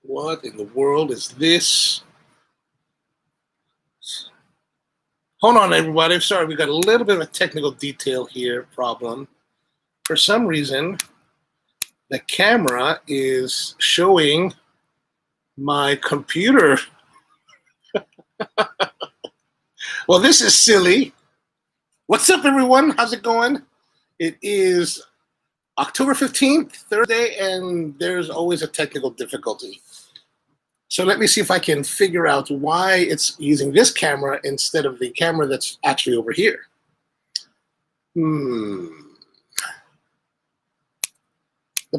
What in the world is this? Hold on, everybody. Sorry, we got a little bit of a technical detail here problem. For some reason, the camera is showing my computer. Well, this is silly. What's up, everyone? How's it going? It is October 15th, Thursday, and there's always a technical difficulty. So let me see if I can figure out why it's using this camera instead of the camera that's actually over here. The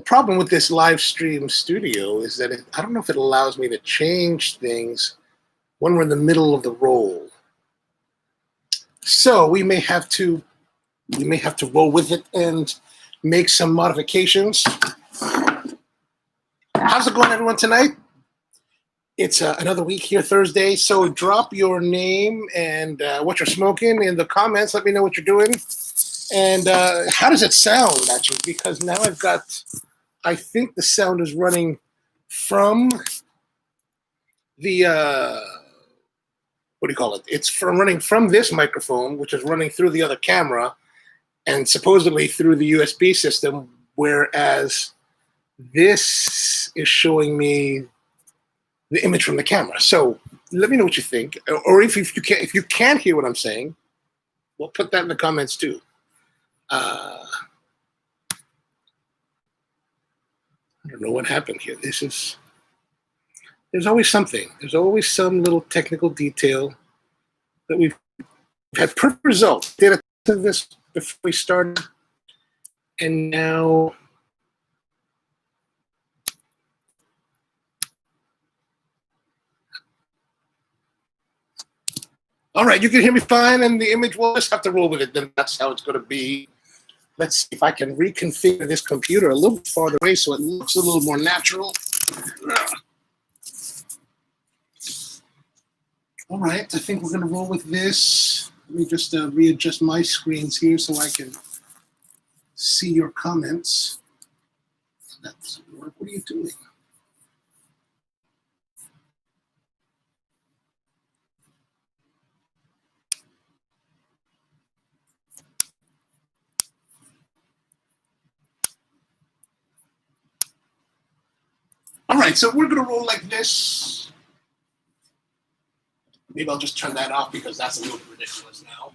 problem with this live stream studio is that I don't know if it allows me to change things when we're in the middle of the roll. So we may have to roll with it and make some modifications. How's it going, everyone, tonight? It's another week here, Thursday. So drop your name and what you're smoking in the comments. Let me know what you're doing. And how does it sound, actually? Because now I think the sound is running from the, what do you call it? It's running from this microphone, which is running through the other camera, and supposedly through the USB system, whereas this is showing me the image from the camera. So let me know what you think, or if you can't hear what I'm saying, well, put that in the comments too. I don't know what happened here. There's always something. There's always some little technical detail that we've had perfect results. Did it to this before we started, and now. All right, you can hear me fine, and the image, we'll just have to roll with it. Then that's how it's going to be. Let's see if I can reconfigure this computer a little bit farther away so it looks a little more natural. All right, I think we're going to roll with this. Let me just readjust my screens here so I can see your comments. That doesn't work. What are you doing? All right, so we're going to roll like this. Maybe I'll just turn that off because that's a little ridiculous now.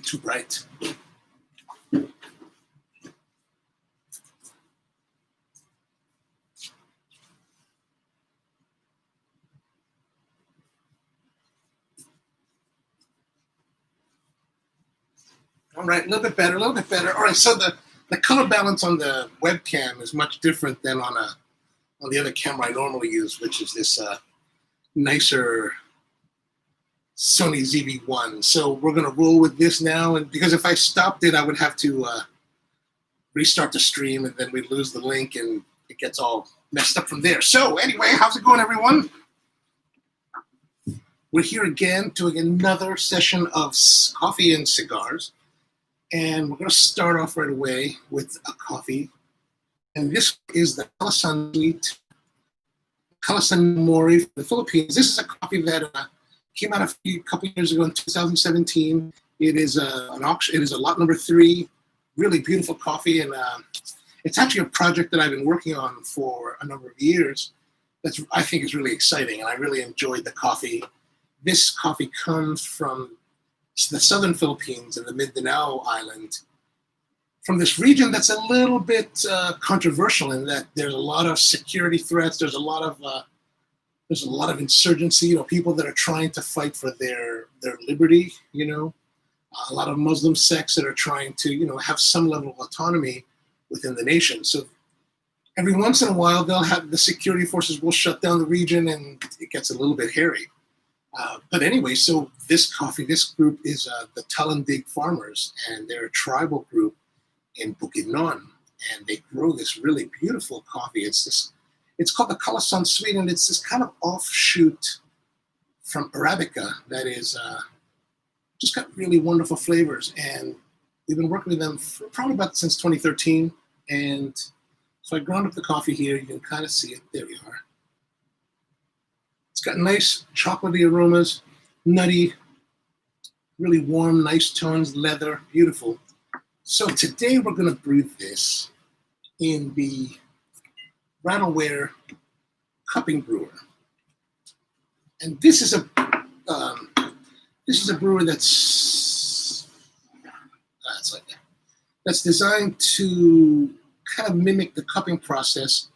Too bright. All right, a little bit better, a little bit better. All right, so the color balance on the webcam is much different than on the other camera I normally use, which is this nicer Sony ZV-1. So we're gonna roll with this now, and because if I stopped it, I would have to restart the stream, and then we'd lose the link, and it gets all messed up from there. So anyway, how's it going, everyone? We're here again doing another session of coffee and cigars. And we're going to start off right away with a coffee. And this is the Kalasan Sweet, Kalasan Mori from the Philippines. This is a coffee that came out a couple years ago in 2017. It is an auction. It is a lot number 3, really beautiful coffee. And it's actually a project that I've been working on for a number of years. I think is really exciting, and I really enjoyed the coffee. This coffee comes from the southern Philippines and the Mindanao island, from this region that's a little bit controversial in that there's a lot of security threats. There's a lot of insurgency. People that are trying to fight for their liberty. A lot of Muslim sects that are trying to have some level of autonomy within the nation. So every once in a while, they'll have the security forces will shut down the region, and it gets a little bit hairy. But anyway, so this group is the Talaan-dig farmers, and they're a tribal group in Bukidnon, and they grow this really beautiful coffee. It's called the Kalasan Sweet, and it's this kind of offshoot from Arabica that is just got really wonderful flavors. And we've been working with them for probably about since 2013. And so I ground up the coffee here. You can kind of see it. There we are. It's got nice chocolatey aromas, nutty, really warm, nice tones, leather, beautiful. So today we're going to brew this in the Rattleware cupping brewer. And this is a brewer that's like that. That's designed to kind of mimic the cupping process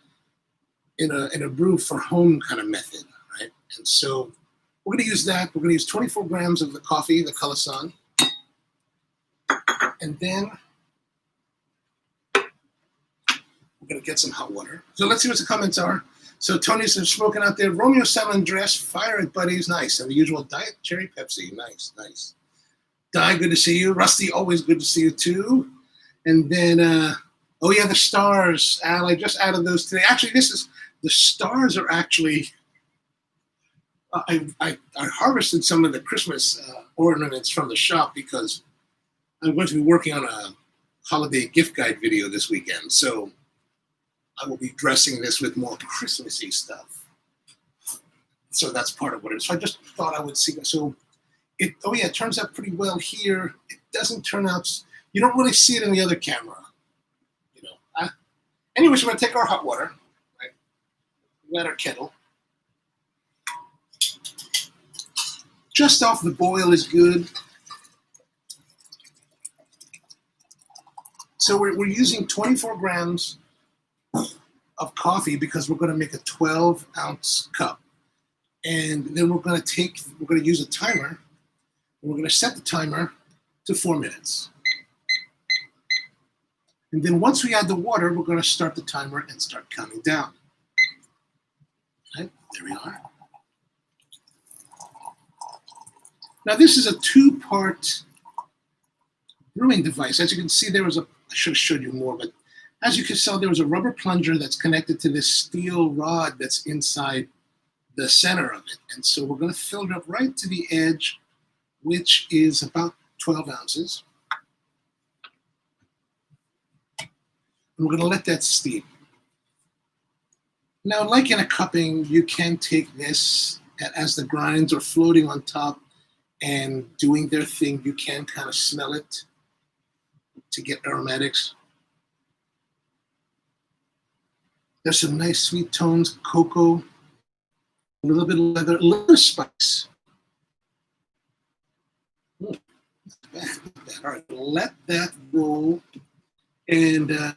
in a brew for home kind of method, right? And so we're going to use that. We're going to use 24 grams of the coffee, the Kalasan, and then we're going to get some hot water. So let's see what the comments are. So Tony's smoking out there. Romeo San Andres, fire it, buddies. Nice. And the usual Diet Cherry Pepsi. Nice, nice. Di, good to see you. Rusty, always good to see you too. And then, oh yeah, the stars. Al, I just added those today. Actually, the stars are actually, I harvested some of the Christmas ornaments from the shop because I'm going to be working on a holiday gift guide video this weekend. So I will be dressing this with more Christmassy stuff. So that's part of what it is. So I just thought I would see. So it turns out pretty well here. It doesn't turn out, you don't really see it in the other camera. You know. Anyways, we're going to take our hot water. Right? We got our kettle. Just off the boil is good. So we're using 24 grams of coffee because we're going to make a 12-ounce cup. And then we're going to use a timer. And we're going to set the timer to 4 minutes. And then once we add the water, we're going to start the timer and start counting down. Okay, there we are. Now this is a 2-part brewing device. As you can see, I should have showed you more, but as you can tell, there was a rubber plunger that's connected to this steel rod that's inside the center of it. And so we're going to fill it up right to the edge, which is about 12 ounces. And we're going to let that steep. Now, like in a cupping, you can take this as the grinds are floating on top and doing their thing. You can kind of smell it to get aromatics. There's some nice sweet tones, cocoa, a little bit of leather, a little spice. Not bad, not bad. All right, let that roll. And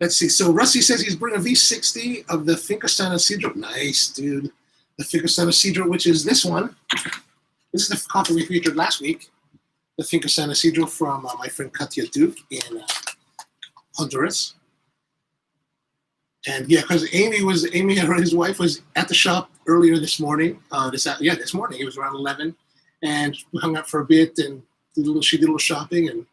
let's see. So Rusty says he's bringing a V60 of the Finca San Isidro. Nice, dude. The Finca San Isidro, which is this one. This is the coffee we featured last week. The Finca San Isidro from my friend Katia Duke in Honduras. And yeah, because Amy and his wife was at the shop earlier this morning. This morning. It was around 11. And we hung out for a bit and she did a little shopping and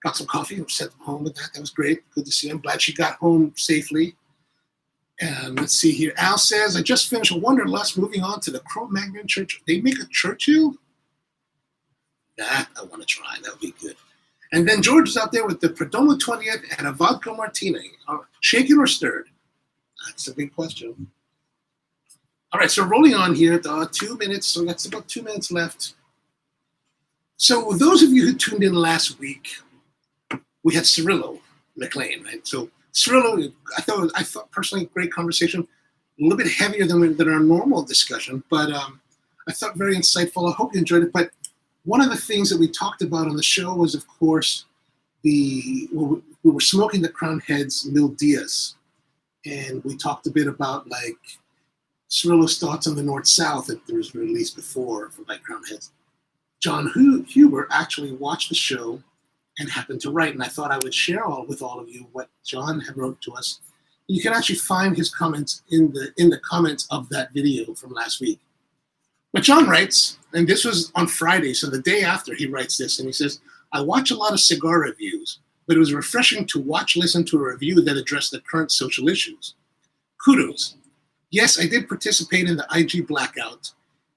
got some coffee and sent them home with that. That was great. Good to see her. I'm glad she got home safely. And let's see here. Al says, I just finished a Wanderlust, moving on to the Cro-Magnon Church. They make a Churchill? That I want to try. That would be good. And then George is out there with the Perdomo 20th and a vodka martini. Shaken or stirred? That's a big question. All right, so rolling on here, 2 minutes. So that's about 2 minutes left. So those of you who tuned in last week, we had Cirillo McLean, right? So Cirillo, I thought personally, great conversation. A little bit heavier than our normal discussion, but I thought very insightful. I hope you enjoyed it. But one of the things that we talked about on the show was, of course, we were smoking the Crown Heads Mil Diaz, and we talked a bit about like Cirillo's thoughts on the North-South that there was released before by Crown Heads. John Huber actually watched the show and happened to write, and I thought I would share with all of you what John had wrote to us. You can actually find his comments in the comments of that video from last week. But John writes, and this was on Friday, so the day after he writes this, and he says, I watch a lot of cigar reviews, but it was refreshing to listen to a review that addressed the current social issues. Kudos. Yes, I did participate in the IG blackout,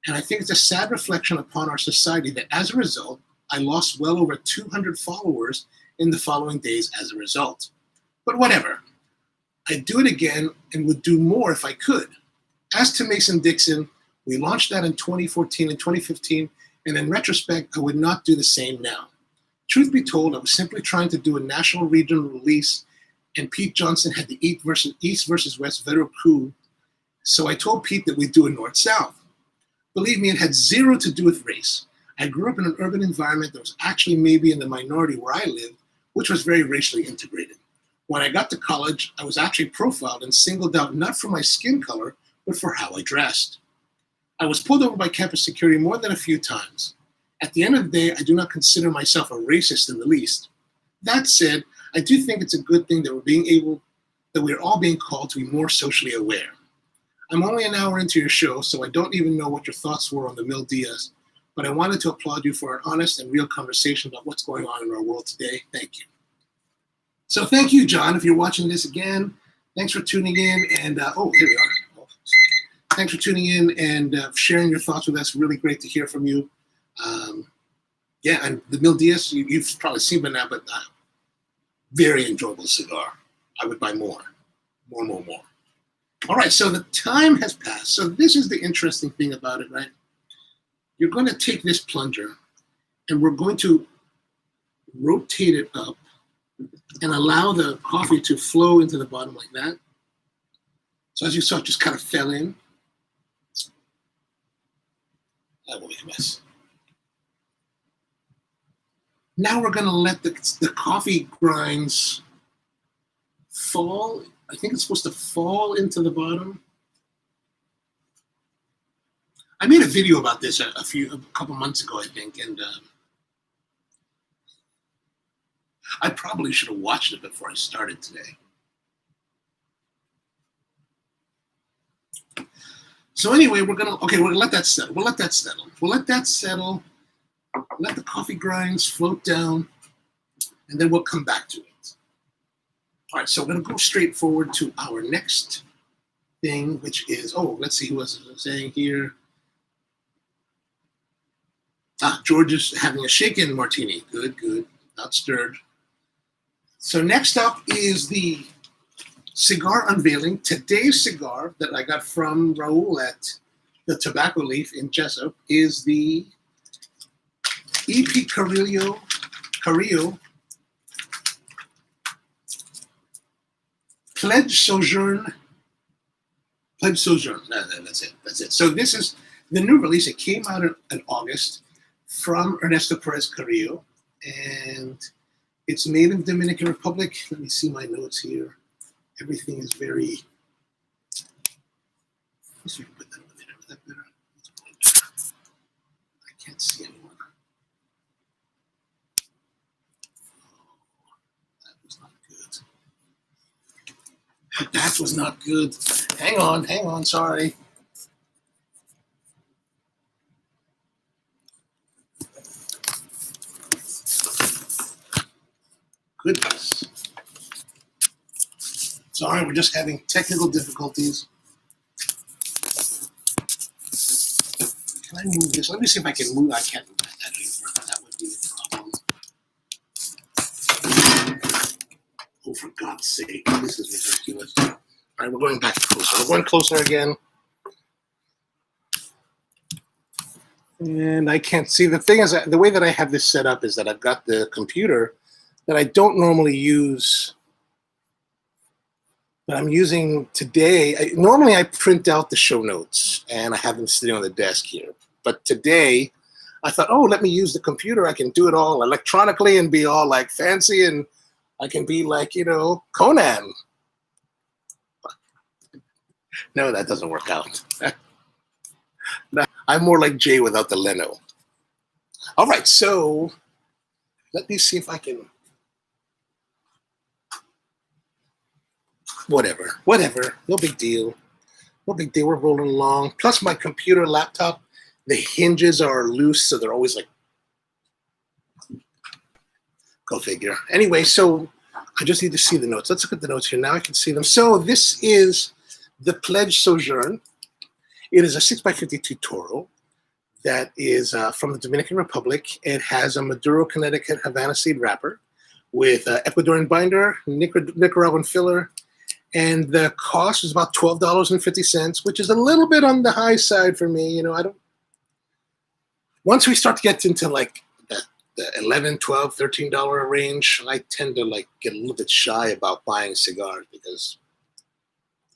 And I think it's a sad reflection upon our society that as a result, I lost well over 200 followers in the following days as a result. But whatever. I'd do it again and would do more if I could. As to Mason-Dixon, we launched that in 2014 and 2015, and in retrospect, I would not do the same now. Truth be told, I was simply trying to do a national regional release, and Pete Johnson had the East versus West veteran coup, so I told Pete that we'd do a North-South. Believe me, it had zero to do with race. I grew up in an urban environment that was actually maybe in the minority where I lived, which was very racially integrated. When I got to college, I was actually profiled and singled out not for my skin color, but for how I dressed. I was pulled over by campus security more than a few times. At the end of the day, I do not consider myself a racist in the least. That said, I do think it's a good thing that we're all being called to be more socially aware. I'm only an hour into your show, so I don't even know what your thoughts were on the Mil Dias, but I wanted to applaud you for an honest and real conversation about what's going on in our world today. Thank you. So thank you, John, if you're watching this again. Thanks for tuning in, and here we are. Thanks for tuning in and sharing your thoughts with us. Really great to hear from you. Yeah, and the Mil Dias, you've probably seen by now, but very enjoyable cigar. I would buy more. All right, so the time has passed. So this is the interesting thing about it, right? You're going to take this plunger, and we're going to rotate it up and allow the coffee to flow into the bottom like that. So as you saw, it just kind of fell in. That will be a mess. Now we're going to let the coffee grinds fall. I think it's supposed to fall into the bottom. I made a video about this a couple months ago, I think, and I probably should have watched it before I started today. So anyway, we're gonna let that settle. We'll let that settle. Let the coffee grinds float down, and then we'll come back to it. All right, so we're gonna go straight forward to our next thing, which is, let's see who was saying here. George is having a shaken martini. Good, not stirred. So next up is the cigar unveiling. Today's cigar that I got from Rahul at the Tobacco Leaf in Jessup is the EP Carrillo Pledge Sojourn. That's it. So this is the new release. It came out in August from Ernesto Perez Carrillo, and it's made in Dominican Republic. Let me see my notes here. Everything is very. Let's see if we can put that over there. Is that better? I can't see anyone. That was not good. Hang on, sorry. Goodness. Sorry, we're just having technical difficulties. Can I move this? Let me see if I can move. I can't move that any further. That would be a problem. Oh, for God's sake. This is ridiculous. All right, we're going back closer. We're going closer again. And I can't see. The thing is, the way that I have this set up is that I've got the computer that I don't normally use, but I'm using today. Normally I print out the show notes and I have them sitting on the desk here. But today I thought, let me use the computer. I can do it all electronically and be all like fancy, and I can be like, Conan. No, that doesn't work out. I'm more like Jay without the Leno. All right, so let me see if I can. Whatever. No big deal. We're rolling along. Plus, my computer laptop, the hinges are loose, so they're always like. Go figure. Anyway, so I just need to see the notes. Let's look at the notes here. Now I can see them. So this is the Pledge Sojourn. It is a 6x52 Toro. that is from the Dominican Republic. It has a Maduro, Connecticut Havana seed wrapper with Ecuadorian binder, Nicaraguan filler, and the cost is about $12.50, which is a little bit on the high side for me. You know, I don't. Once we start to get into like the $11, $12, $13 range, I tend to like get a little bit shy about buying cigars because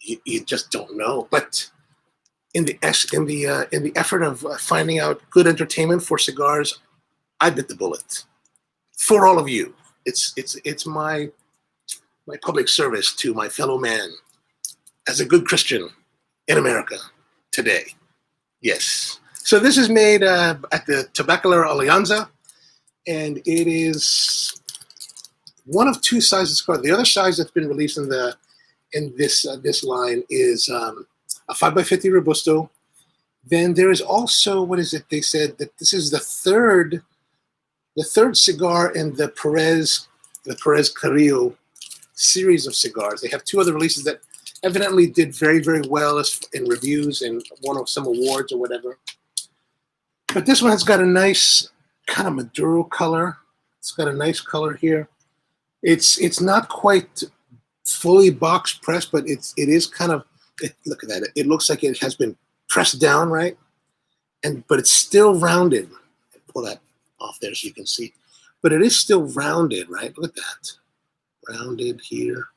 you just don't know. But in the effort of finding out good entertainment for cigars, I bit the bullet for all of you. It's my public service to my fellow man as a good Christian in America today. Yes. So this is made at the Tabacalera Alianza, and it is one of two sizes cigar. The other size that's been released in this line is a 5x50 Robusto. Then there is also, what is it? They said that this is the third cigar in the Perez-Carrillo series of cigars. They have two other releases that evidently did very, very well in reviews and won some awards or whatever. But this one has got a nice kind of Maduro color. It's got a nice color here. It's not quite fully box pressed, but it is kind of, look at that. It looks like it has been pressed down, right? But it's still rounded. Pull that off there so you can see. But it is still rounded, right? Look at that. Rounded here.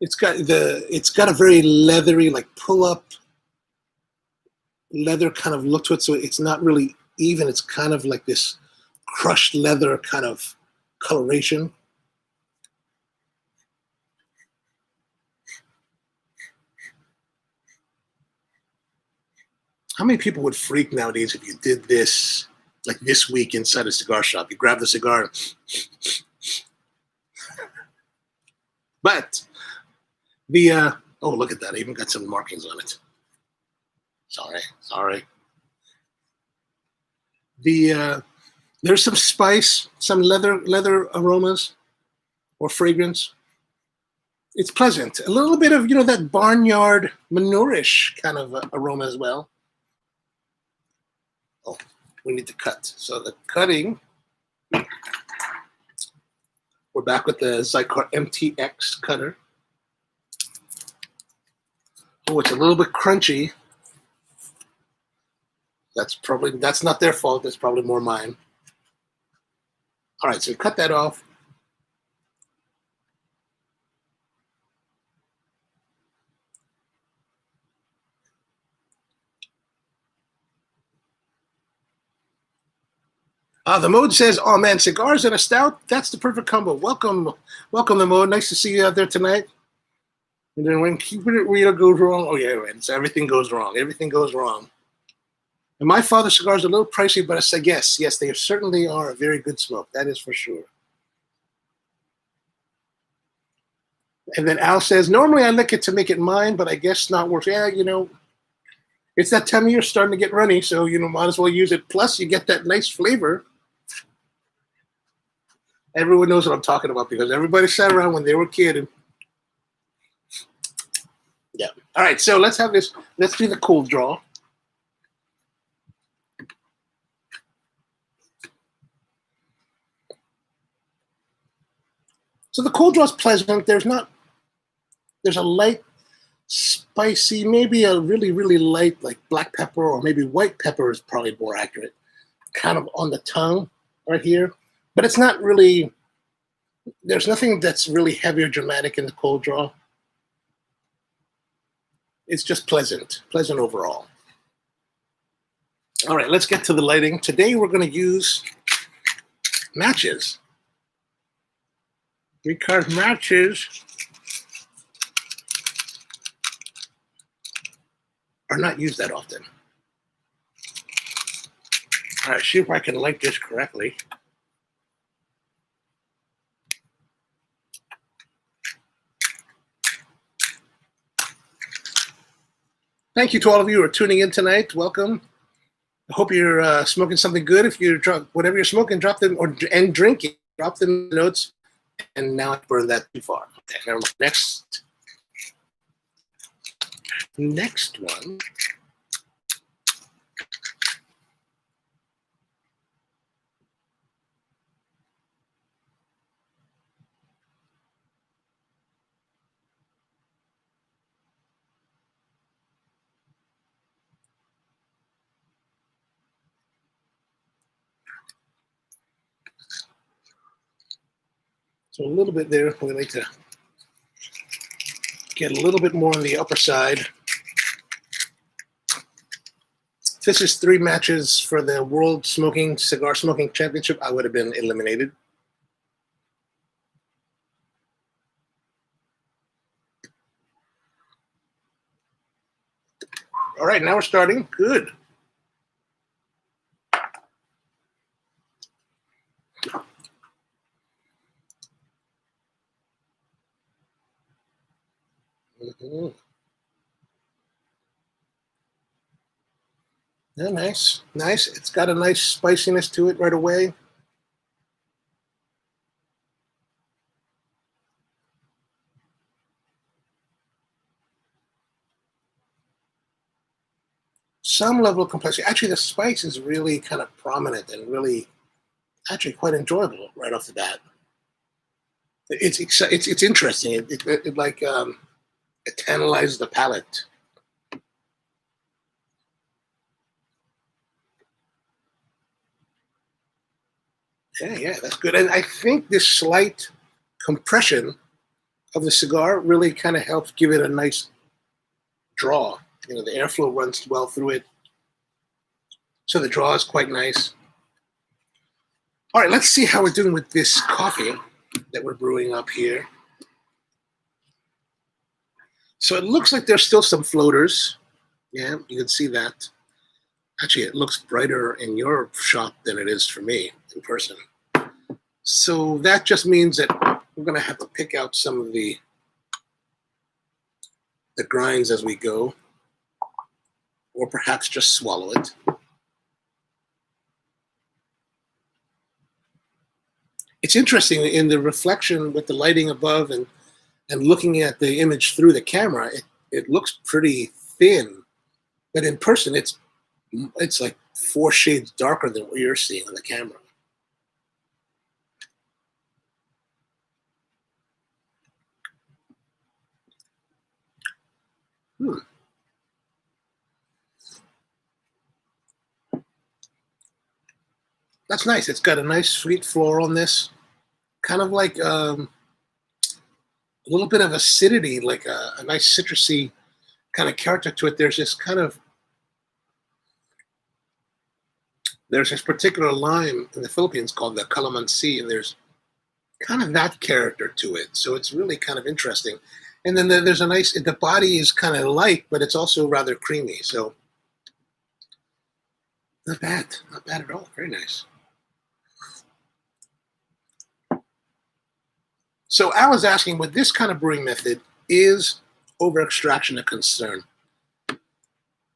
It's got a very leathery, like pull-up leather kind of look to it. So it's not really even. It's kind of like this crushed leather kind of coloration. How many people would freak nowadays if you did this like this week inside a cigar shop? You grab the cigar. But oh, look at that. I even got some markings on it. Sorry. There's some spice, some leather aromas or fragrance. It's pleasant. A little bit of, that barnyard manurish kind of aroma as well. Oh, we need to cut. So the cutting, we're back with the Xikar MTX cutter. Oh, it's a little bit crunchy. That's not their fault. That's probably more mine. All right, so we cut that off. The Mode says, "Oh man, cigars and a stout, that's the perfect combo." Welcome, the Mode. Nice to see you out there tonight. And then when keeping it real goes wrong, oh yeah, man, everything goes wrong. Everything goes wrong. And my father's cigars are a little pricey, but I say yes, they certainly are a very good smoke. That is for sure. And then Al says, "Normally I lick it to make it mine, but I guess not worth." Yeah, it's that time of year starting to get runny, so might as well use it. Plus, you get that nice flavor. Everyone knows what I'm talking about because everybody sat around when they were a kid. And yeah. All right, so let's have this. Let's do the cool draw. So the cold draw is pleasant. There's a light, spicy, maybe a really, really light, like black pepper or maybe white pepper is probably more accurate, kind of on the tongue right here. But it's not really, there's nothing that's really heavy or dramatic in the cold draw. It's just pleasant overall. All right, let's get to the lighting. Today we're going to use matches. 3-card matches are not used that often. All right, see if I can light this correctly. Thank you to all of you who are tuning in tonight. Welcome. I hope you're smoking something good. If you're drunk, whatever you're smoking, drop them and drinking. Drop them in the notes. And now I burned that too far. Okay, never mind. Next one So a little bit there. We like to get a little bit more on the upper side. This is 3 matches for the World Cigar Smoking Championship. I would have been eliminated. All right, now we're starting. Good. Mm-hmm. Yeah, nice. Nice. It's got a nice spiciness to it right away. Some level of complexity. Actually, the spice is really kind of prominent and really actually quite enjoyable right off the bat. It's interesting. It like it tantalizes the palate. Yeah, that's good. And I think this slight compression of the cigar really kind of helps give it a nice draw. You know, the airflow runs well through it, so the draw is quite nice. All right, let's see how we're doing with this coffee that we're brewing up here. So it looks like there's still some floaters. Yeah, you can see that. Actually, it looks brighter in your shop than it is for me in person. So that just means that we're going to have to pick out some of the grinds as we go, or perhaps just swallow it. It's interesting in the reflection with the lighting above and looking at the image through the camera, it looks pretty thin, but in person it's like 4 shades darker than what you're seeing on the camera. That's nice. It's got a nice sweet floral on this, kind of like a little bit of acidity, like a nice citrusy kind of character to it. There's this particular lime in the Philippines called the calamansi, and there's kind of that character to it. So it's really kind of interesting. And then there's a nice, the body is kind of light, but it's also rather creamy. So not bad at all. Very nice. So Al is asking, with this kind of brewing method, is over extraction a concern?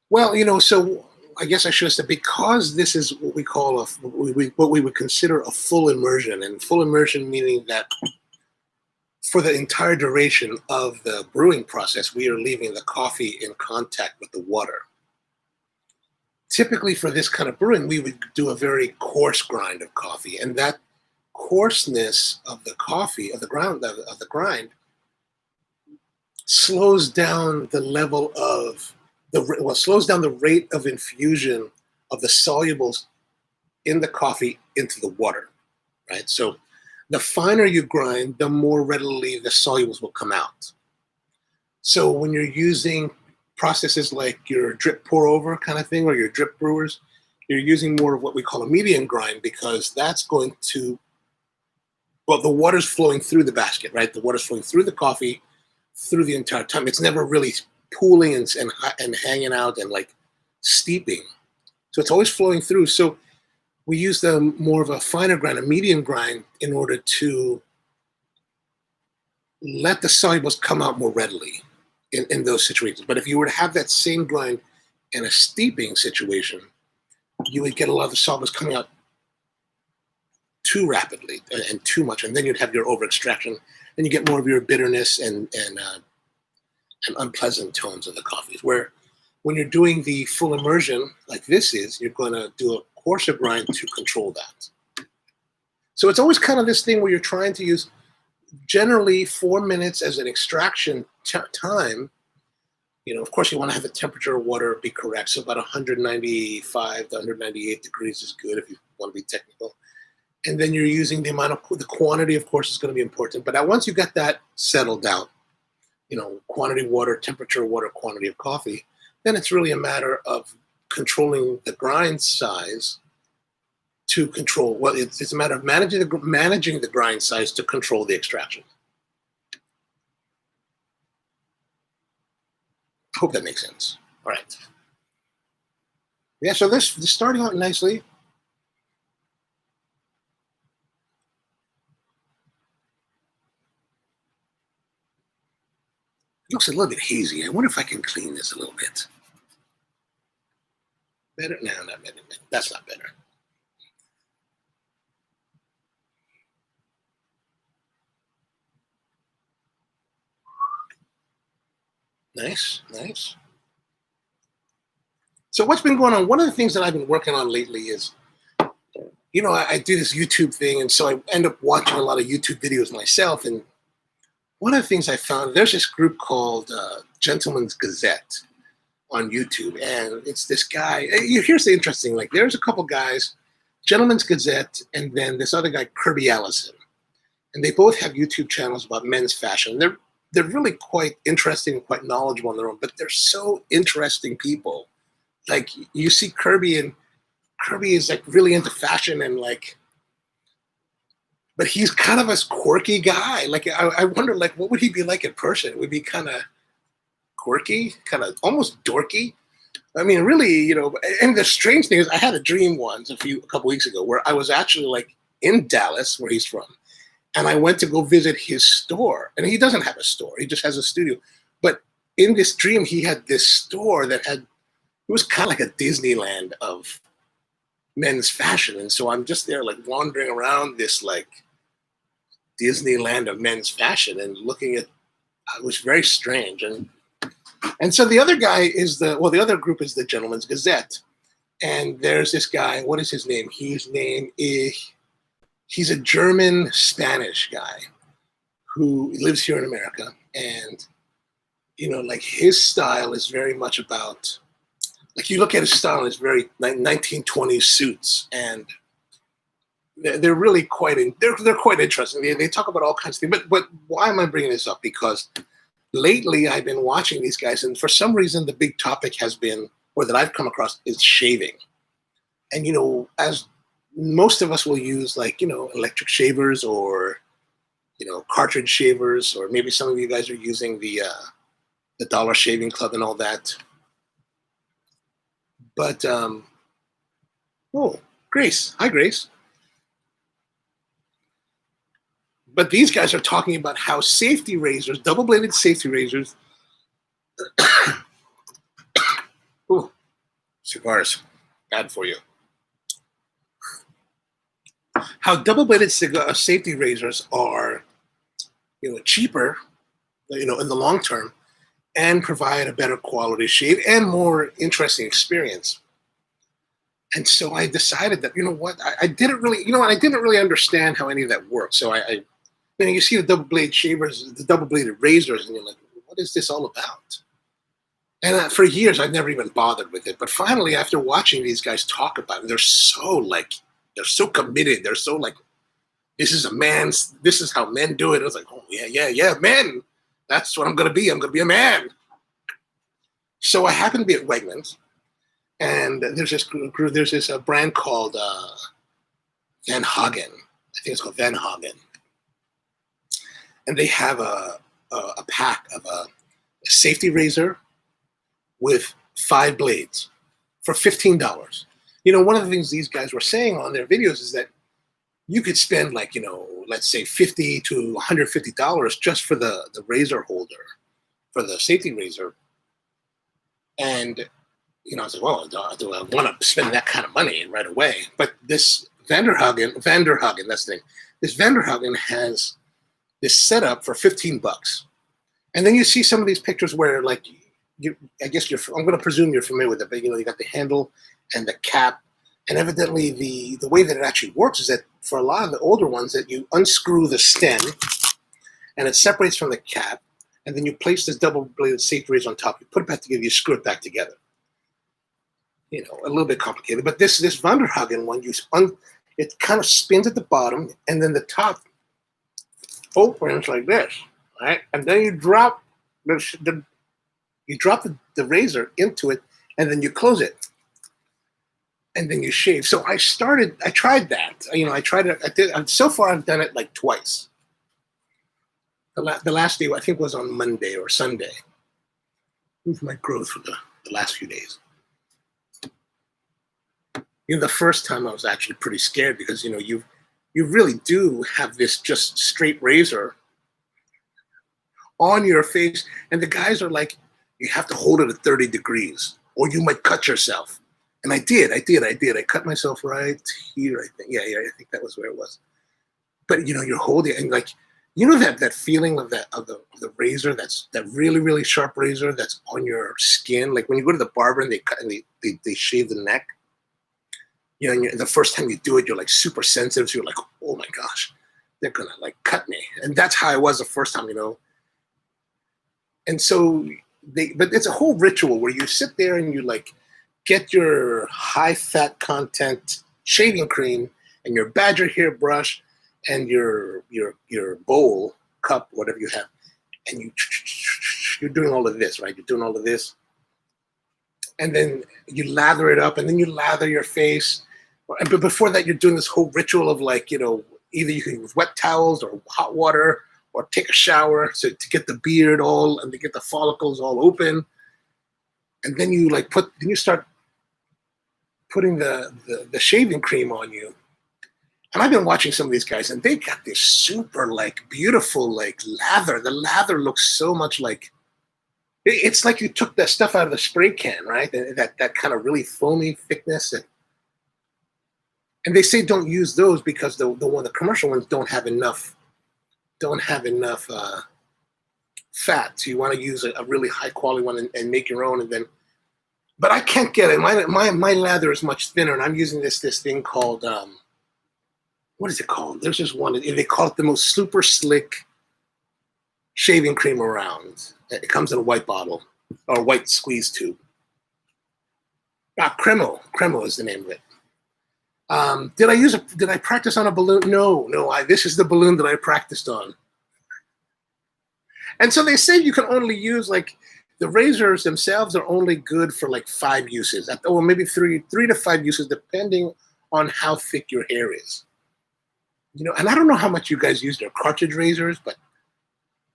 Well, you know, so I guess I should have said, because this is what we call what we would consider a full immersion, and full immersion meaning that for the entire duration of the brewing process, we are leaving the coffee in contact with the water. Typically for this kind of brewing, we would do a very coarse grind of coffee, and that coarseness of the coffee, of the grind, slows down the level of slows down the rate of infusion of the solubles in the coffee into the water, right? So the finer you grind, the more readily the solubles will come out. So when you're using processes like your drip pour over kind of thing, or your drip brewers, you're using more of what we call a medium grind, because that's going to, well, the water's flowing through the basket, right? The water's flowing through the coffee through the entire time. It's never really pooling and hanging out and like steeping. So it's always flowing through. So we use more of a finer grind, a medium grind, in order to let the solubles come out more readily in those situations. But if you were to have that same grind in a steeping situation, you would get a lot of the solubles coming out too rapidly and too much, and then you'd have your over extraction, and you get more of your bitterness and unpleasant tones of the coffees. Where when you're doing the full immersion like this is, you're going to do a coarser grind to control that. So it's always kind of this thing where you're trying to use generally 4 minutes as an extraction time. You know, of course, you want to have the temperature of water be correct. So about 195 to 198 degrees is good if you want to be technical. And then you're using the quantity, of course, is going to be important. But now once you get that settled out, quantity of water, temperature of water, quantity of coffee, then it's really a matter of controlling the grind size to control, well, it's a matter of managing the grind size to control the extraction. I hope that makes sense. All right. Yeah, so this is starting out nicely. It looks a little bit hazy. I wonder if I can clean this a little bit. Better? No, not better. That's not better. Nice, nice. So what's been going on? One of the things that I've been working on lately is, I do this YouTube thing, and so I end up watching a lot of YouTube videos myself. And one of the things I found, there's this group called Gentleman's Gazette on YouTube, and it's this guy. Here's the interesting, like, there's a couple guys, Gentleman's Gazette, and then this other guy, Kirby Allison, and they both have YouTube channels about men's fashion. They're really quite interesting and quite knowledgeable on their own, but they're so interesting people. Like, you see Kirby, and Kirby is like really into fashion, and like, but he's kind of a quirky guy. Like, I wonder, like, what would he be like in person? Would he be kind of quirky, kind of almost dorky? I mean, really, and the strange thing is, I had a dream once a couple weeks ago where I was actually like in Dallas, where he's from, and I went to go visit his store. And he doesn't have a store, he just has a studio. But in this dream, he had this store that it was kind of like a Disneyland of men's fashion. And so I'm just there, like, wandering around this like Disneyland of men's fashion and looking at, it was very strange. And so the other guy is the other group is the Gentleman's Gazette. And there's this guy, what is his name? He's a German Spanish guy who lives here in America. And, like, his style is very much about, like, you look at his style, it's very 1920s suits, and they're really they're quite interesting. They talk about all kinds of things. But why am I bringing this up? Because lately I've been watching these guys, and for some reason the big topic has been, or that I've come across, is shaving. And as most of us will use, like, electric shavers or cartridge shavers, or maybe some of you guys are using the Dollar Shaving Club and all that. But Grace, hi Grace. But these guys are talking about how safety razors, double-bladed safety razors, ooh, cigars, bad for you. How double-bladed safety razors are, cheaper, in the long term, and provide a better quality shave and more interesting experience. And so I decided that, I didn't really understand how any of that works. So you see the double-bladed shavers, the double-bladed razors, and you're like, what is this all about? And for years, I've never even bothered with it. But finally, after watching these guys talk about it, they're so committed. They're so like, this is how men do it. I was like, oh, yeah, men. That's what I'm going to be. I'm going to be a man. So I happen to be at Wegmans, and there's this brand called Van Hagen. I think it's called Van Hagen. And they have a pack of a safety razor with 5 blades for $15. One of the things these guys were saying on their videos is that you could spend, like, let's say $50 to $150 just for the razor holder, for the safety razor. And, I was like, well, do I want to spend that kind of money right away? But this Vanderhagen, that's the thing. This Vanderhagen has this setup for $15. And then you see some of these pictures where, like, I'm going to presume you're familiar with it, but, you got the handle and the cap. And evidently the way that it actually works is that for a lot of the older ones, that you unscrew the stem and it separates from the cap, and then you place this double-bladed safety razor on top. You put it back together, you screw it back together. A little bit complicated. But this Vanderhagen one, it kind of spins at the bottom, and then the top opens like this, right? And then you drop the razor into it, and then you close it, and then you shave. So I tried that. I tried it. So far, I've done it like twice. The last day, I think, was on Monday or Sunday. With my growth for the last few days. The first time I was actually pretty scared because you really do have this just straight razor on your face, and the guys are like, you have to hold it at 30 degrees or you might cut yourself. And I did. I cut myself right here, I think. Yeah, I think that was where it was. But you're holding it, and like, that feeling of the razor, that really, really sharp razor that's on your skin. Like when you go to the barber and they cut and they shave the neck. And the first time you do it, you're like super sensitive. So you're like, oh my gosh, they're gonna like cut me. And that's how I was the first time, And so but it's a whole ritual where you sit there and you like get your high fat content shaving cream and your badger hair brush and your bowl cup, whatever you have, and you're doing all of this, right? You're doing all of this, and then you lather it up, and then you lather your face. But before that, you're doing this whole ritual of like, either you can use wet towels or hot water or take a shower to get the beard all and to get the follicles all open, and then you like then you start putting the shaving cream on you. And I've been watching some of these guys, and they got this super like beautiful like lather. The lather looks so much like it's like you took that stuff out of the spray can, right? That kind of really foamy thickness, and they say don't use those because the commercial ones don't have enough fat. So you want to use a really high quality one and make your own, and then. But I can't get it. My lather is much thinner, and I'm using this thing called. What is it called? There's just one. They call it the most super slick shaving cream around. It comes in a white bottle or white squeeze tube. Cremo. Cremo is the name of it. Did I practice on a balloon? No. This is the balloon that I practiced on. And so they say you can only use like the razors themselves are only good for like 5 uses, or maybe 3 to 5 uses, depending on how thick your hair is. And I don't know how much you guys use their cartridge razors, but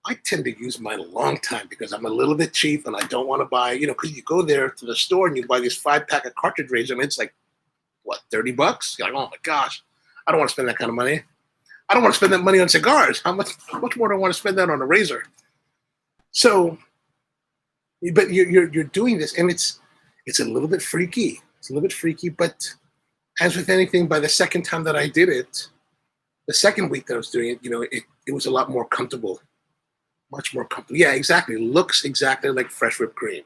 I tend to use mine a long time because I'm a little bit cheap and I don't want to buy, because you go there to the store and you buy this 5-pack of cartridge razor and it's like, what, $30? You're like, oh my gosh, I don't want to spend that kind of money. I don't want to spend that money on cigars. How much more do I want to spend that on a razor? So, but you're doing this, and it's a little bit freaky. It's a little bit freaky, but as with anything, by the second time that I did it, the second week that I was doing it, it was a lot more comfortable, much more comfortable. Yeah, exactly. Looks exactly like fresh whipped cream.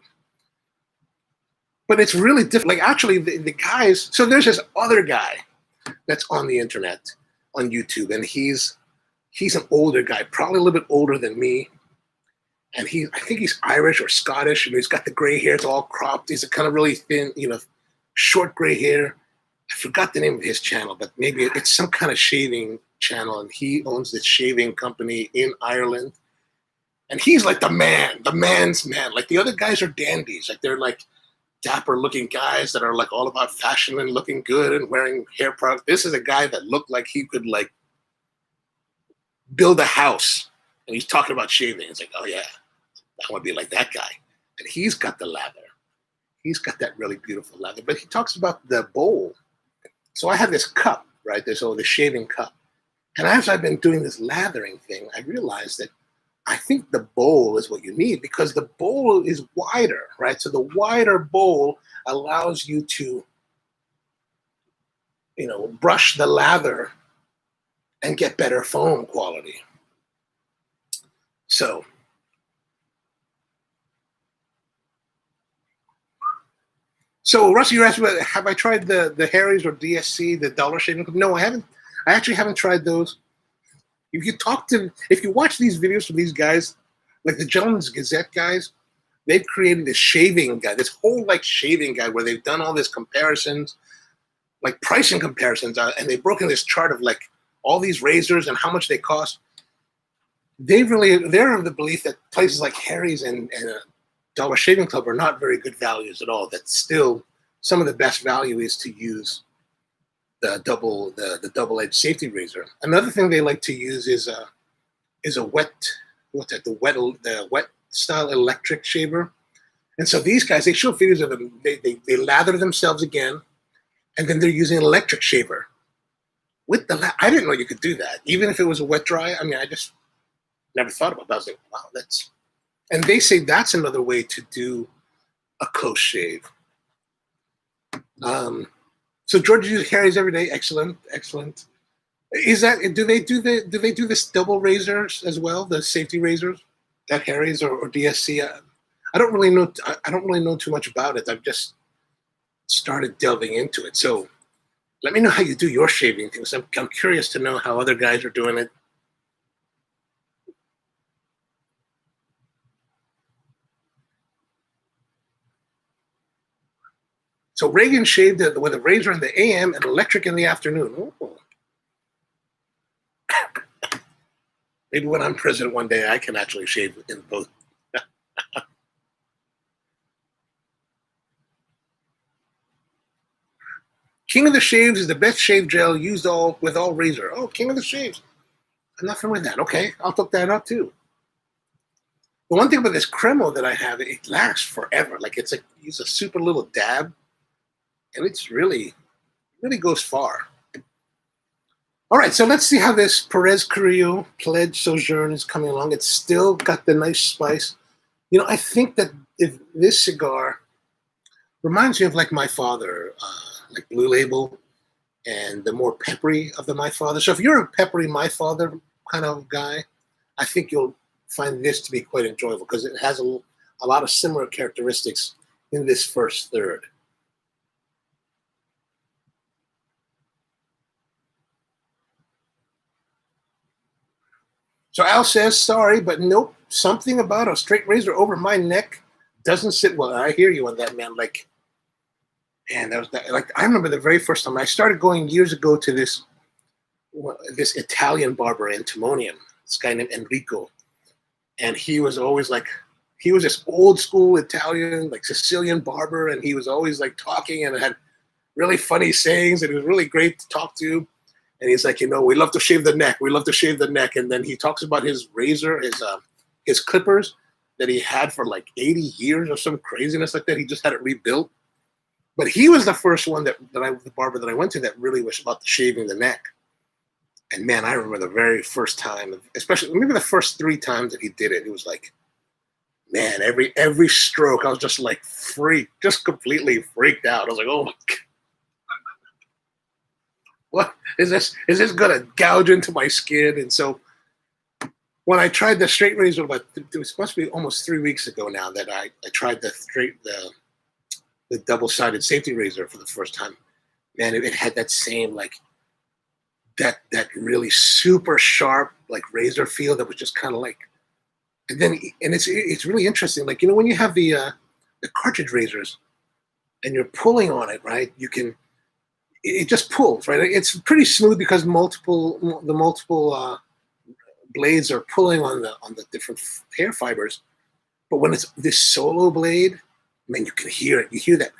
But it's really different. Like actually, the guys. So there's this other guy that's on the internet, on YouTube, and he's an older guy, probably a little bit older than me. And I think he's Irish or Scottish, and he's got the gray hair. It's all cropped. He's a kind of really thin, short gray hair. I forgot the name of his channel, but maybe it's some kind of shaving channel, and he owns this shaving company in Ireland. And he's like the man's man. Like the other guys are dandies. Like they're like dapper looking guys that are like all about fashion and looking good and wearing hair products. This is a guy that looked like he could like build a house, and he's talking about shaving. It's like, oh yeah, I want to be like that guy. And he's got the lather. He's got that really beautiful lather. But he talks about the bowl. So I have this cup, right? There's the shaving cup. And as I've been doing this lathering thing, I realized that I think the bowl is what you need because the bowl is wider, right? So the wider bowl allows you to, brush the lather and get better foam quality. So Rusty, you asked about have I tried the Harry's or DSC, the dollar shaving? No, I haven't. I actually haven't tried those. If you watch these videos from these guys, like the Gentleman's Gazette guys, they've created this shaving guide, this whole like shaving guide where they've done all these comparisons like pricing comparisons, and they've broken this chart of like all these razors and how much they cost. They're of the belief that places like Harry's and Dollar Shaving Club are not very good values at all. That still some of the best value is to use the double-edged safety razor. Another thing they like to use is a wet, what's that? The wet style electric shaver. And so these guys, they show videos of them. They lather themselves again, and then they're using an electric shaver with the. I didn't know you could do that, even if it was a wet dry. I mean, I just never thought about that. I was like, wow, that's. And they say that's another way to do a close shave. So George uses Harry's every day. Excellent, excellent. Is that do they do this double razors as well? The safety razors at Harry's or DSC? I don't really know. I don't really know too much about it. I've just started delving into it. So let me know how you do your shaving things. I'm curious to know how other guys are doing it. So Reagan shaved with a razor in the AM and electric in the afternoon. Ooh. Maybe when I'm president one day, I can actually shave in both. King of the Shaves is the best shave gel used with all razor. Oh, King of the Shaves. I'm not familiar with that. Okay, I'll look that up too. The one thing about this Cremo that I have, it lasts forever. Like use a super little dab, and it's really goes far. All right, so let's see how this Perez-Carrillo Pledge Sojourn is coming along. It's still got the nice spice. You know, I think that if this cigar reminds me of like My Father, like Blue Label, and the more peppery of the My Father. So if you're a peppery My Father kind of guy, I think you'll find this to be quite enjoyable because it has a lot of similar characteristics in this first third. So Al says, sorry, but nope, something about a straight razor over my neck doesn't sit well. I hear you on that, man. Like, man, like I remember the very first time I started going years ago to this Italian barber in Timonium, this guy named Enrico. And he was always like, he was this old school Italian, like Sicilian barber, and he was always like talking and had really funny sayings, and it was really great to talk to. And he's like, you know, we love to shave the neck. We love to shave the neck. And then he talks about his razor, his clippers that he had for like 80 years or some craziness like that. He just had it rebuilt. But he was the first one the barber that I went to that really was about shaving the neck. And man, I remember the very first time, especially maybe the first 3 times that he did it, it was like, man, every stroke, I was just like just completely freaked out. I was like, oh my God. What is this? Is this gonna gouge into my skin? And so when I tried the straight razor, it must be almost 3 weeks ago now that I tried the double-sided safety razor for the first time. Man, it had that same like that really super sharp like razor feel that was just kind of like, and it's really interesting. Like, you know, when you have the cartridge razors and you're pulling on it, right? It just pulls, right? It's pretty smooth because the multiple blades are pulling on the different hair fibers. But when it's this solo blade, man, you can hear it. You hear that.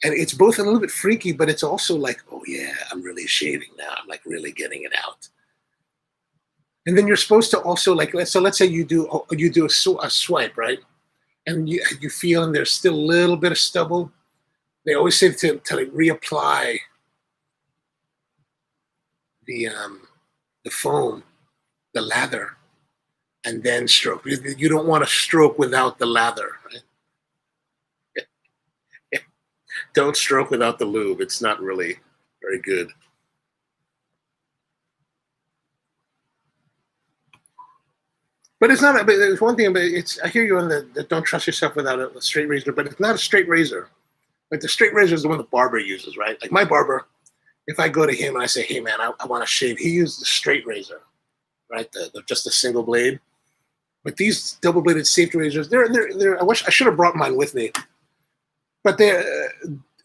And it's both a little bit freaky, but it's also like, oh yeah, I'm really shaving now. I'm like really getting it out. And then you're supposed to also like, let's say you do a swipe, right? And you feel and there's still a little bit of stubble. They always say to like reapply the foam, the lather, and then stroke. You don't want to stroke without the lather, right? Don't stroke without the lube. It's not really very good. But it's not. But there's one thing. But I hear you on the don't trust yourself without a straight razor. But it's not a straight razor. Like the straight razor is the one the barber uses, right? Like my barber, if I go to him and I say, "Hey man, I want to shave," he uses the straight razor, right? Just a single blade. But these double-bladed safety razors, they're. I wish I should have brought mine with me. But they,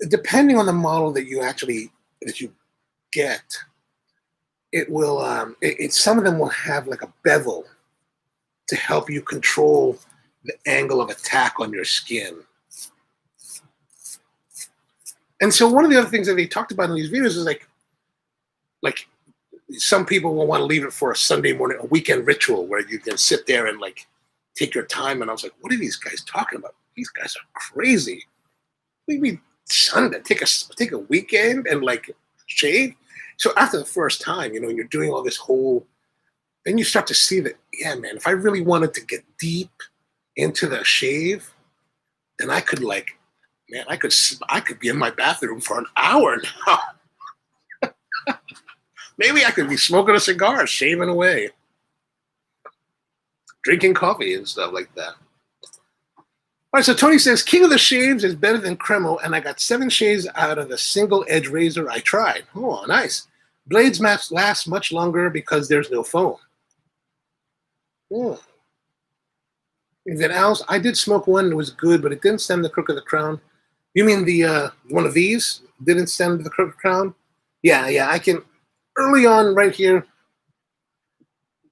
depending on the model that you get, it will. Some of them will have like a bevel to help you control the angle of attack on your skin. And so one of the other things that they talked about in these videos is like some people will want to leave it for a Sunday morning, a weekend ritual where you can sit there and like take your time. And I was like, what are these guys talking about? These guys are crazy. What do you mean Sunday? Take a weekend and like shave? So after the first time, you know, you're doing all this whole, then you start to see that, yeah, man, if I really wanted to get deep into the shave, then I could like, man, I could be in my bathroom for an hour now. Maybe I could be smoking a cigar, shaving away, drinking coffee and stuff like that. All right, so Tony says, King of the Shaves is better than Cremo, and I got 7 shaves out of the single edge razor I tried. Oh, nice. Blades last much longer because there's no foam. Oh. Then Al's, I did smoke one, it was good, but it didn't stem the crook of the crown. You mean the one of these didn't stem the crook of the crown? Yeah, I can. Early on, right here,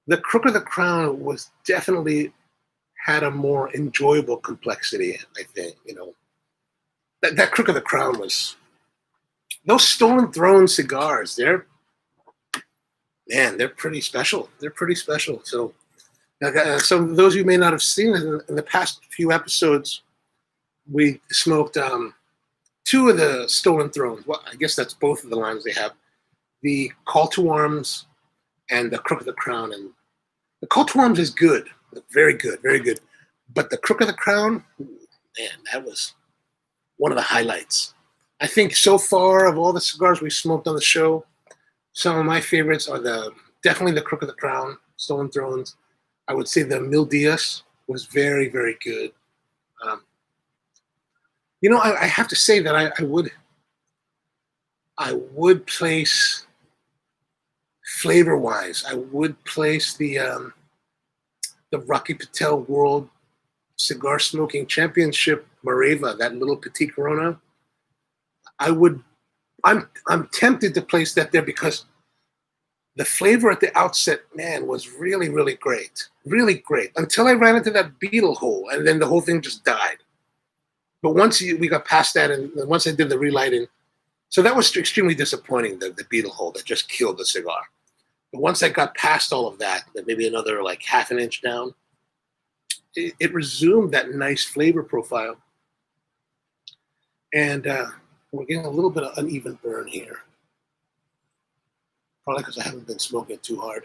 the crook of the crown was definitely had a more enjoyable complexity. I think, you know, that crook of the crown was those Stolen Throne cigars. They're pretty special. They're pretty special. So, some of those of you may not have seen it in the past few episodes, we smoked 2 of the Stolen Thrones. Well, I guess that's both of the lines they have. The Call to Arms and the Crook of the Crown. And the Call to Arms is good. Very good, very good. But the Crook of the Crown, man, that was one of the highlights. I think so far of all the cigars we smoked on the show, some of my favorites are definitely the Crook of the Crown, Stolen Thrones. I would say the Mil Dias was very, very good. You know, I have to say that I would place, flavor-wise, I would place the Rocky Patel World Cigar Smoking Championship Mareva, that little Petit Corona. I'm tempted to place that there because the flavor at the outset, man, was really, really great. Really great. Until I ran into that beetle hole, and then the whole thing just died. But once we got past that, and once I did the relighting, so that was extremely disappointing, the beetle hole that just killed the cigar. But once I got past all of that, maybe another like half an inch down, it resumed that nice flavor profile. And we're getting a little bit of uneven burn here. Probably because I haven't been smoking too hard.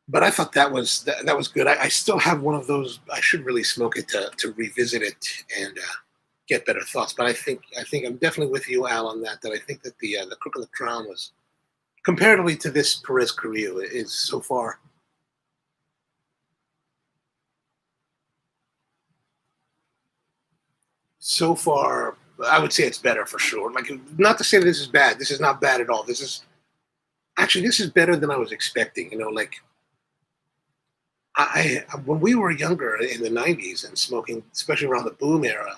But I thought that was good. I still have one of those. I should really smoke it to revisit it and get better thoughts. But I think I'm definitely with you, Al, on that. That I think that the Crook of the Crown was, comparatively to this Perez Carrillo, is so far. So far, I would say it's better for sure. Like, not to say this is bad. This is not bad at all. This is better than I was expecting. You know, like when we were younger in the 90s and smoking, especially around the boom era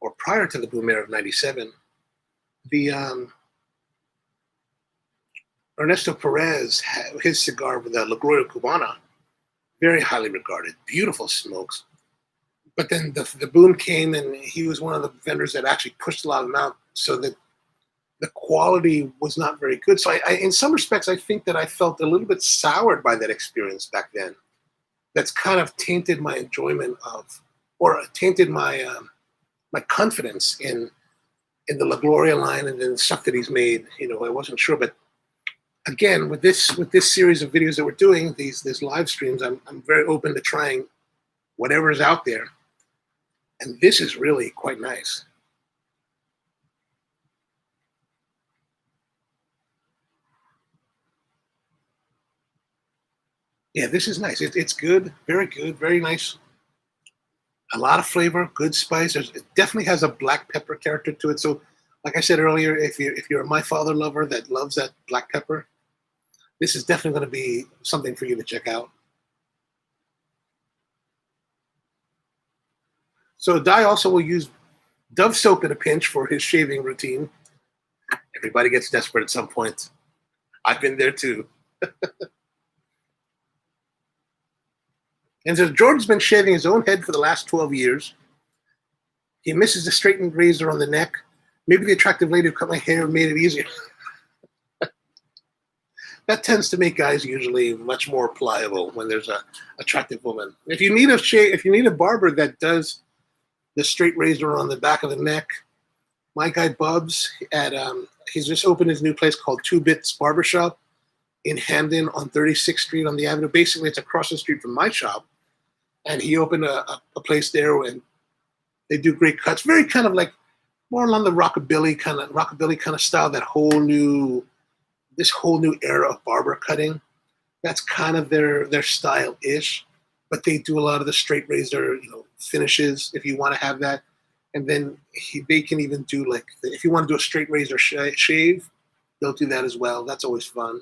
or prior to the boom era of 97, the Ernesto Perez, his cigar with the La Gloria Cubana, very highly regarded, beautiful smokes. But then the boom came, and he was one of the vendors that actually pushed a lot of them out, so that the quality was not very good. So I in some respects, I think that I felt a little bit soured by that experience back then. That's kind of tainted my enjoyment of, or tainted my my confidence in the La Gloria line and then the stuff that he's made. You know, I wasn't sure, but again, with this series of videos that we're doing, these live streams, I'm very open to trying whatever is out there, and this is really quite nice. Yeah, this is nice. It's good, very nice. A lot of flavor, good spice. It definitely has a black pepper character to it. So, like I said earlier, if you're a My Father lover that loves that black pepper, this is definitely going to be something for you to check out. So Dai also will use Dove soap in a pinch for his shaving routine. Everybody gets desperate at some point. I've been there too. And so George's been shaving his own head for the last 12 years. He misses the straightened razor on the neck. Maybe the attractive lady who cut my hair made it easier. That tends to make guys usually much more pliable when there's a attractive woman. If you need a barber that does the straight razor on the back of the neck, my guy Bubs he's just opened his new place called 2 Bits Barbershop in Hamden on 36th Street on the Avenue. Basically, it's across the street from my shop, and he opened a place there, and they do great cuts. Very kind of like more along the rockabilly kind of style. This whole new era of barber cutting. That's kind of their style ish, but they do a lot of the straight razor, finishes if you want to have that. And then they can even do if you want to do a straight razor shave, they'll do that as well. That's always fun.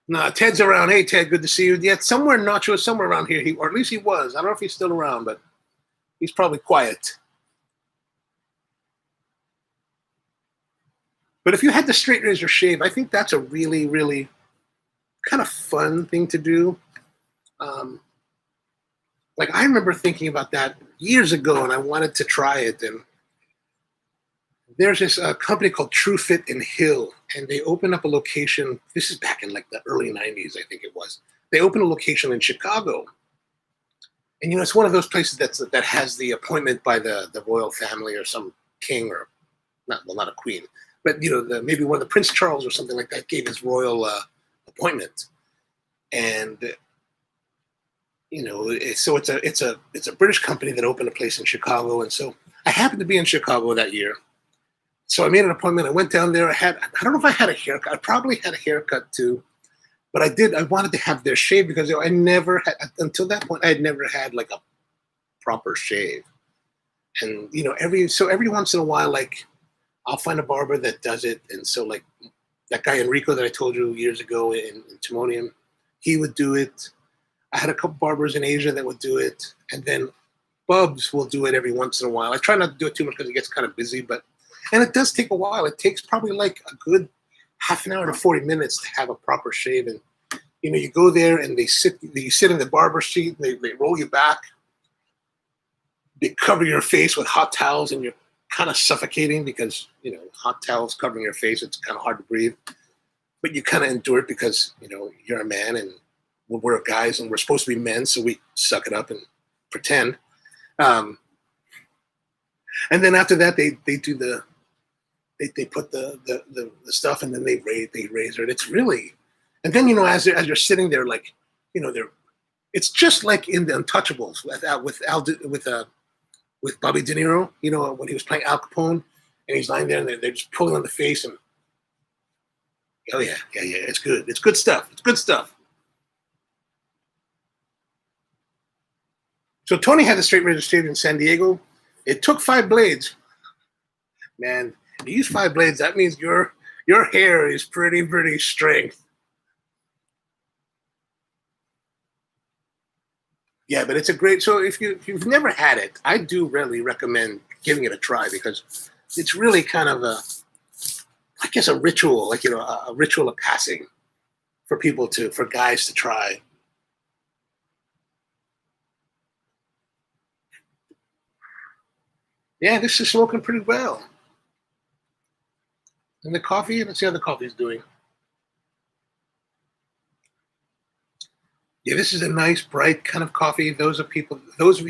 No, Ted's around. Hey, Ted, good to see you. Yeah, somewhere in Nacho, somewhere around here, or at least he was. I don't know if he's still around, but he's probably quiet. But if you had the straight razor shave, I think that's a really, really kind of fun thing to do. I remember thinking about that years ago, and I wanted to try it. And there's this company called TrueFit in Hill, and they opened up a location. This is back in the early 90s, I think it was. They opened a location in Chicago. And, it's one of those places that has the appointment by the royal family or some king or, not a queen, but, maybe one of the Prince Charles or something like that gave his royal appointment. And, so it's a British company that opened a place in Chicago. And so I happened to be in Chicago that year. So I made an appointment. I went down there. I don't know if I had a haircut. I probably had a haircut too, but I wanted to have their shave because I never had, until that point, I had never had a proper shave. And, every once in a while, I'll find a barber that does it. And so that guy Enrico that I told you years ago in Timonium, he would do it. I had a couple barbers in Asia that would do it. And then Bubs will do it every once in a while. I try not to do it too much because it gets kind of busy, and it does take a while. It takes probably a good half an hour to 40 minutes to have a proper shave. And, you go there and you sit in the barber seat, and they roll you back. They cover your face with hot towels, and you're kind of suffocating because, hot towels covering your face, it's kind of hard to breathe. But you kind of endure it because, you're a man and we're guys and we're supposed to be men, so we suck it up and pretend. And then after that, they do they put the stuff, and then they razor it. It's really, and then as you're sitting there, it's just like in the Untouchables with Bobby De Niro, when he was playing Al Capone, and he's lying there and they're just pulling on the face, and oh yeah, it's good. It's good stuff. It's good stuff. So Tony had the straight razor shave in San Diego. It took 5 blades. Man, if you use 5 blades, that means your hair is pretty straight. Yeah, but it's a great. So if you've never had it, I do really recommend giving it a try because it's really kind of a ritual, a ritual of passing for guys to try. Yeah, this is smoking pretty well. And the coffee, let's see how the coffee's doing. Yeah, this is a nice, bright kind of coffee. Those of you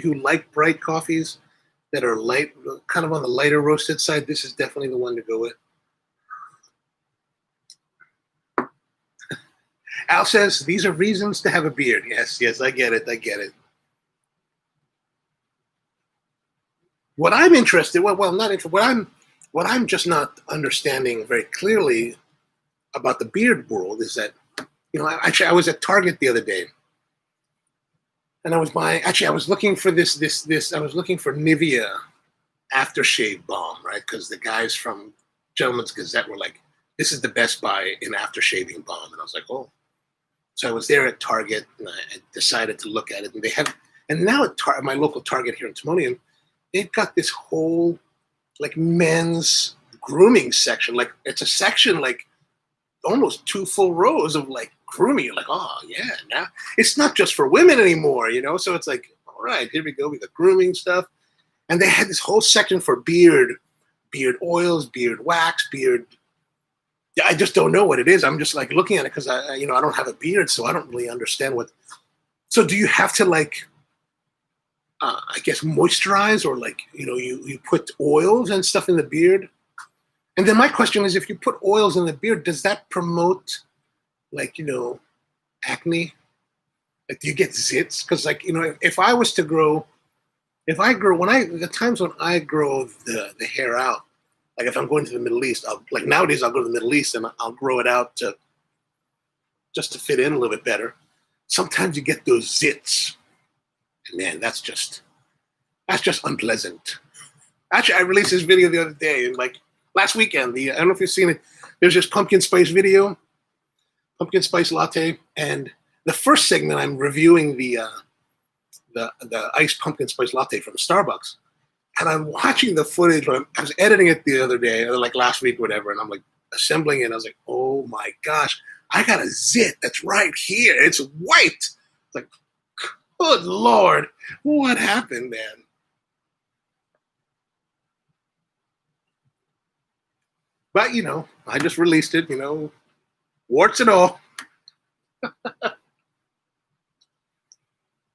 who like bright coffees that are light, kind of on the lighter roasted side, this is definitely the one to go with. Al says, these are reasons to have a beard. Yes, I get it. What I'm interested, not interested, what I'm just not understanding very clearly about the beard world is that, actually I was at Target the other day, and I was looking for I was looking for Nivea aftershave balm, right? Because the guys from Gentleman's Gazette were this is the Best Buy in aftershaving balm. And I was like, oh. So I was there at Target, and I decided to look at it. And they have, and now at my local Target here in Timonium, they've got this whole like men's grooming section. Like it's a section like almost 2 full rows of like grooming. You're like, oh yeah, now it's not just for women anymore, you know? So it's like, all right, here we go. We got grooming stuff. And they had this whole section for beard oils, beard wax, beard. I just don't know what it is. I'm just like looking at it because I don't have a beard, so I don't really understand what. So do you have to like, I guess moisturize, or like, you put oils and stuff in the beard? And then my question is, if you put oils in the beard, does that promote like, acne? Like, do you get zits? Because like, if I was to grow, the times when I grow the hair out, like if I'm going to the Middle East, nowadays I'll go to the Middle East and I'll grow it out just to fit in a little bit better. Sometimes you get those zits, and man, that's just unpleasant. Actually, I released this video the other day, and like last weekend, I don't know if you've seen it. There's this pumpkin spice video, pumpkin spice latte, and the first segment I'm reviewing the iced pumpkin spice latte from Starbucks. And I'm watching the footage. I was editing it the other day, or like last week or whatever, and I'm like assembling it. And I was like, oh my gosh, I got a zit that's right here. It's white. It's like, good Lord, what happened, man? But, I just released it, warts and all.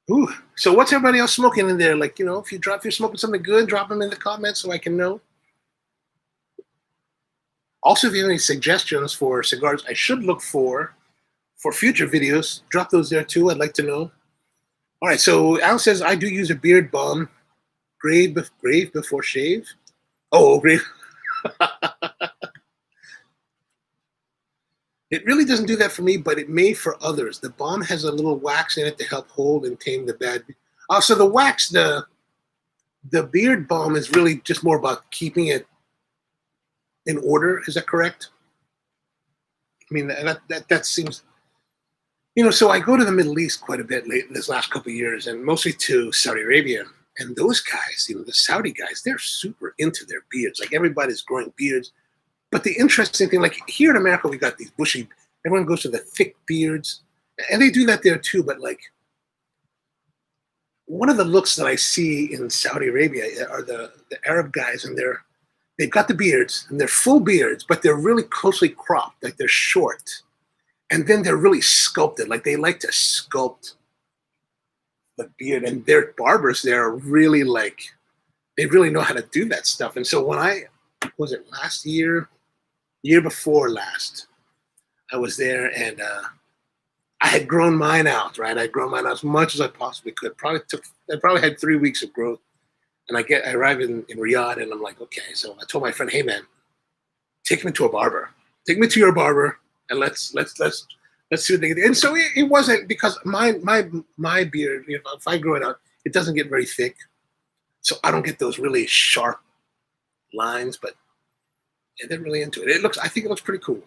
Ooh. So what's everybody else smoking in there? Like, if you're smoking something good, drop them in the comments so I can know. Also, if you have any suggestions for cigars I should look for future videos, drop those there too. I'd like to know. All right, so Al says, I do use a beard balm. Grave before shave. Oh, grave. It really doesn't do that for me, but it may for others. The balm has a little wax in it to help hold and tame the bad. So the wax, the beard balm is really just more about keeping it in order. Is that correct? I mean, that seems, so I go to the Middle East quite a bit this last couple of years, and mostly to Saudi Arabia. And those guys, the Saudi guys, they're super into their beards. Like everybody's growing beards. But the interesting thing, like here in America, we got these bushy, everyone goes to the thick beards, and they do that there too. But like, one of the looks that I see in Saudi Arabia are the Arab guys, and they've got the beards, and they're full beards, but they're really closely cropped, like they're short. And then they're really sculpted, like they like to sculpt the beard, and their barbers there are really like, they really know how to do that stuff. And so when was it last year before last, I was there, and I had grown mine out, right? I'd grown mine out as much as I possibly could. I probably had 3 weeks of growth. And I arrived in Riyadh, and I'm like, okay. So I told my friend, hey man, take me to a barber. Take me to your barber, and let's see what they get. And so it wasn't, because my beard, if I grow it out, it doesn't get very thick. So I don't get those really sharp lines, but yeah, they're really into it. I think it looks pretty cool.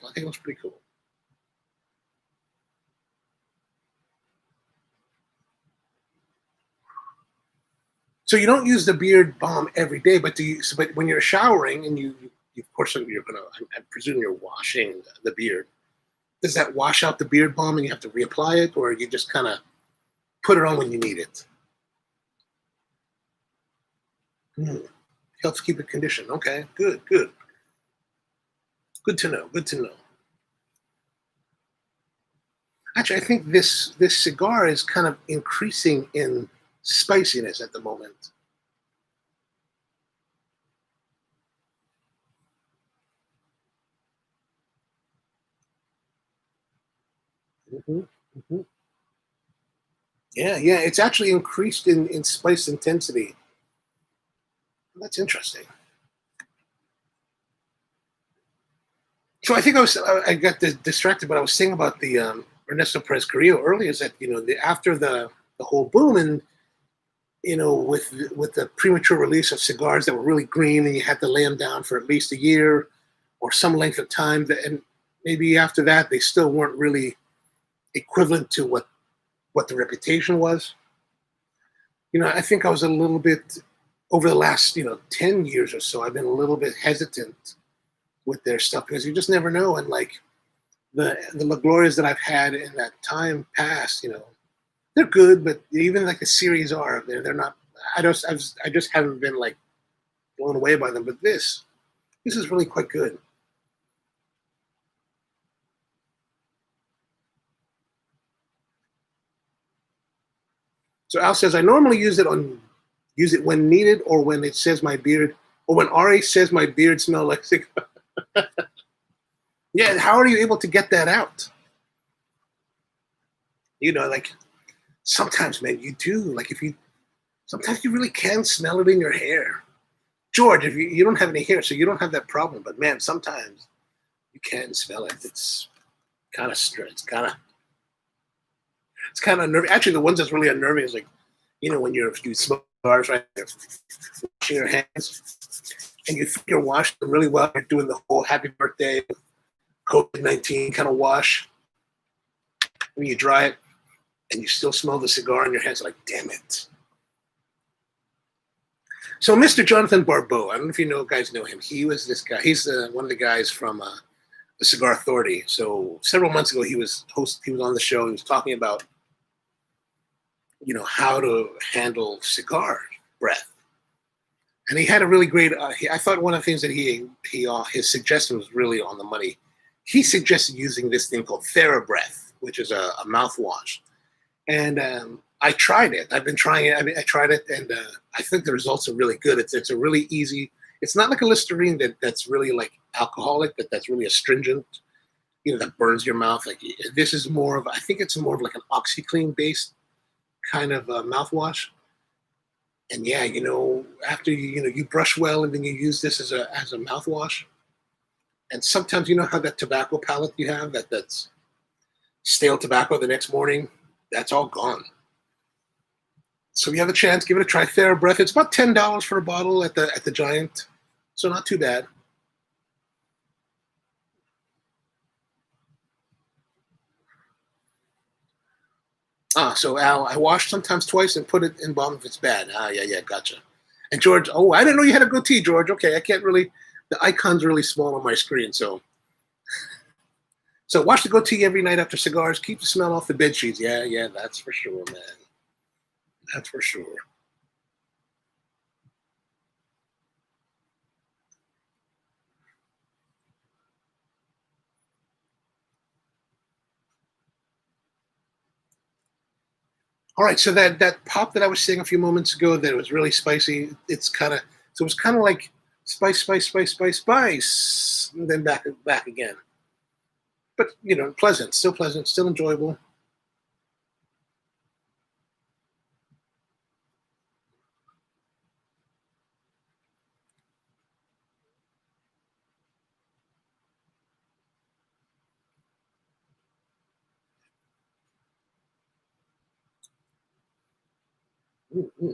So you don't use the beard balm every day, but but when you're showering and you of course I presume you're washing the beard. Does that wash out the beard balm and you have to reapply it, or you just kind of put it on when you need it? Helps keep it conditioned. Okay, good. Good to know. Actually, I think this cigar is kind of increasing in spiciness at the moment. Yeah, it's actually increased in spice intensity. That's interesting. So I think I got distracted, but I was saying about the Ernesto Perez Carrillo earlier, is that after the whole boom, and with the premature release of cigars that were really green, and you had to lay them down for at least a year or some length of time, and maybe after that, they still weren't really equivalent to what the reputation was. I think I was a little bit over the last 10 years or so. I've been a little bit hesitant with their stuff because you just never know. And like the La Glorias that I've had in that time past, they're good, but even like the Series R, they're not. I just haven't been like blown away by them. But this is really quite good. So Al says I normally use it when needed or when it says my beard or when Ari says my beard smells like cigar. Yeah, how are you able to get that out? Like sometimes, man, you do. Like sometimes you really can smell it in your hair. George, if you don't have any hair, so you don't have that problem. But man, sometimes you can smell it. It's kind of strange. It's kind of unnerving. Actually, the ones that's really unnerving is like, when you smoke cigars, right? You're washing your hands, and you think you're washing them really well. You're doing the whole happy birthday, COVID-19 kind of wash. When you dry it, and you still smell the cigar in your hands, like, damn it. So Mr. Jonathan Barbeau, I don't know if you guys know him. He was this guy. He's one of the guys from the Cigar Authority. So several months ago, he was on the show. He was talking about, how to handle cigar breath. And he had a really great. I thought one of the things that his suggestion was really on the money. He suggested using this thing called TheraBreath, which is a mouthwash. And I tried it. I've been trying it. I tried it, and I think the results are really good. It's a really easy. It's not like a Listerine that's really like alcoholic. That's really astringent. That burns your mouth. Like this is more of. I think it's more of like an OxyClean based kind of mouthwash. And yeah, after you brush well, and then you use this as a mouthwash. And sometimes how that tobacco palate you have that's stale tobacco the next morning, that's all gone. So if you have a chance, give it a try. TheraBreath. It's about $10 for a bottle at the Giant, so not too bad. So Al, I wash sometimes twice and put it in bottom if it's bad. Yeah, gotcha. And George, I didn't know you had a goatee, George. Okay, I can't really. The icon's really small on my screen, so wash the goatee every night after cigars. Keep the smell off the bed sheets. Yeah, that's for sure, man. That's for sure. All right, so that pop that I was saying a few moments ago that it was really spicy. It was kind of like spice, spice, spice, spice, spice, and then back again. But pleasant, still enjoyable. Mm-hmm.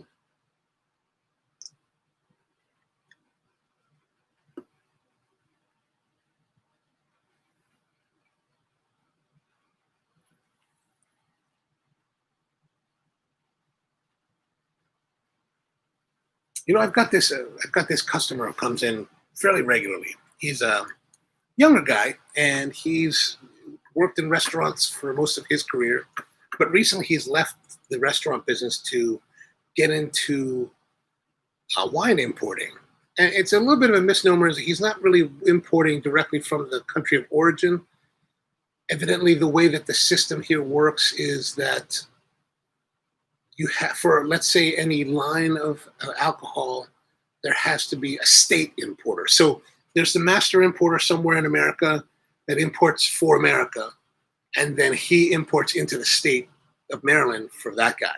I've got this customer who comes in fairly regularly. He's a younger guy, and he's worked in restaurants for most of his career, but recently he's left the restaurant business to get into wine importing. And it's a little bit of a misnomer. He's not really importing directly from the country of origin. Evidently, the way that the system here works is that you have, for let's say any line of alcohol, there has to be a state importer. So there's the master importer somewhere in America that imports for America, and then he imports into the state of Maryland for that guy.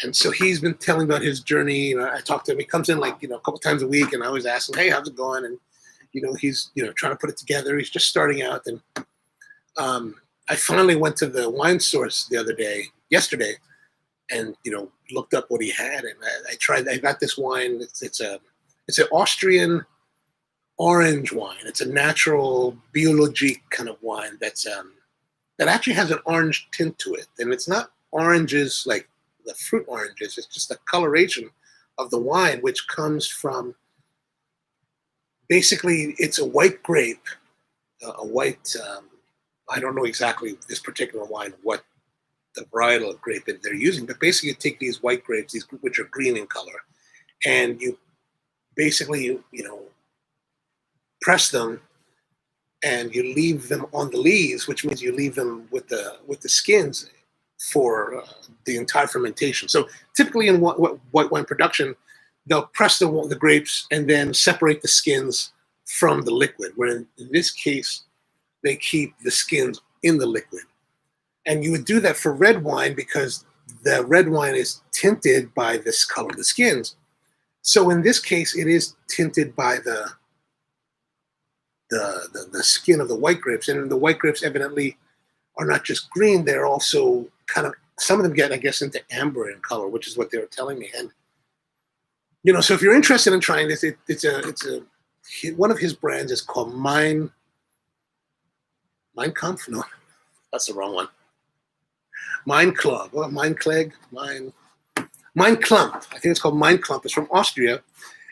And so he's been telling about his journey. I talked to him. He comes in like a couple times a week, and I always ask him, "Hey, how's it going?" And he's trying to put it together. He's just starting out, and I finally went to the wine source yesterday, and looked up what he had, and I tried. I got this wine. It's an Austrian orange wine. It's a natural biologique kind of wine that's that actually has an orange tint to it, and it's not oranges like the fruit oranges. It's just the coloration of the wine, which comes from basically it's a white grape, a white. I don't know exactly this particular wine what the varietal of grape that they're using, but basically you take these white grapes, these which are green in color, and you basically press them and you leave them on the leaves, which means you leave them with the skins for the entire fermentation. So typically in white wine production, they'll press the grapes and then separate the skins from the liquid, where in this case, they keep the skins in the liquid. And you would do that for red wine because the red wine is tinted by this color of the skins. So in this case, it is tinted by the skin of the white grapes. And the white grapes evidently are not just green, they're also kind of, some of them get, I guess, into amber in color, which is what they were telling me. And, so if you're interested in trying this, one of his brands is called Mein Kampf? No, that's the wrong one. Mein Klump. Well, Mein Klump. I think it's called Mein Klump. It's from Austria,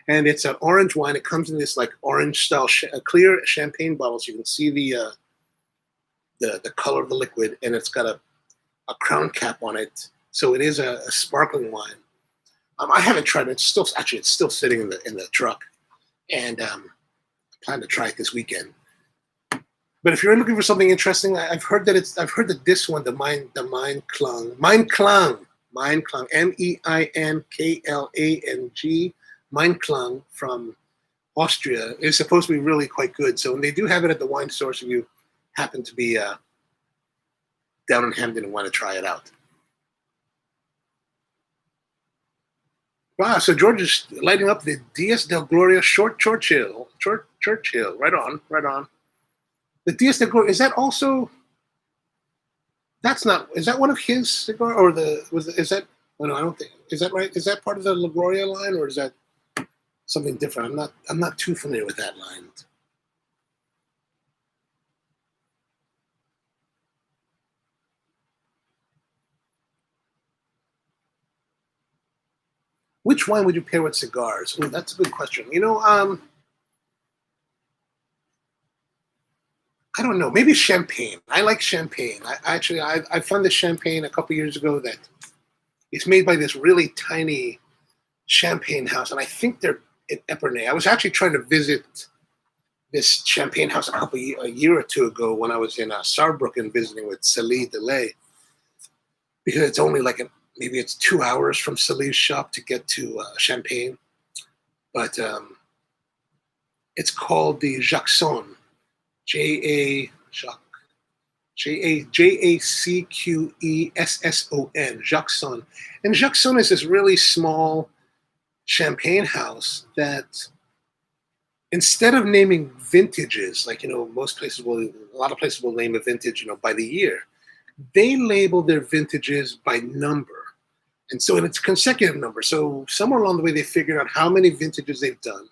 and it's an orange wine. It comes in this like orange style, clear champagne bottle, so you can see the color of the liquid, and it's got a crown cap on it. So it is a sparkling wine. I haven't tried it. It's still sitting in the truck, and I plan to try it this weekend. But if you're looking for something interesting, I've heard that this one, the Mein Klang, MEINKLANG, Mein Klang from Austria is supposed to be really quite good. So, and they do have it at the wine stores if you happen to be down in Hamden and want to try it out. Wow, so George is lighting up the Dias del Gloria Short Churchill. Right on. The Dias del Gloria, is that also? Is that one of his cigar, or is that? Oh no, I don't think. Is that right? Is that part of the La Gloria line, or is that something different? I'm not too familiar with that line. Which wine would you pair with cigars? Ooh, that's a good question. I don't know. Maybe champagne. I like champagne. I found the champagne a couple years ago that it's made by this really tiny champagne house, and I think they're in Epernay. I was actually trying to visit this champagne house a year or two ago when I was in Saarbrücken visiting with Celie Delay, because it's only maybe it's 2 hours from Celie's shop to get to Champagne, but it's called the Jacquesson. Jacquesson, Jacquesson. And Jacquesson is this really small champagne house that, instead of naming vintages, like, a lot of places will name a vintage, by the year, they label their vintages by number. And so, and it's consecutive number. So somewhere along the way, they figured out how many vintages they've done,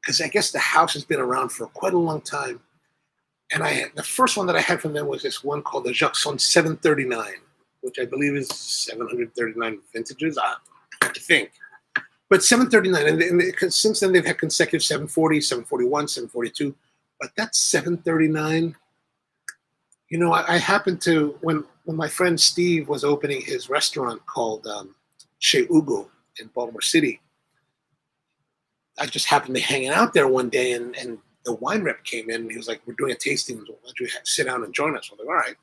because I guess the house has been around for quite a long time. And the first one that I had from them was this one called the Jacquesson 739, which I believe is 739 vintages, I think. But 739, and since then they've had consecutive 740, 741, 742. But that's 739. I happened to, when my friend Steve was opening his restaurant called Chez Hugo in Baltimore City, I just happened to be hanging out there one day, and the wine rep came in, and he was like, "We're doing a tasting. Why don't you sit down and join us?" I was like, "All right."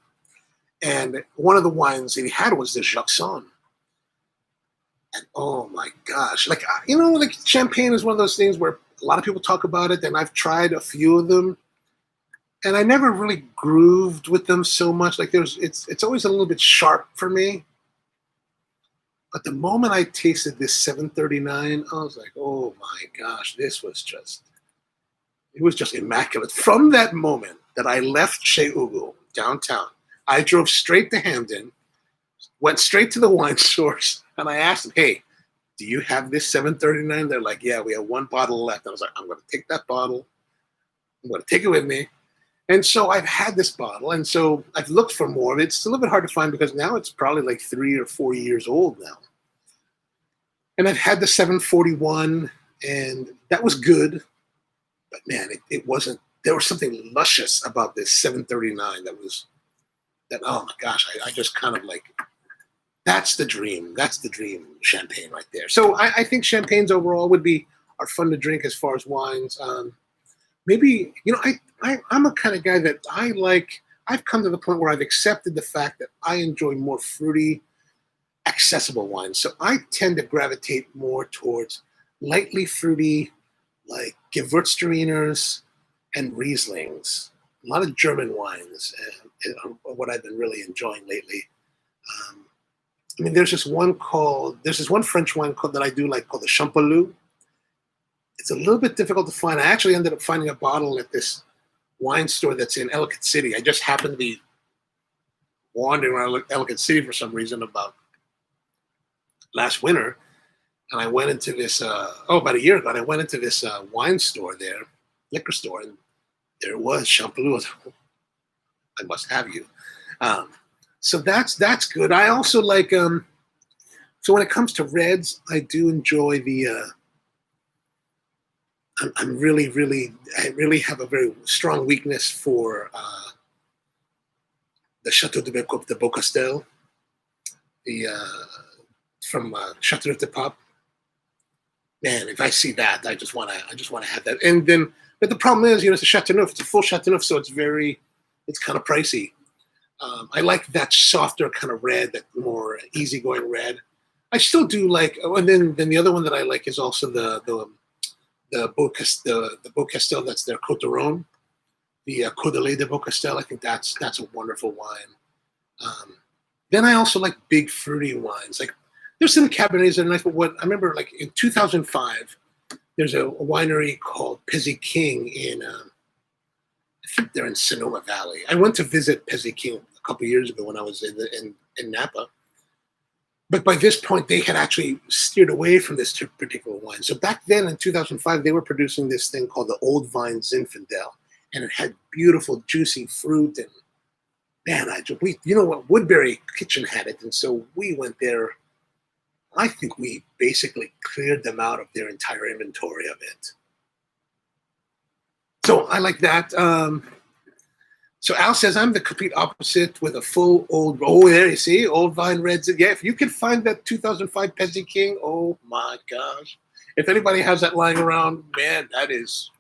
And one of the wines that he had was this Jacquesson. And oh my gosh, like champagne is one of those things where a lot of people talk about it, and I've tried a few of them, and I never really grooved with them so much. Like it's always a little bit sharp for me. But the moment I tasted this 739, I was like, oh my gosh, it was just immaculate. From that moment that I left Chez Hugo downtown, I drove straight to Hamden, went straight to the wine source, and I asked them, "Hey, do you have this 739? They're like, yeah, we have one bottle left. I was like, I'm going to take that bottle. I'm going to take it with me. And so I've had this bottle, and so I've looked for more of it. It's a little bit hard to find because now it's probably like 3 or 4 years old now. And I've had the 741, and that was good. But man, it wasn't, there was something luscious about this 739 that, oh my gosh, I just kind of like, that's the dream. That's the dream champagne right there. So I think champagnes overall are fun to drink as far as wines. Maybe, I'm a kind of guy that I've come to the point where I've accepted the fact that I enjoy more fruity, accessible wines. So I tend to gravitate more towards lightly fruity, like Gewürztrainers and Rieslings. A lot of German wines are what I've been really enjoying lately. There's this one French wine that I do like called the Chambord. It's a little bit difficult to find. I actually ended up finding a bottle at this wine store that's in Ellicott City. I just happened to be wandering around Ellicott City for some reason about last winter. And I went into this, about a year ago, and I went into this wine store there, liquor store, and there it was, Chambord. I must have you. So that's good. I also like, so when it comes to reds, I do enjoy I really have a very strong weakness for the Chateau de Beaucastel, from Chateau de Pape. Man, if I see that, I just want to have that. And then, but the problem is, it's a Chateauneuf. It's a full Chateauneuf, so it's kind of pricey. I like that softer kind of red, that more easygoing red. I still do like, and then the other one that I like is also the Beaucastel, that's their Coteron, the Côte de Beaucastel. I think that's a wonderful wine. Then I also like big fruity wines. Like there's some Cabernets that are nice, but what I remember, like in 2005, there's a winery called Pezzy King in, I think they're in Sonoma Valley. I went to visit Pezzy King a couple years ago when I was in Napa. But by this point, they had actually steered away from this particular wine. So back then in 2005, they were producing this thing called the Old Vine Zinfandel. And it had beautiful, juicy fruit. And man, Woodbury Kitchen had it. And so we went there. I think we basically cleared them out of their entire inventory of it. So I like that. So Al says, I'm the complete opposite with a full old, there you see, old vine reds. Yeah, if you can find that 2005 Pezzy King, oh my gosh. If anybody has that lying around, man, that is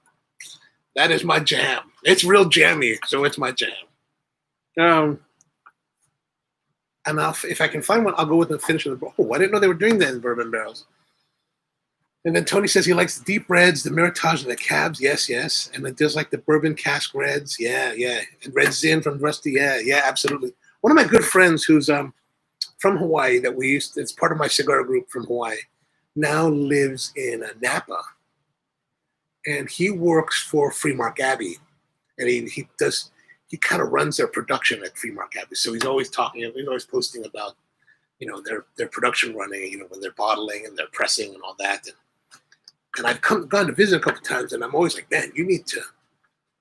my jam. It's real jammy, so it's my jam. And if I can find one, I'll go with the finish of the, I didn't know they were doing that in bourbon barrels. And then Tony says he likes the deep reds, the Meritage, and the Cabs. Yes. And then does like the bourbon cask reds. Yeah. And Red Zin from Rusty. Yeah, absolutely. One of my good friends who's from Hawaii it's part of my cigar group from Hawaii, now lives in Napa. And he works for Freemark Abbey. And he kind of runs their production at Freemark Abbey. So he's always posting about, their production running, when they're bottling and they're pressing and all that. And I've gone to visit a couple times, and I'm always like, man,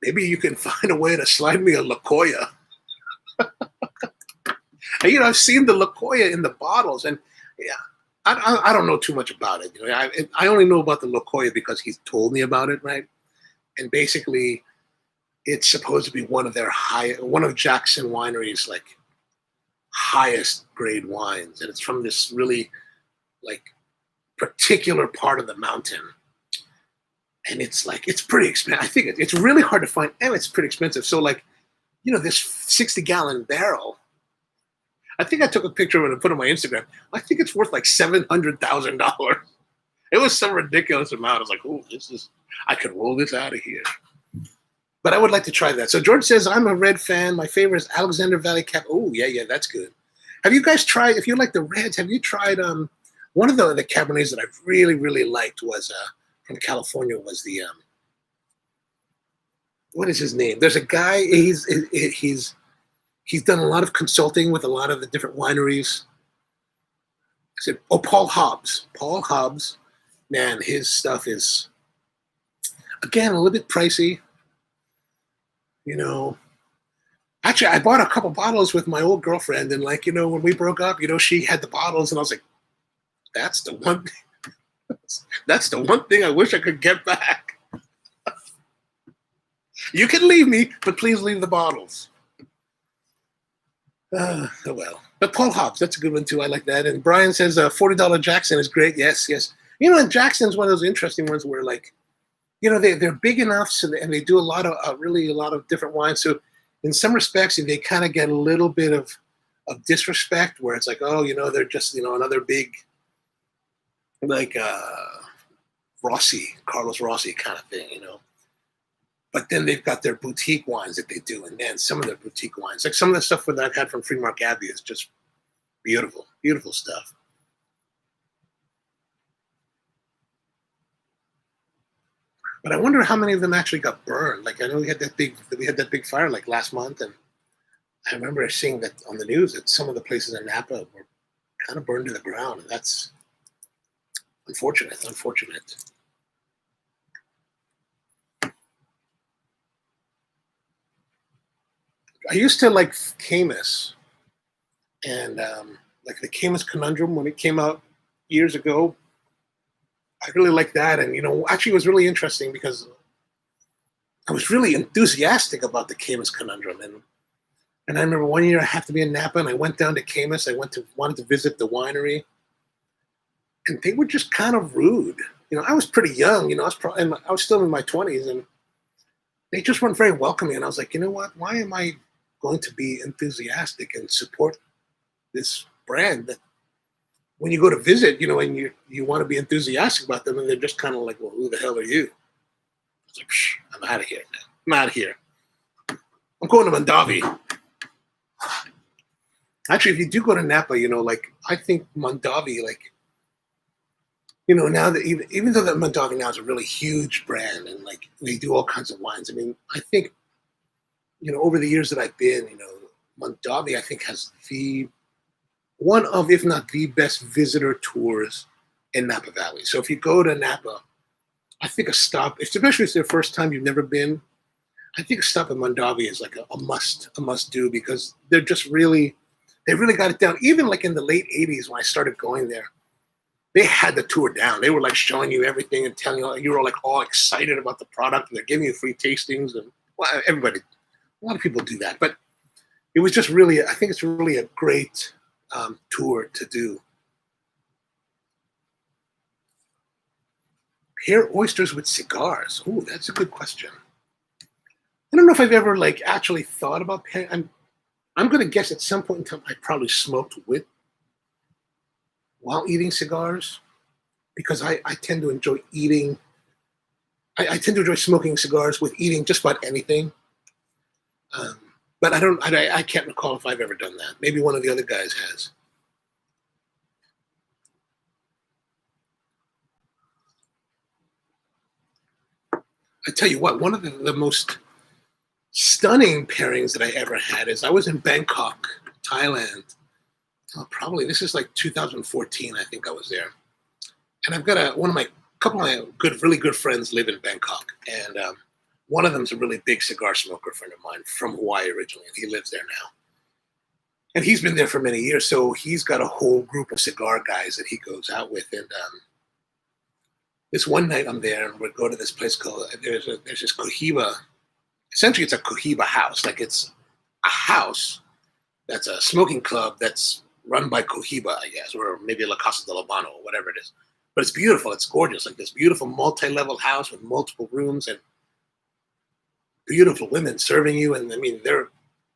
maybe you can find a way to slide me a La Coya. And, I've seen the La Coya in the bottles, and yeah, I don't know too much about it. I only know about the La Coya because he's told me about it, right? And basically, it's supposed to be one of Jackson Winery's like highest grade wines, and it's from this really like particular part of the mountain. And it's pretty expensive. I think it's really hard to find, and it's pretty expensive. So this 60-gallon barrel, I think I took a picture of it and put it on my Instagram. I think it's worth like $700,000. It was some ridiculous amount. I was like, I could roll this out of here. But I would like to try that. So George says, I'm a red fan. My favorite is Alexander Valley Cab. Oh, yeah, that's good. Have you guys tried, if you like the reds, have you tried one of the Cabernets that I really, really liked was from California was the what is his name? There's a guy, he's done a lot of consulting with a lot of the different wineries. I said, oh, Paul Hobbs. Paul Hobbs, man, his stuff is, again, a little bit pricey. You know, actually, I bought a couple bottles with my old girlfriend, and like, when we broke up, she had the bottles, and I was like, that's the one thing, that's the one thing I wish I could get back. You can leave me, but please leave the bottles. Oh well. But Paul Hobbs, that's a good one too. I like that. And Brian says $40 Jackson is great. Yes, yes. And Jackson's one of those interesting ones where, like, they're big enough, so and they do a lot of different wines. So in some respects, they kind of get a little bit of disrespect, where it's like, oh, they're just another big, like Carlos Rossi kind of thing, But then they've got their boutique wines that they do, and man, some of their boutique wines, like some of the stuff that I've had from Freemark Abbey, is just beautiful, beautiful stuff. But I wonder how many of them actually got burned. Like, I know we had that big fire like last month, and I remember seeing that on the news that some of the places in Napa were kind of burned to the ground, and that's unfortunate. Unfortunate. I used to like Camus, and like the Camus Conundrum when it came out years ago. I really liked that, and actually, it was really interesting because I was really enthusiastic about the Camus Conundrum, and I remember one year I happened to be in Napa, and I went down to Camus. I wanted to visit the winery, and they were just kind of rude. I was pretty young. I was still in my 20s, and they just weren't very welcoming. And I was like, you know what? Why am I going to be enthusiastic and support this brand that when you go to visit, and you want to be enthusiastic about them, and they're just kind of like, well, who the hell are you? I was like, I'm out of here, man. I'm out of here. I'm going to Mondavi. Actually, if you do go to Napa, like, I think Mondavi, like, now that even though that Mondavi now is a really huge brand, and like they do all kinds of wines, I mean, I think, over the years that I've been, Mondavi, I think, has one of, if not the best visitor tours in Napa Valley. So if you go to Napa, I think a stop, especially if it's their first time, you've never been, I think a stop at Mondavi is like a must do, because they really got it down. Even like in the late 80s when I started going there, they had the tour down. They were like showing you everything and telling you were like all excited about the product, and they're giving you free tastings, and well, a lot of people do that, but it was just really, I think it's really a great tour to do. Pair oysters with cigars. Oh, that's a good question. I don't know if I've ever like actually thought about pairing. I'm going to guess at some point in time I probably smoked while eating cigars, because I tend to enjoy eating. I tend to enjoy smoking cigars with eating just about anything. But I can't recall if I've ever done that. Maybe one of the other guys has. I tell you what, one of the most stunning pairings that I ever had is I was in Bangkok, Thailand. Probably this is like 2014. I think I was there, and I've got a couple of my really good friends live in Bangkok, and one of them's a really big cigar smoker friend of mine from Hawaii originally, and he lives there now. And he's been there for many years, so he's got a whole group of cigar guys that he goes out with. And this one night I'm there, and we go to this place called, there's this Cohiba. Essentially, it's a Cohiba house. Like, it's a house that's a smoking club that's run by Cohiba, I guess, or maybe La Casa de Habano, or whatever it is. But it's beautiful. It's gorgeous. Like this beautiful multi-level house with multiple rooms and beautiful women serving you. And I mean,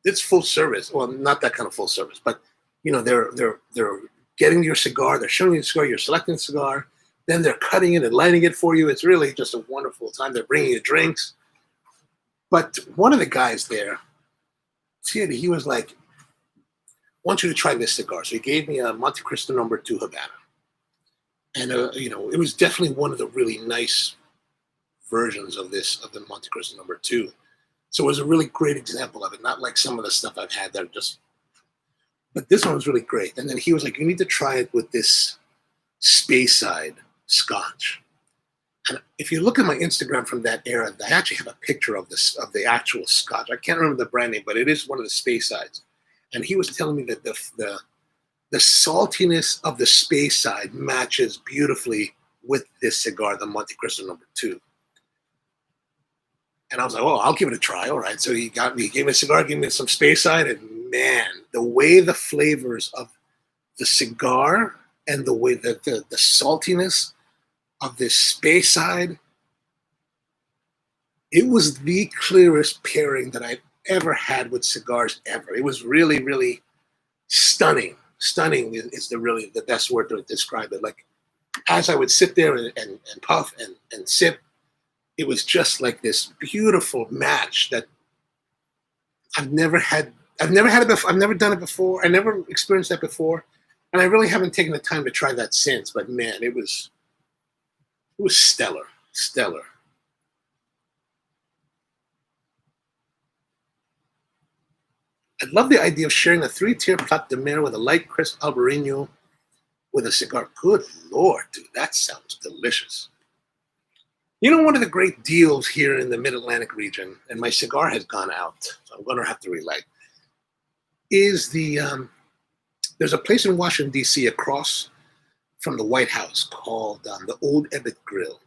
it's full service. Well, not that kind of full service, but they're getting your cigar, they're showing you the cigar, you're selecting the cigar, then they're cutting it and lighting it for you. It's really just a wonderful time. They're bringing you drinks. But one of the guys there, he was like, I want you to try this cigar. So he gave me a Monte Cristo No. 2 Habana. And, it was definitely one of the really nice versions of the Monte Cristo No. 2. So it was a really great example of it, not like some of the stuff I've had that are just But this one was really great. And then he was like, you need to try it with this Speyside Scotch. And if you look at my Instagram from that era, I actually have a picture of this of the actual Scotch. I can't remember the brand name, but it is one of the Speysides. And he was telling me that the saltiness of the Speyside matches beautifully with this cigar, the Monte Cristo #2. And I was like, oh, I'll give it a try. All right. So he gave me a cigar, gave me some Speyside, and man, the way the flavors of the cigar and the way that the saltiness of this Speyside, it was the clearest pairing that I've ever had with cigars ever. It was really, really stunning. Stunning is the best word to describe it. Like, as I would sit there and puff and sip, it was just like this beautiful match that I've never had it before. I've never done it before. I never experienced that before. And I really haven't taken the time to try that since. But man, it was stellar. Stellar. I love the idea of sharing a 3-tier Plat de Mer with a light, crisp Albarino with a cigar. Good Lord, dude, that sounds delicious. You know, one of the great deals here in the Mid-Atlantic region, and my cigar has gone out, so I'm going to have to relight, is there's a place in Washington, D.C. across from the White House called the Old Ebbitt Grill.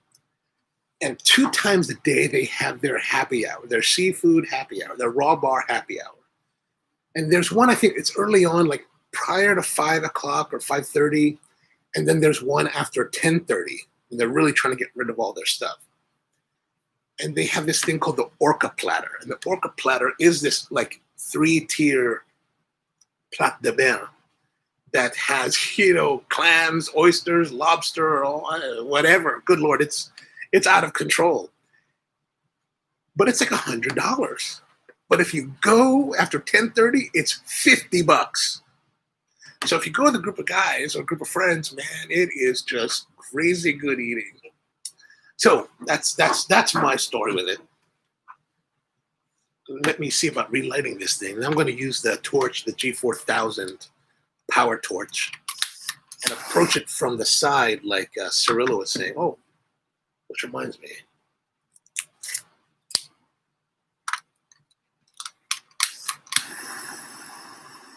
And 2 times a day, they have their happy hour, their seafood happy hour, their raw bar happy hour. And there's one, I think it's early on, like prior to 5 o'clock or 5:30. And then there's one after 10:30. And they're really trying to get rid of all their stuff. And they have this thing called the Orca Platter. And the Orca Platter is this like 3-tier Plat de Mer that has, clams, oysters, lobster, whatever. Good Lord, it's out of control. But it's like $100. But if you go after 10:30, it's $50. So if you go with a group of guys or a group of friends, man, it is just crazy good eating. So that's my story with it. Let me see about relighting this thing. I'm going to use the torch, the G4000 power torch, and approach it from the side like Cirillo was saying. Oh, which reminds me.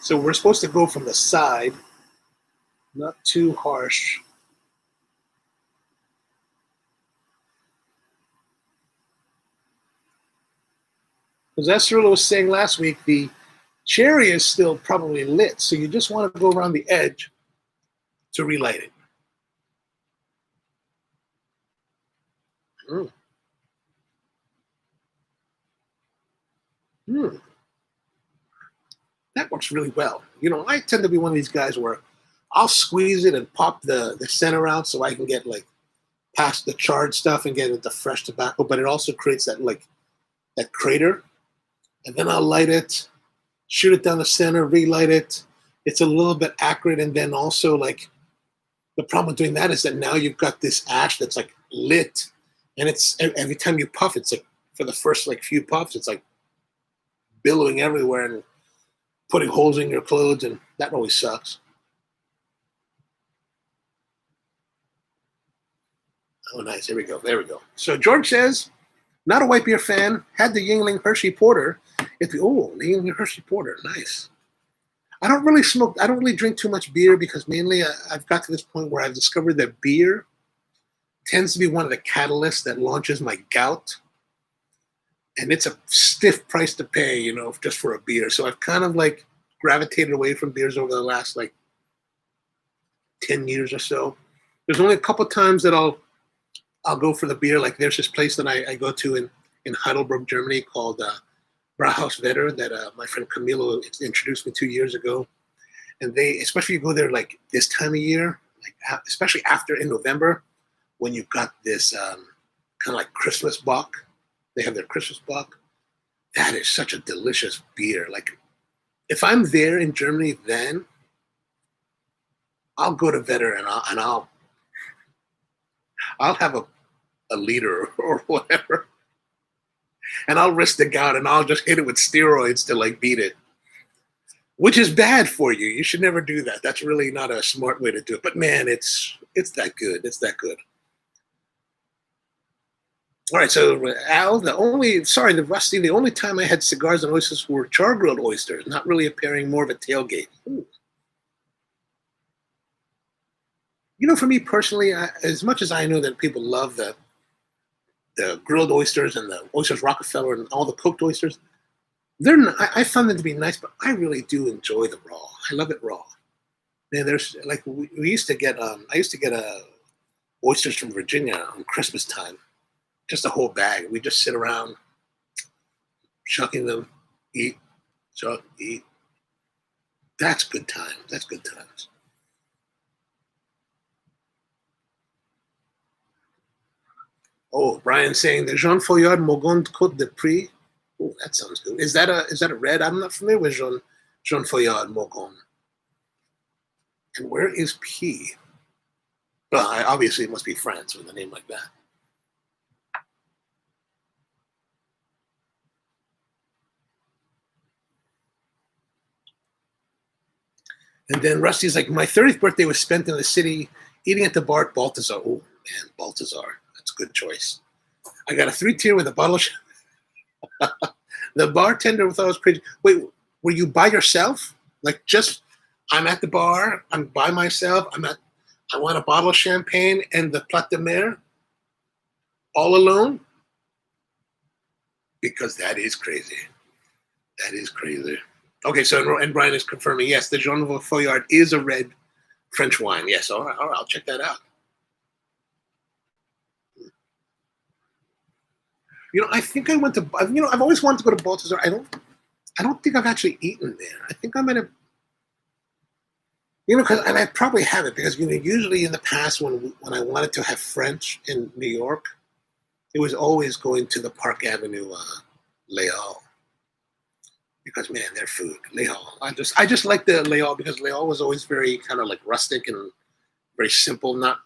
So we're supposed to go from the side, not too harsh. Because as Cirillo was saying last week, the cherry is still probably lit, so you just want to go around the edge to relight it. That works really well. I tend to be one of these guys where I'll squeeze it and pop the center out so I can get like past the charred stuff and get into fresh tobacco, but it also creates that crater. And then I'll light it, shoot it down the center, relight it. It's a little bit acrid, and then also like the problem with doing that is that now you've got this ash that's like lit, and it's every time you puff, it's like for the first like few puffs, it's like billowing everywhere and putting holes in your clothes, and that always sucks. Oh, nice. There we go. So George says, not a white beer fan, had the Yuengling Hershey Porter. The Yuengling Hershey Porter, nice. I don't really drink too much beer because mainly I've got to this point where I've discovered that beer tends to be one of the catalysts that launches my gout. And it's a stiff price to pay, just for a beer. So I've kind of like gravitated away from beers over the last like 10 years or so. There's only a couple times that I'll go for the beer. Like there's this place that I go to in Heidelberg, Germany called Brauhaus Wetter that my friend Camilo introduced me 2 years ago. And they, especially you go there like this time of year, like especially in November, when you've got this kind of like Christmas Bock. They have their Christmas Bock. That is such a delicious beer. Like, if I'm there in Germany, then I'll go to Vetter and I'll have a liter or whatever, and I'll risk the gout and I'll just hit it with steroids to like beat it. which is bad for you. You should never do that. That's really not a smart way to do it. But man, it's that good. It's that good. All right, so Al, the Rusty, the only time I had cigars and oysters were char-grilled oysters, not really a pairing, more of a tailgate. Ooh. For me personally, as much as I know that people love the grilled oysters and the oysters Rockefeller and all the cooked oysters, I find them to be nice, but I really do enjoy the raw. I love it raw. Man, there's like we used to get I used to get oysters from Virginia on Christmas time, just a whole bag. We just sit around chucking them, eat, chuck, eat. That's good times. That's good times. Oh, Brian saying the Jean Foillard Morgon Côte de Prix. Oh, that sounds good. Is that a red? I'm not familiar with Jean Foillard Morgon. And where is P? Well, obviously it must be France with a name like that. And then Rusty's like, my 30th birthday was spent in the city eating at the bar at Balthazar. Oh, man, Balthazar. That's a good choice. I got a 3-tier with a bottle of the bartender thought it was crazy. Wait, were you by yourself? Like I'm at the bar, I'm by myself, I want a bottle of champagne and the Plat de Mer all alone? Because that is crazy. That is crazy. Okay, so and Brian is confirming, yes, the Jean Foillard is a red French wine. Yes, all right, I'll check that out. I think I went to. I've always wanted to go to Balthazar. I don't think I've actually eaten there. I think I might have. Because and I probably haven't because usually in the past when I wanted to have French in New York, it was always going to the Park Avenue Les Halles. Because man, their food, Les Halles. I just like the Les Halles because Les Halles was always very kind of like rustic and very simple. Not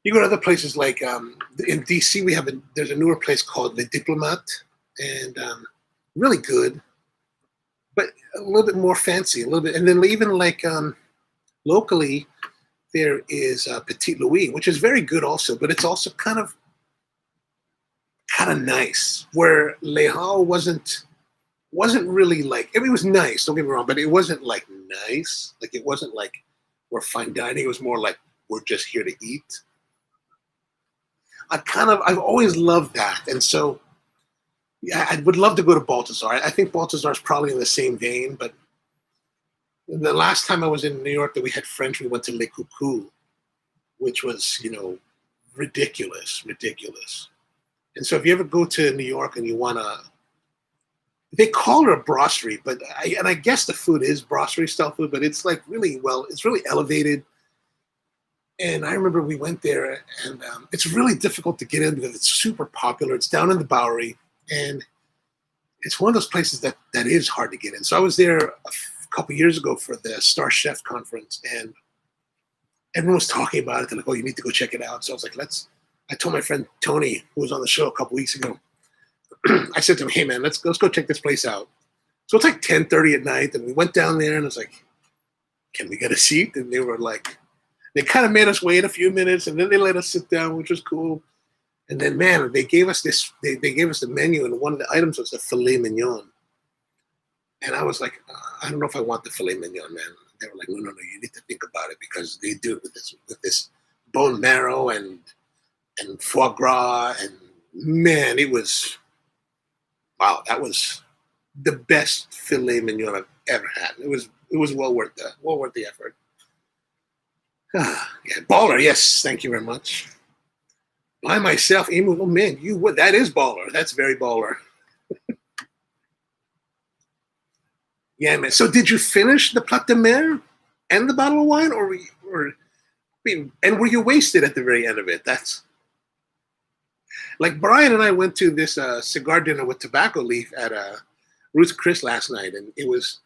you go to other places like in DC, there's a newer place called Le Diplomate, and really good, but a little bit more fancy, a little bit. And then even like locally, there is Petit Louis, which is very good also, but it's also kind of nice. Where Les Halles wasn't really like, it was nice, don't get me wrong, but it wasn't like nice. Like it wasn't like we're fine dining. It was more like we're just here to eat. I've always loved that. And so, yeah, I would love to go to Balthazar. I think Balthazar is probably in the same vein, but the last time I was in New York that we had French, we went to Le Coucou, which was, ridiculous. And so if you ever go to New York and you want to, they call it a brasserie, but I guess the food is brasserie style food, but it's like it's really elevated. And I remember we went there, and it's really difficult to get in because it's super popular. It's down in the Bowery, and it's one of those places that is hard to get in. So I was there a couple years ago for the Star Chef conference, and everyone was talking about it. They're like, "Oh, you need to go check it out." So I was like, I told my friend Tony, who was on the show a couple weeks ago, I said to him, "Hey man, let's go check this place out." So it's like 10:30 at night, and we went down there, and I was like, "Can we get a seat?" And they were like, they kind of made us wait a few minutes, and then they let us sit down, which was cool. And then, man, they gave us this. They gave us the menu, and one of the items was the filet mignon. And I was like, I don't know if I want the filet mignon, man. They were like, no, you need to think about it because they do it with this bone marrow and foie gras, and man, it was wow. That was the best filet mignon I've ever had. It was well worth the effort. Yeah, baller. Yes, thank you very much. By myself, Emu. Oh man, that is baller. That's very baller. Yeah, man. So did you finish the Plat de Mer and the bottle of wine, or and were you wasted at the very end of it? That's like Brian and I went to this cigar dinner with tobacco leaf at Ruth's Chris last night, and it was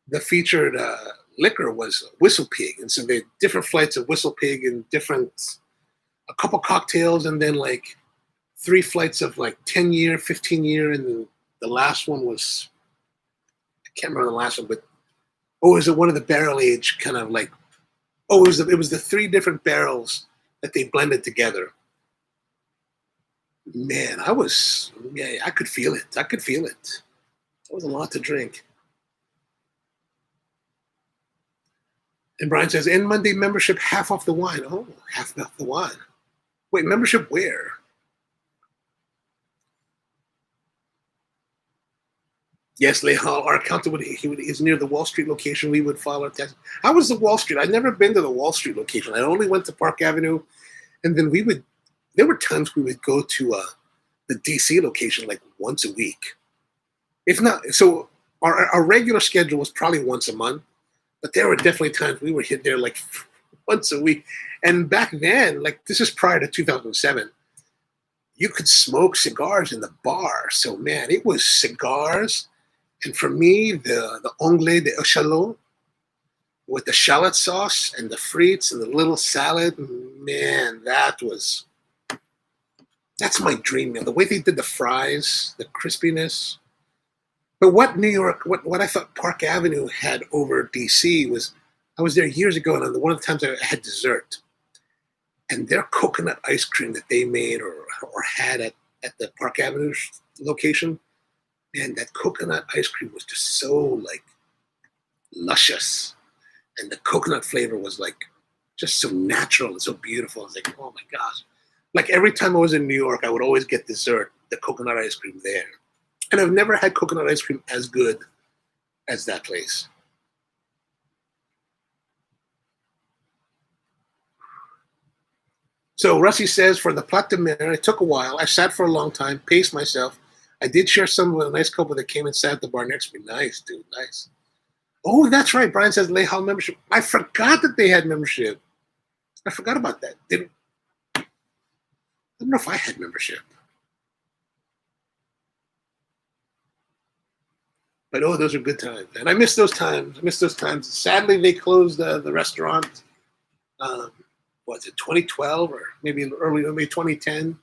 the featured liquor was Whistle Pig, and so they had different flights of Whistle Pig and a couple cocktails, and then like 3 flights of like 10-year, 15-year, and then the last one was I can't remember the last one, but Oh, is it one of the barrel age kind of like? Oh, it was the three different barrels that they blended together. Man, yeah, I could feel it. I could feel it. It was a lot to drink. And Brian says, "In Monday membership, half off the wine." Oh, half off the wine. Wait, membership where? Yes, Lehal, our accountant is near the Wall Street location. We would file our tax. How was the Wall Street? I'd never been to the Wall Street location. I only went to Park Avenue, and then we would. There were times we would go to the DC location like once a week, if not. So our regular schedule was probably once a month, but there were definitely times we were hit there like once a week. And back then, like this is prior to 2007, you could smoke cigars in the bar. So man, it was cigars. And for me, the onglet de Ixchel with the shallot sauce and the frites and the little salad, man, that's my dream meal. The way they did the fries, the crispiness. But what New York, what I thought Park Avenue had over DC was, I was there years ago, and one of the times I had dessert, and their coconut ice cream that they made or had at the Park Avenue location, man, that coconut ice cream was just so like luscious, and the coconut flavor was like just so natural and so beautiful. I was like, oh my gosh! Like every time I was in New York, I would always get dessert, the coconut ice cream there, and I've never had coconut ice cream as good as that place. So Rusty says, for the Plat de Mer, it took a while. I sat for a long time, paced myself. I did share some with a nice couple that came and sat at the bar next to me. Nice, dude, nice. Oh, that's right. Brian says Lehal membership. I forgot that they had membership. I forgot about that. I don't know if I had membership. But oh, those are good times. And I miss those times. I miss those times. Sadly, they closed the restaurant. Was it 2012 or maybe early, maybe 2010?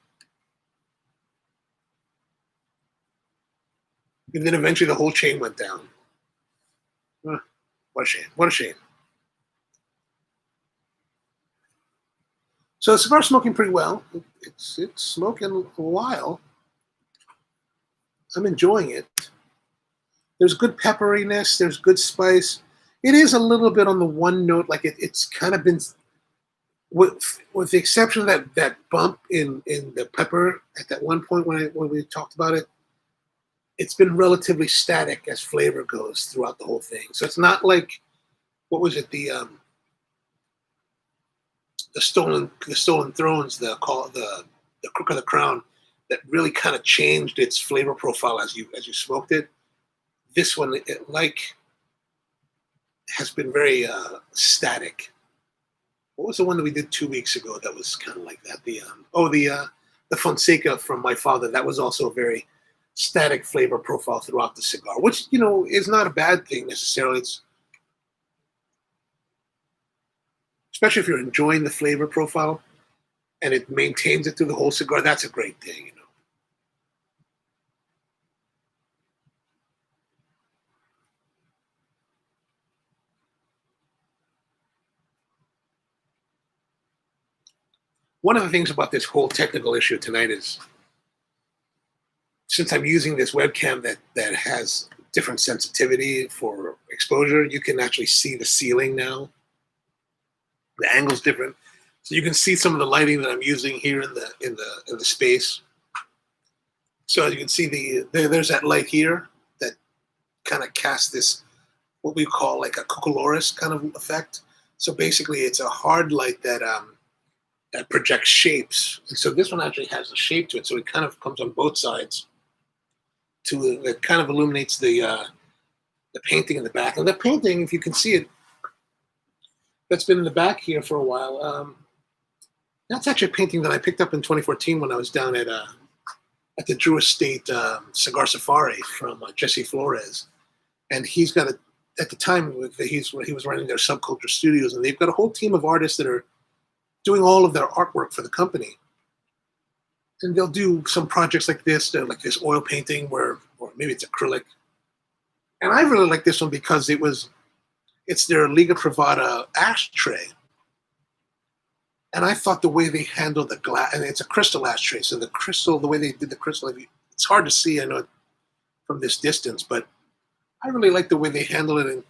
And then eventually the whole chain went down. What a shame. What a shame. So the cigar smoking pretty well. It's smoking a while. I'm enjoying it. There's good pepperiness. There's good spice. It is a little bit on the one note, like it's kind of been, with the exception of that bump in the pepper at that one point when we talked about it. It's been relatively static as flavor goes throughout the whole thing. So it's not like, what was it, the stolen thrones, the crook of the crown, that really kind of changed its flavor profile as you smoked it. This one, has been very static. What was the one that we did 2 weeks ago that was kind of like that? The Fonseca from my father. That was also a very static flavor profile throughout the cigar, which is not a bad thing necessarily. It's especially if you're enjoying the flavor profile and it maintains it through the whole cigar. That's a great thing. One of the things about this whole technical issue tonight is, since I'm using this webcam that has different sensitivity for exposure, you can actually see the ceiling now. The angle's different, so you can see some of the lighting that I'm using here in the space. So as you can see, there's that light here that kind of casts this, what we call like a cucoloris kind of effect. So basically, it's a hard light that projects shapes. And so this one actually has a shape to it. So it kind of comes on both sides. It kind of illuminates the painting in the back. And the painting, if you can see it, that's been in the back here for a while. That's actually a painting that I picked up in 2014 when I was down at the Drew Estate Cigar Safari from Jesse Flores. And he's got at the time he was running their Subculture Studios, and they've got a whole team of artists that are doing all of their artwork for the company. And they'll do some projects like this oil painting or maybe it's acrylic. And I really like this one because it was It's their Liga Privada ashtray. And I thought the way they handled the glass, and it's a crystal ashtray, so the crystal, the way they did the crystal, it's hard to see, I know, from this distance, but I really like the way they handle it, and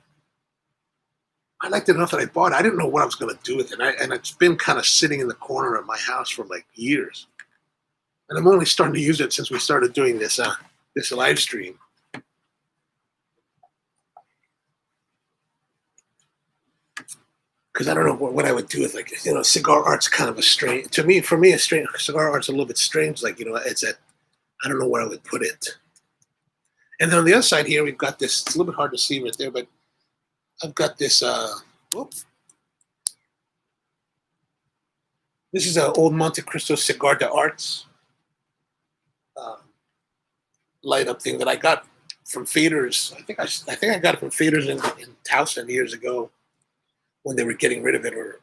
I liked it enough that I bought it. I didn't know what I was going to do with it, and it's been kind of sitting in the corner of my house for like years. And I'm only starting to use it since we started doing this this live stream. Because I don't know what I would do with, like, you know, cigar art's kind of a strange, to me, for me, a strange, cigar art's a little bit strange. Like, you know, it's at, I don't know where I would put it. And then on the other side here, we've got this, it's a little bit hard to see right there, but I've got this, this is an old Monte Cristo Cigar de Arts light up thing that I got from Faders. I think I got it from Faders in Towson years ago when they were getting rid of it. Or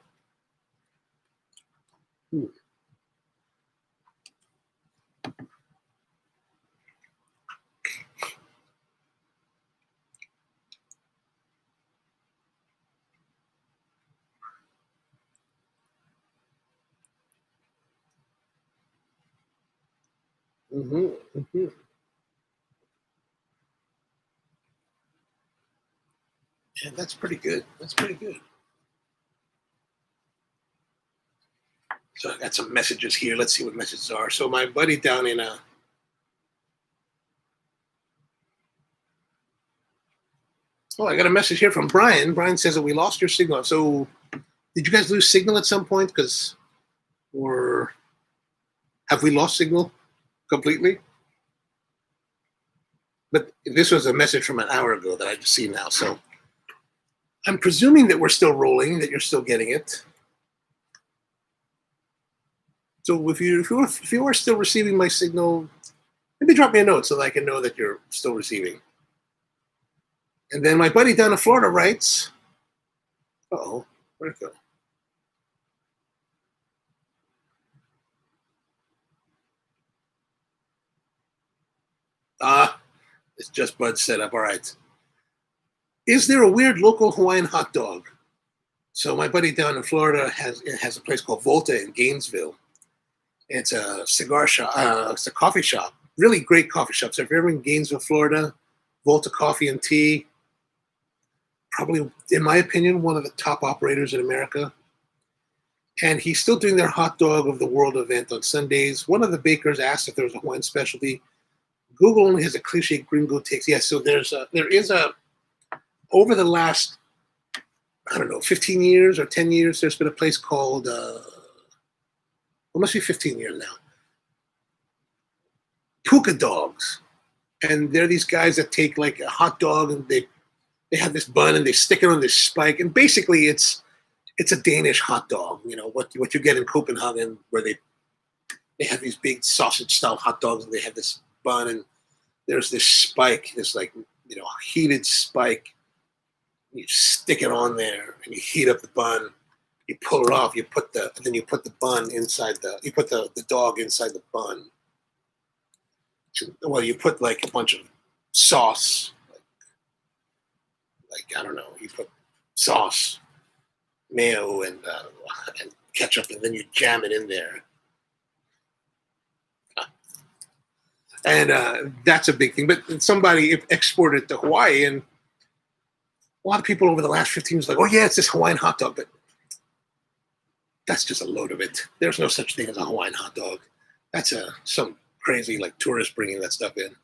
Yeah, that's pretty good. That's pretty good. So I got some messages here. Let's see what messages are. So my buddy down in oh, I got a message here from Brian. Brian says that we lost your signal. So did you guys lose signal at some point? Or have we lost signal completely? But this was a message from an hour ago that I just see now. So I'm presuming that we're still rolling, that you're still getting it. So if you are still receiving my signal, maybe drop me a note so that I can know that you're still receiving. And then my buddy down in Florida writes, uh-oh, where'd it go? It's just Bud set up. All right. Is there a weird local Hawaiian hot dog? So my buddy down in Florida has a place called Volta in Gainesville. It's a cigar shop. It's a coffee shop. Really great coffee shop. So if you're ever in Gainesville, Florida, Volta Coffee and Tea, probably, in my opinion, one of the top operators in America. And he's still doing their hot dog of the world event on Sundays. One of the bakers asked if there was a Hawaiian specialty. Google only has a cliche gringo takes. Yeah, so there is a, over the last, I don't know, 15 years or 10 years, there's been a place called, it must be 15 years now, Puka Dogs. And they're these guys that take like a hot dog and they have this bun and they stick it on this spike. And basically it's a Danish hot dog, you know, what you get in Copenhagen, where they have these big sausage style hot dogs and they have this bun and there's this spike, this like, you know, heated spike. You stick it on there and you heat up the bun. You pull it off. You put the bun inside you put the dog inside the bun. Well, you put like a bunch of sauce, like I don't know. You put sauce, mayo, and ketchup, and then you jam it in there. And that's a big thing. But somebody exported it to Hawaii, and a lot of people over the last 15 years like, oh yeah, it's this Hawaiian hot dog, but that's just a load of it. There's no such thing as a Hawaiian hot dog. That's some crazy like tourist bringing that stuff in.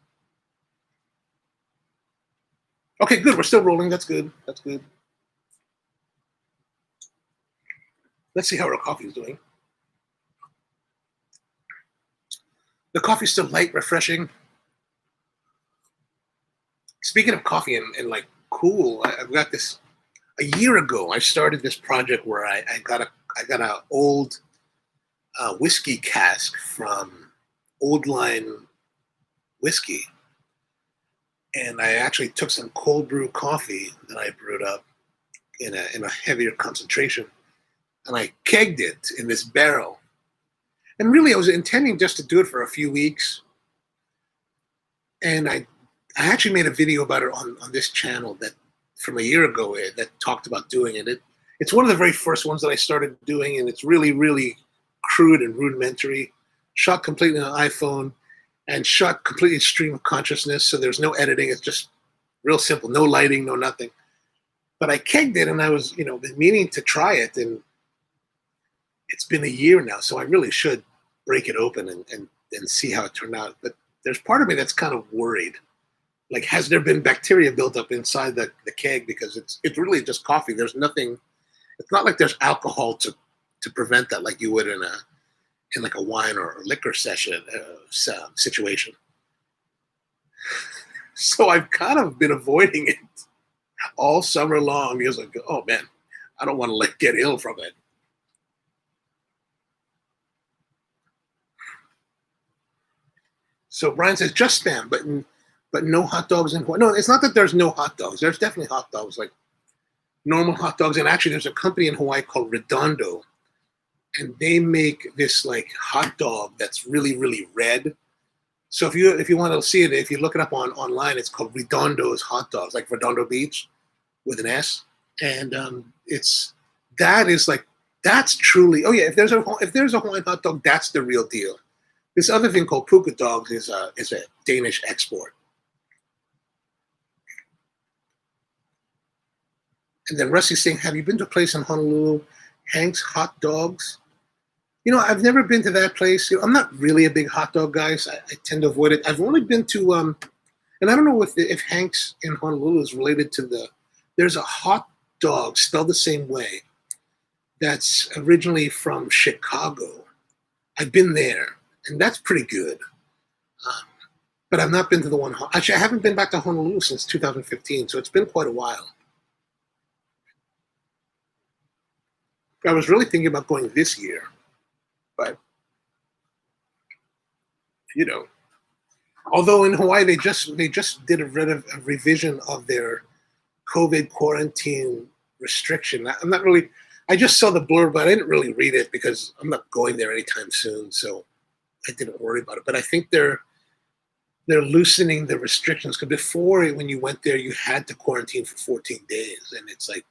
Okay, good. We're still rolling. That's good. That's good. Let's see how our coffee is doing. The coffee's still light, refreshing. Speaking of coffee and like cool, I've got this. A year ago, I started this project where I got an old whiskey cask from Old Line Whiskey, and I actually took some cold brew coffee that I brewed up in a heavier concentration, and I kegged it in this barrel. And really, I was intending just to do it for a few weeks, and I actually made a video about it on this channel that from a year ago that talked about doing it. It's one of the very first ones that I started doing, and it's really, really crude and rudimentary. Shot completely on iPhone and shot completely stream of consciousness, so there's no editing. It's just real simple, no lighting, no nothing. But I kegged it, and I was, been meaning to try it, and it's been a year now, so I really should break it open and see how it turned out. But there's part of me that's kind of worried. Like, has there been bacteria built up inside the keg? Because it's really just coffee. There's nothing. It's not like there's alcohol to prevent that, like you would in like a wine or liquor session situation. So I've kind of been avoiding it all summer long because like, oh man, I don't want to get ill from it. So Brian says just spam, but no hot dogs in Hawaii. No, it's not that there's no hot dogs. There's definitely hot dogs, like normal hot dogs. And actually, there's a company in Hawaii called Redondo, and they make this like hot dog that's really, really red. So if you want to see it, if you look it up online, it's called Redondo's hot dogs, like Redondo Beach with an S. And that's truly, oh yeah, if there's a Hawaiian hot dog, that's the real deal. This other thing called puka dogs is a Danish export. And then Rusty's saying, have you been to a place in Honolulu, Hank's Hot Dogs? I've never been to that place. I'm not really a big hot dog guy, so I tend to avoid it. I've only been to, and I don't know if Hank's in Honolulu is related to there's a hot dog spelled the same way that's originally from Chicago. I've been there, and that's pretty good. But I've not been to the one. Actually, I haven't been back to Honolulu since 2015, so it's been quite a while. I was really thinking about going this year, but although in Hawaii they just did a revision of their COVID quarantine restriction. I'm not really. I just saw the blurb, but I didn't really read it because I'm not going there anytime soon, so I didn't worry about it. But I think they're loosening the restrictions because before, when you went there, you had to quarantine for 14 days, and it's like,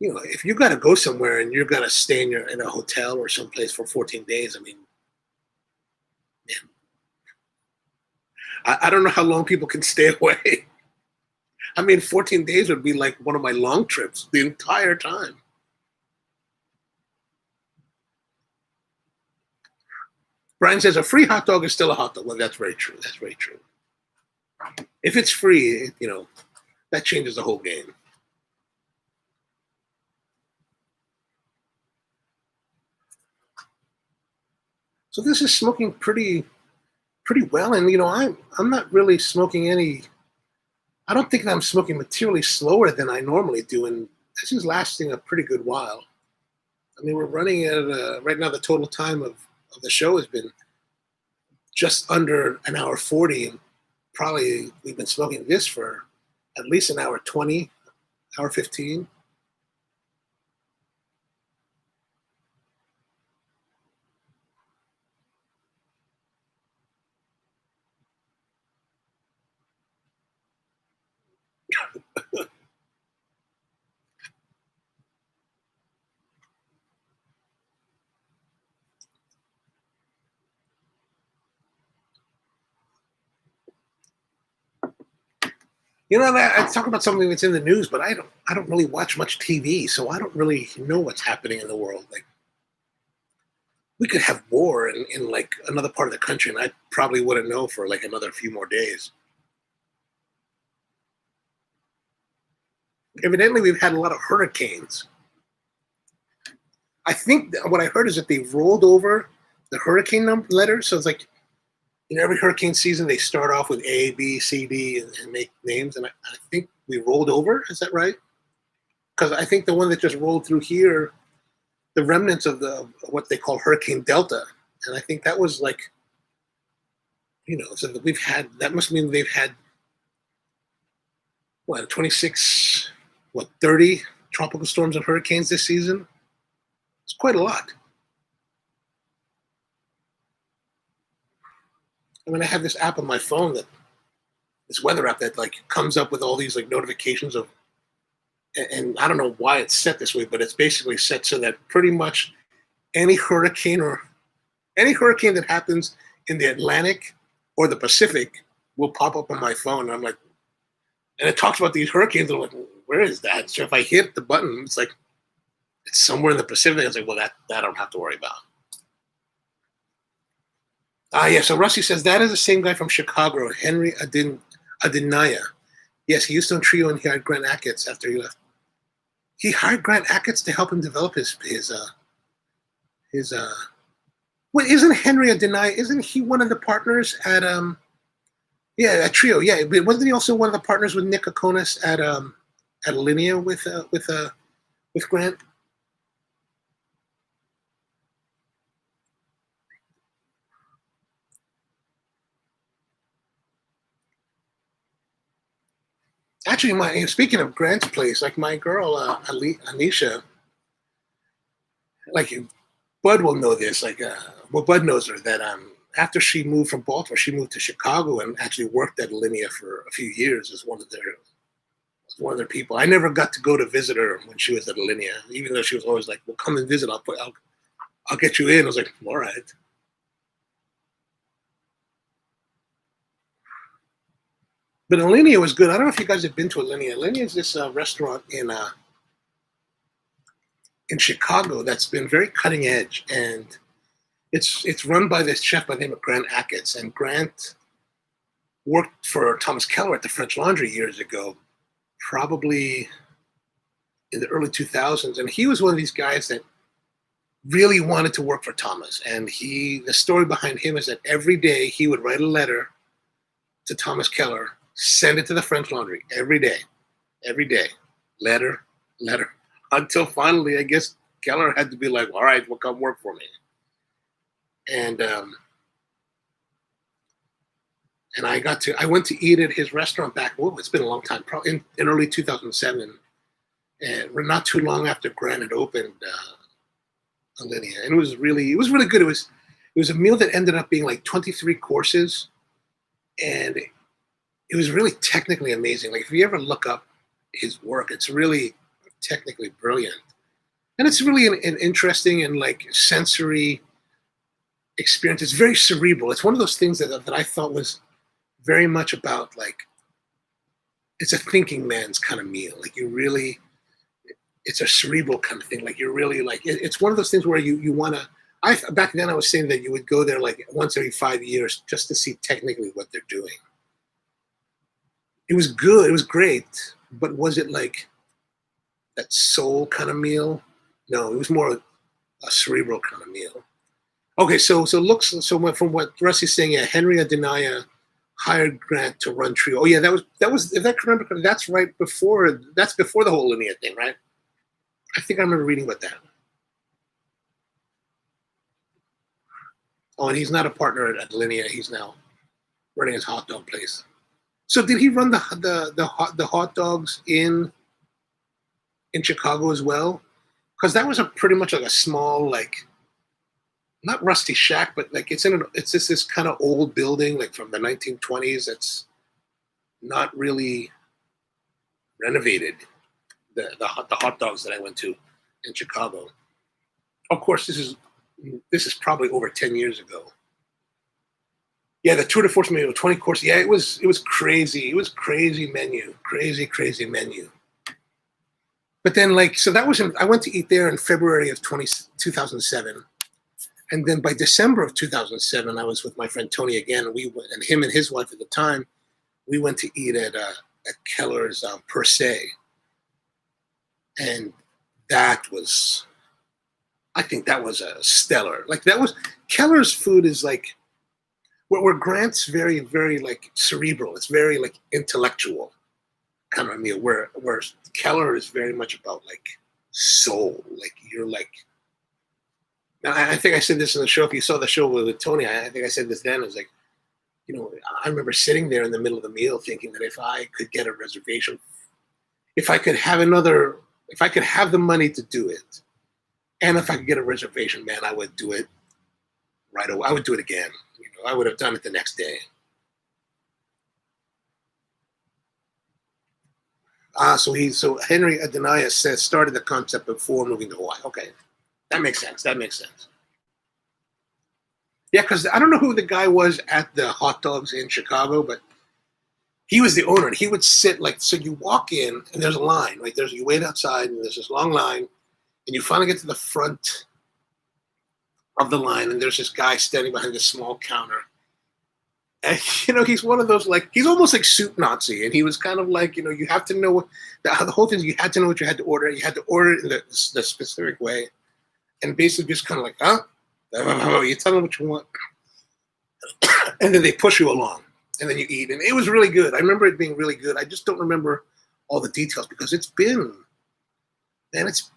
if you got to go somewhere and you're gonna stay in a hotel or someplace for 14 days, I mean, man, I don't know how long people can stay away. I mean, 14 days would be like one of my long trips the entire time. Brian says a free hot dog is still a hot dog. Well, that's very true. That's very true. If it's free, that changes the whole game. So this is smoking pretty well, and I'm not really smoking any. I don't think that I'm smoking materially slower than I normally do, and this is lasting a pretty good while. I mean, we're running at right now. The total time of the show has been just under an hour 40, and probably we've been smoking this for at least an hour 20, hour 15. I talk about something that's in the news, but I don't really watch much TV, so I don't really know what's happening in the world. Like, we could have war in like another part of the country, and I probably wouldn't know for like another few more days. Evidently, we've had a lot of hurricanes. I think what I heard is that they rolled over the hurricane letters, so it's like in every hurricane season, they start off with A, B, C, D, and make names. And I think we rolled over. Is that right? Because I think the one that just rolled through here, the remnants of what they call Hurricane Delta, and I think that was like, so that that must mean they've had, 26, 30 tropical storms and hurricanes this season. It's quite a lot. I mean, I have this app on my phone that this weather app that like comes up with all these like notifications of, and I don't know why it's set this way, but it's basically set so that pretty much any hurricane that happens in the Atlantic or the Pacific will pop up on my phone. And I'm like, and it talks about these hurricanes. And I'm like, where is that? So if I hit the button, it's like, it's somewhere in the Pacific. It's like, well, that I don't have to worry about. Yeah, so Rusty says, that is the same guy from Chicago, Henry Adinaya. Yes, he used to own Trio and he hired Grant Achatz after he left. He hired Grant Achatz to help him develop his well, isn't Henry Adinaya, isn't he one of the partners at at Trio? Yeah, but wasn't he also one of the partners with Nick Kokonis at Alinea with Grant? Actually, speaking of Grant's place, like my girl Anisha, like Bud will know this. Like, well, Bud knows her that after she moved from Baltimore, she moved to Chicago and actually worked at Alinea for a few years as one of their people. I never got to go to visit her when she was at Alinea, even though she was always like, "Well, come and visit. I'll get you in." I was like, "All right." But Alinea was good. I don't know if you guys have been to Alinea. Alinea is this restaurant in Chicago that's been very cutting edge, and it's run by this chef by the name of Grant Achatz. And Grant worked for Thomas Keller at the French Laundry years ago, probably in the early 2000s. And he was one of these guys that really wanted to work for Thomas. And the story behind him is that every day he would write a letter to Thomas Keller, send it to the French Laundry every day, letter, until finally, I guess Keller had to be like, "All right, well, come work for me." And I went to eat at his restaurant back. Well, it's been a long time, probably in early 2007, and not too long after Grant had opened Alinea, and it was really good. It was a meal that ended up being like 23 courses, and it was really technically amazing. Like if you ever look up his work, it's really technically brilliant, and it's really an interesting and like sensory experience. It's very cerebral. It's one of those things that I thought was very much about like, it's a thinking man's kind of meal. Like it's a cerebral kind of thing. Like you're really like, it's one of those things where you want to, back then I was saying that you would go there like once every 5 years just to see technically what they're doing. It was good. It was great. But was it like that soul kind of meal? No, it was more a cerebral kind of meal. Okay, so from what Rusty's saying, yeah, Henry Adinaya hired Grant to run Trio. Oh yeah, that was if I can remember correctly, that's before the whole Alinea thing, right? I think I remember reading about that. Oh, and he's not a partner at Alinea. He's now running his hot dog place. So did he run the hot dogs in Chicago as well? Because that was pretty much like a small, like, not rusty shack, but like it's just this kind of old building like from the 1920s that's not really renovated. The hot dogs that I went to in Chicago. Of course, this is probably over 10 years ago. Yeah, the tour de force menu, 20 course. Yeah, it was crazy. It was crazy menu. But then I went to eat there in February of 2007. And then by December of 2007, I was with my friend Tony again. And him and his wife at the time, we went to eat at Keller's Per Se. And I think that was a stellar. Like Keller's food is like, where Grant's very, very like cerebral. It's very like intellectual kind of a meal. Where Keller is very much about like soul. Like you're like. Now I think I said this in the show. If you saw the show with Tony, I think I said this then. I was like, I remember sitting there in the middle of the meal thinking that if I could get a reservation, if I could have the money to do it, and if I could get a reservation, man, I would do it right away. I would do it again. I would have done it the next day. So Henry Adenaya says started the concept before moving to Hawaii. Okay, that makes sense. That makes sense. Yeah, because I don't know who the guy was at the hot dogs in Chicago, but he was the owner, and he would sit like so. You walk in, and there's a line. Right there's you wait outside, and there's this long line, and you finally get to the front of the line, and there's this guy standing behind this small counter. And he's one of those like he's almost like soup Nazi, and he was kind of like you have to know the whole thing. Is you had to know what you had to order. You had to order it in the specific way, and basically just kind of like you tell them what you want, and then they push you along, and then you eat, and it was really good. I remember it being really good. I just don't remember all the details because it's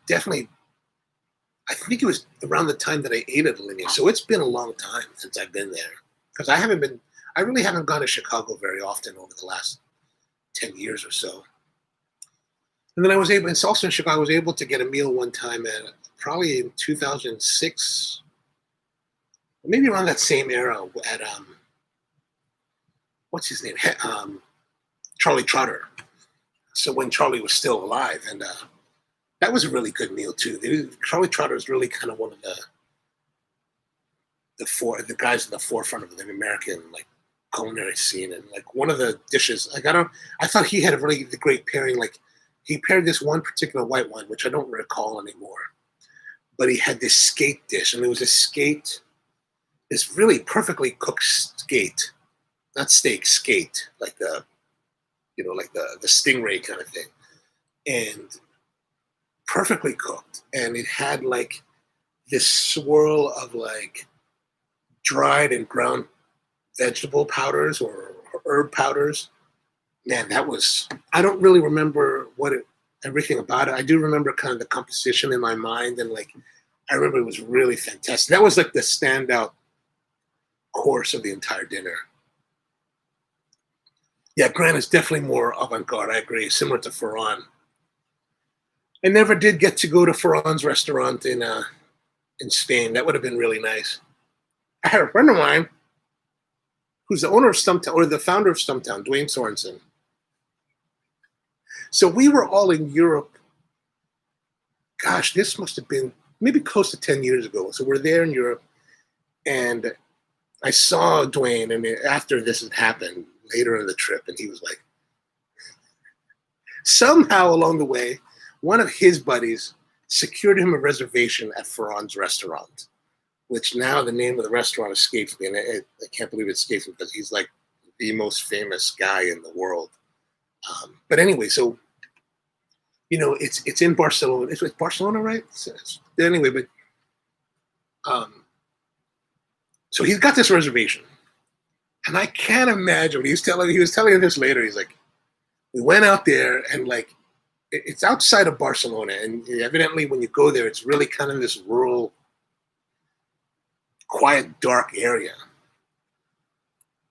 definitely. I think it was around the time that I ate at Alinea, so it's been a long time since I've been there because I really haven't gone to Chicago very often over the last 10 years or so. And then it's also in Chicago, I was able to get a meal one time probably in 2006, maybe around that same era at, what's his name? Charlie Trotter. So when Charlie was still alive. And that was a really good meal too. Charlie Trotter is really kind of one of the guys in the forefront of the American like culinary scene, and like one of the dishes like I thought he had a really great pairing. Like he paired this one particular white wine which I don't recall anymore, but he had this skate dish, and it was a skate, this really perfectly cooked skate, not steak, skate, like the stingray kind of thing, and perfectly cooked, and it had like this swirl of like dried and ground vegetable powders or herb powders. Man, I don't really remember everything about it. I do remember kind of the composition in my mind, and like I remember it was really fantastic. That was like the standout course of the entire dinner. Yeah, Grant is definitely more avant-garde. I agree, similar to Ferran. I never did get to go to Ferran's restaurant in Spain. That would have been really nice. I had a friend of mine who's the owner of Stumptown, or the founder of Stumptown, Dwayne Sorensen. So we were all in Europe. Gosh, this must have been maybe close to 10 years ago. So we're there in Europe, and I saw Dwayne, and after this had happened later in the trip, and he was like, somehow along the way, one of his buddies secured him a reservation at Ferran's restaurant, which now the name of the restaurant escapes me, and I can't believe it escapes me because he's like the most famous guy in the world. But anyway, so it's in Barcelona. It's Barcelona, right? Anyway, but so he's got this reservation, and I can't imagine. He was telling me this later. He's like, we went out there, and like it's outside of Barcelona, and evidently when you go there, it's really kind of this rural, quiet, dark area.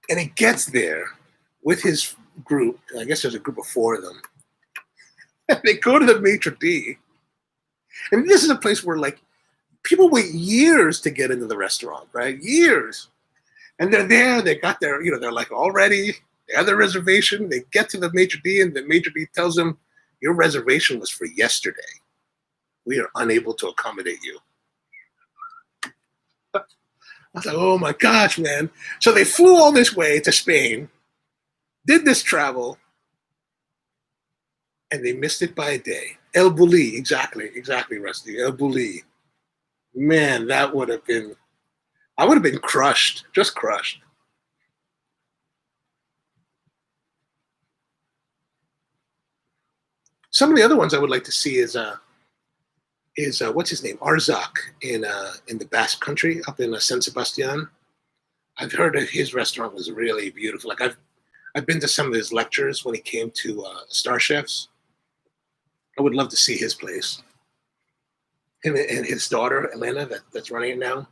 And he gets there with his group. I guess there's a group of 4 of them. And they go to the maitre d'. And this is a place where like people wait years to get into the restaurant, right? Years. And they're there, they got their, they're like all ready. They have their reservation. They get to the maitre d', and the maitre d' tells them, your reservation was for yesterday. We are unable to accommodate you. I was like, oh my gosh, man. So they flew all this way to Spain, did this travel, and they missed it by a day. El Bulli, exactly, Rusty. El Bulli. Man, I would have been crushed, just crushed. Some of the other ones I would like to see is what's his name? Arzak in the Basque Country up in San Sebastian. I've heard that his restaurant was really beautiful. Like I've been to some of his lectures when he came to Star Chefs. I would love to see his place. Him and his daughter Elena, that's running it now.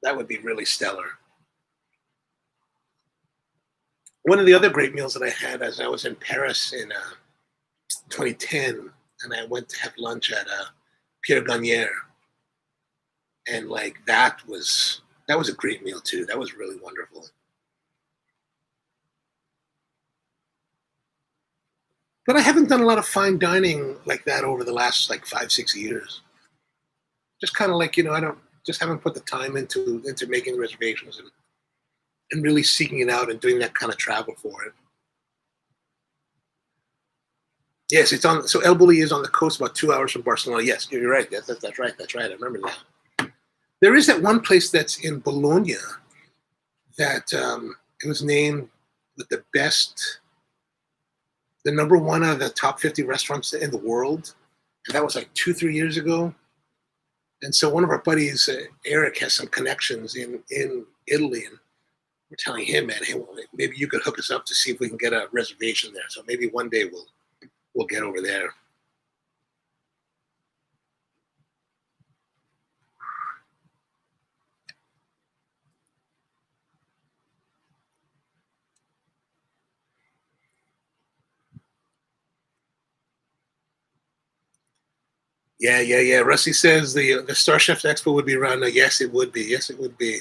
That would be really stellar. One of the other great meals that I had as I was in Paris in 2010, and I went to have lunch at Pierre Gagnère, and like that was a great meal too. That was really wonderful. But I haven't done a lot of fine dining like that over the last like 5, 6 years. Just kind of like, I don't just haven't put the time into making reservations and really seeking it out and doing that kind of travel for it. Yes, it's on. So El Bulli is on the coast, about 2 hours from Barcelona. Yes, you're right. That's right. That's right. I remember that. There is that one place that's in Bologna that it was named with the number one out of the top 50 restaurants in the world. And that was like 2, 3 years ago. And so one of our buddies, Eric, has some connections in Italy, and we're telling him, man, hey, well, maybe you could hook us up to see if we can get a reservation there. So maybe one day we'll get over there. Yeah. Rusty says the Star Chefs Expo would be around. Yes, it would be. Yes, it would be.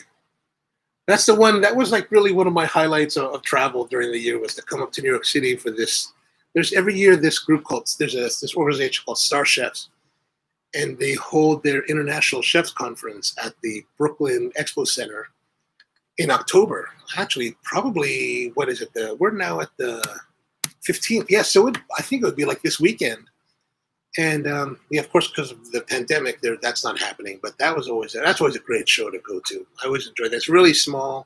That's the one that was like really one of my highlights of travel during the year, was to come up to New York City for this. There's every year this group called this organization called Star Chefs, and they hold their International Chefs Conference at the Brooklyn Expo Center in October. Actually, probably what is it? We're now at the 15th. Yeah, so I think it would be like this weekend. And yeah, of course, because of the pandemic, that's not happening. But that's always a great show to go to. I always enjoy that. It's really small,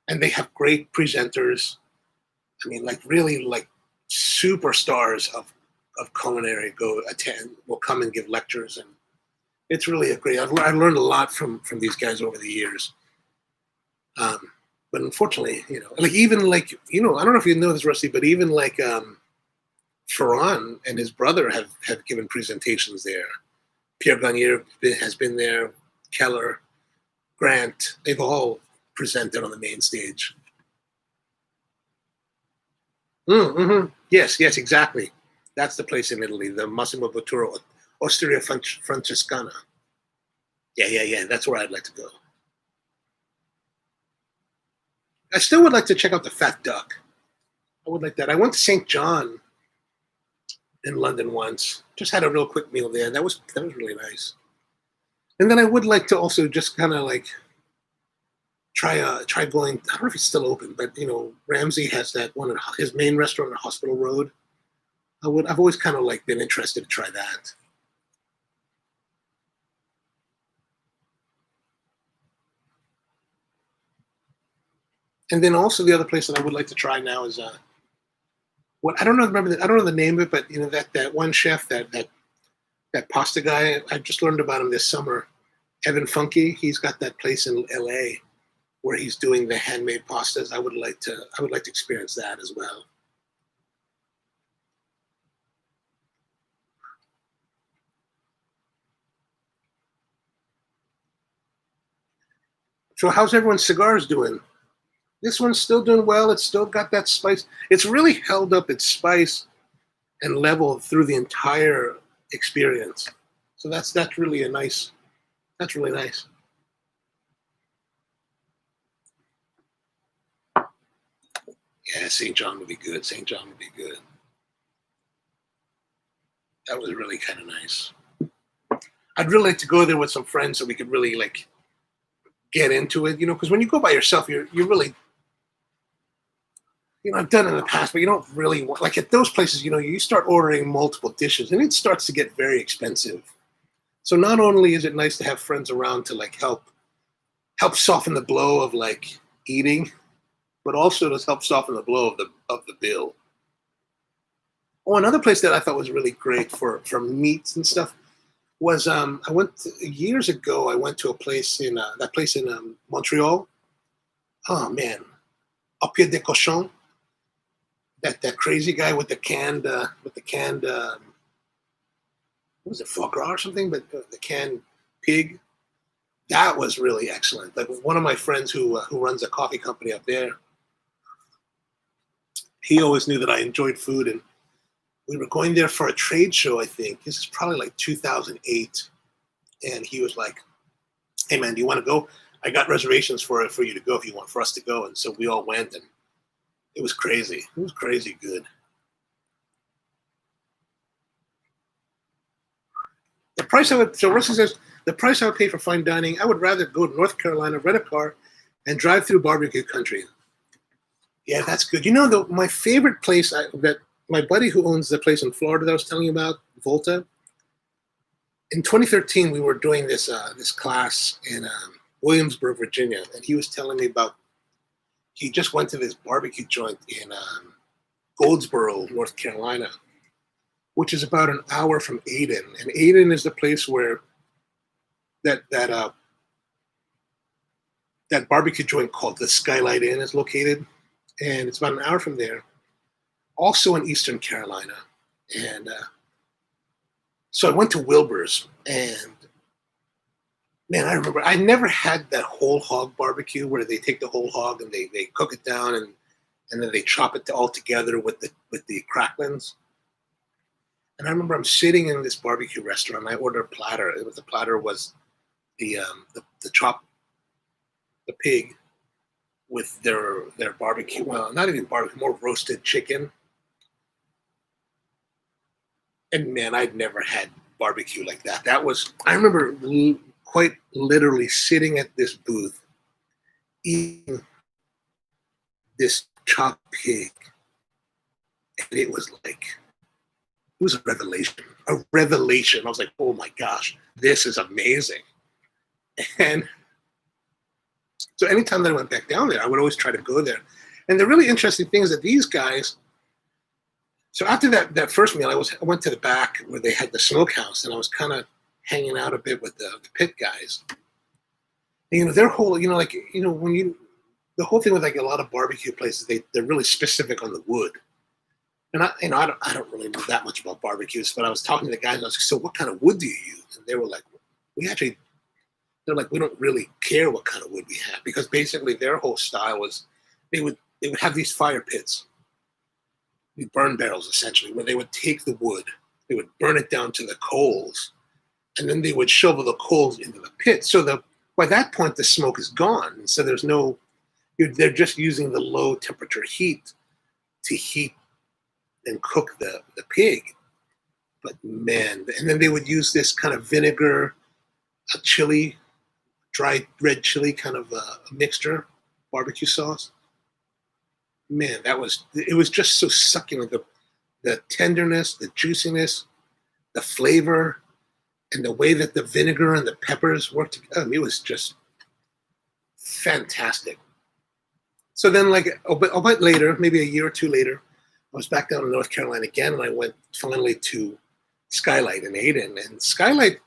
and they have great presenters. I mean, like really like superstars of culinary will come and give lectures, and it's really a great. I've learned a lot from these guys over the years. But unfortunately, like even like I don't know if you know this, Rusty, but even like Ferran and his brother have given presentations there. Pierre Gagnère has been there. Keller, Grant, they've all presented on the main stage. Mm-hmm. Yes, exactly. That's the place in Italy, the Massimo Bottura Osteria Francescana. Yeah. That's where I'd like to go. I still would like to check out the Fat Duck. I would like that. I went to St. John in London once. Just had a real quick meal there. That was really nice. And then I would like to also just kind of like try going. I don't know if it's still open, but Ramsey has that one at his main restaurant on Hospital Road. I've always kind of like been interested to try that. And then also the other place that I would like to try now is what I don't know. I don't know the name of it, but that one chef that pasta guy. I just learned about him this summer. Evan Funky. He's got that place in L.A. where he's doing the handmade pastas. I would like to experience that as well. So how's everyone's cigars doing? This one's still doing well. It's still got that spice. It's really held up its spice and level through the entire experience. So that's really a nice. That's really nice. Yeah, St. John would be good. St. John would be good. That was really kind of nice. I'd really like to go there with some friends so we could really like get into it, because when you go by yourself, you're really, I've done it in the past, but you don't really want, like at those places, you start ordering multiple dishes and it starts to get very expensive. So not only is it nice to have friends around to like help soften the blow of like eating, but also to help soften the blow of the bill. Oh, another place that I thought was really great for meats and stuff was years ago. I went to a place in Montreal. Oh man, Au Pied de Cochon. That crazy guy with the canned what was it, foie gras or something? But the canned pig. That was really excellent. Like one of my friends who runs a coffee company up there, he always knew that I enjoyed food, and we were going there for a trade show. I think this is probably like 2008, and he was like, "Hey man, do you want to go? I got reservations for you to go if you want for us to go." And so we all went, and it was crazy. It was crazy good. price I would, so Rusty says, the price I would pay for fine dining, I would rather go to North Carolina, rent a car, and drive through barbecue country. Yeah, that's good. You know, my favorite place that my buddy who owns the place in Florida that I was telling you about, Volta, in 2013, we were doing this class in Williamsburg, Virginia, and he was telling me about, he just went to this barbecue joint in Goldsboro, North Carolina, which is about an hour from Aden. And Aden is the place where that barbecue joint called the Skylight Inn is located. And it's about an hour from there, also in Eastern Carolina. And so I went to Wilbur's, and man, I remember I never had that whole hog barbecue where they take the whole hog and they cook it down and then they chop it all together with the cracklings. And I remember I'm sitting in this barbecue restaurant. I ordered a platter. The platter was the pig with their barbecue. Well, not even barbecue, more roasted chicken. And man, I'd never had barbecue like that. I remember quite literally sitting at this booth, eating this chopped pig. And it was a revelation. A revelation. I was like, oh my gosh, this is amazing. And so anytime that I went back down there, I would always try to go there. And the really interesting thing is that these guys, so after that first meal, I went to the back where they had the smokehouse, and I was kind of hanging out a bit with the pit guys. And, their whole, the whole thing with like a lot of barbecue places, they're really specific on the wood. And I don't really know that much about barbecues, but I was talking to the guys, and I was like, so what kind of wood do you use? And they were like, they're like, we don't really care what kind of wood we have, because basically their whole style was they would have these fire pits, these burn barrels essentially, where they would take the wood, they would burn it down to the coals, and then they would shovel the coals into the pit. So by that point, the smoke is gone. And so they're just using the low temperature heat to heat and cook the pig. But man, and then they would use this kind of vinegar, a chili, dry red chili kind of a mixture, barbecue sauce. Man, it was just so succulent. The tenderness, the juiciness, the flavor, and the way that the vinegar and the peppers worked together. It was just fantastic. So then, like a bit later, maybe a year or two later, I was back down in North Carolina again, and I went finally to Skylight in Aden. And Skylight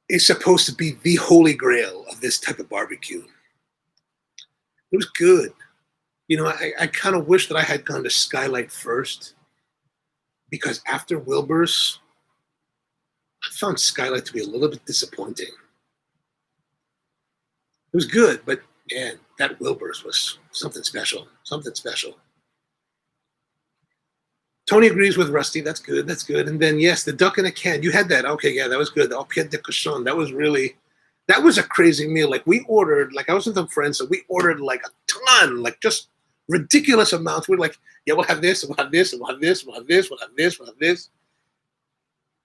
is supposed to be the holy grail of this type of barbecue. It was good. I kind of wish that I had gone to Skylight first, because after Wilbur's, I found Skylight to be a little bit disappointing. It was good, but man, that Wilbur's was something special. Something special. Tony agrees with Rusty. That's good. That's good. And then, yes, the duck in a can. You had that. Okay, yeah, that was good. The au pied de cochon. That was a crazy meal. Like we ordered, like I was with some friends, so we ordered like a ton, like just ridiculous amounts. We're like, yeah, we'll have this, and we'll have this, and we'll have this, we'll have this, we'll have this, we'll have this.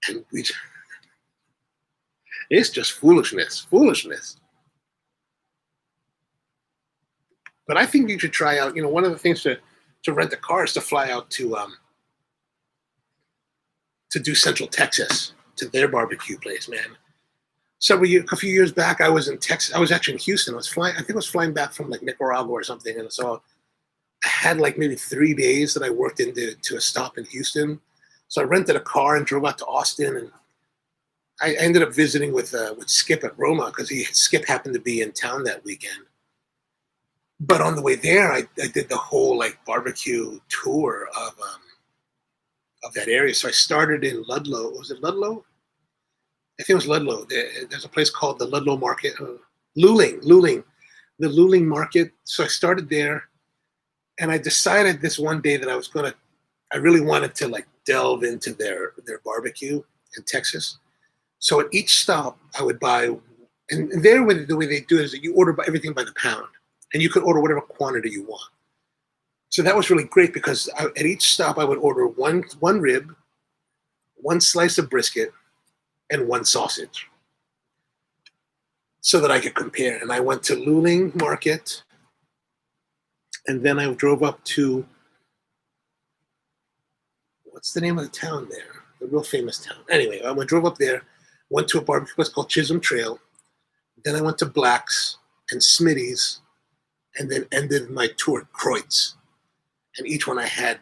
And it's just foolishness. But I think you should try out, one of the things to rent a car is to fly out to do Central Texas, to their barbecue place, man. A few years back, I was in Texas. I was actually in Houston. I think I was flying back from like Nicaragua or something. And so I had like maybe 3 days that I worked to a stop in Houston. So I rented a car and drove out to Austin, and I ended up visiting with Skip at Roma, because Skip happened to be in town that weekend. But on the way there, I did the whole like barbecue tour of that area. So I started in Ludlow. Was it Ludlow? I think it was Ludlow. There's a place called the Ludlow Market, Luling, the Luling Market. So I started there, and I decided this one day that I really wanted to like delve into their barbecue in Texas. So at each stop, I would buy, and there the way they do it is that you order everything by the pound, and you could order whatever quantity you want. So that was really great, because at each stop I would order one rib, one slice of brisket, and one sausage so that I could compare. And I went to Luling Market, and then I drove up to, what's the name of the town there? The real famous town. Anyway, I drove up there, went to a barbecue place called Chisholm Trail. Then I went to Black's and Smitty's, and then ended my tour at Kreutz. And each one I had,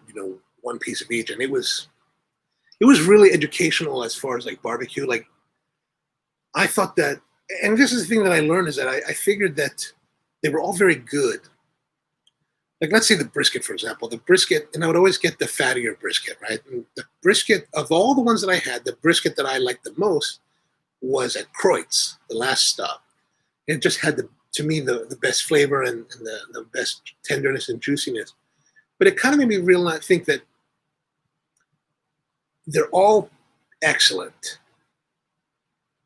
one piece of each. And it was really educational as far as like barbecue. Like, I thought that, and this is the thing that I learned, is that I figured that they were all very good. Like, let's say the brisket, for example. The brisket, and I would always get the fattier brisket, right? And the brisket, of all the ones that I had, the brisket that I liked the most was at Kreutz, the last stop. It just had, to me, the best flavor and the best tenderness and juiciness. But it kind of made me realize, think that they're all excellent.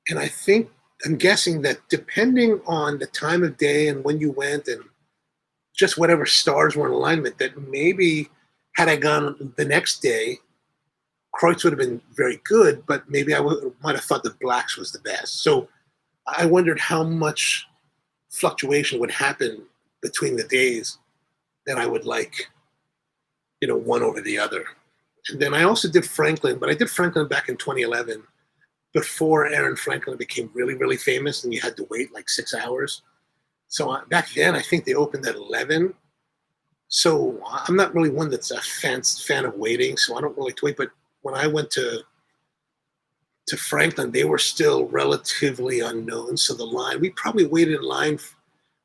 And I'm guessing that depending on the time of day and when you went and just whatever stars were in alignment, that maybe had I gone the next day, Kreutz would have been very good, but maybe I might have thought that Black's was the best. So I wondered how much fluctuation would happen between the days that I would like, one over the other. And then I also did Franklin, but I did Franklin back in 2011, before Aaron Franklin became really, really famous, and you had to wait like 6 hours. So back then, I think they opened at 11. So I'm not really one that's a fan of waiting, so I don't really wait. But when I went to Franklin, they were still relatively unknown. So the line, we probably waited in line.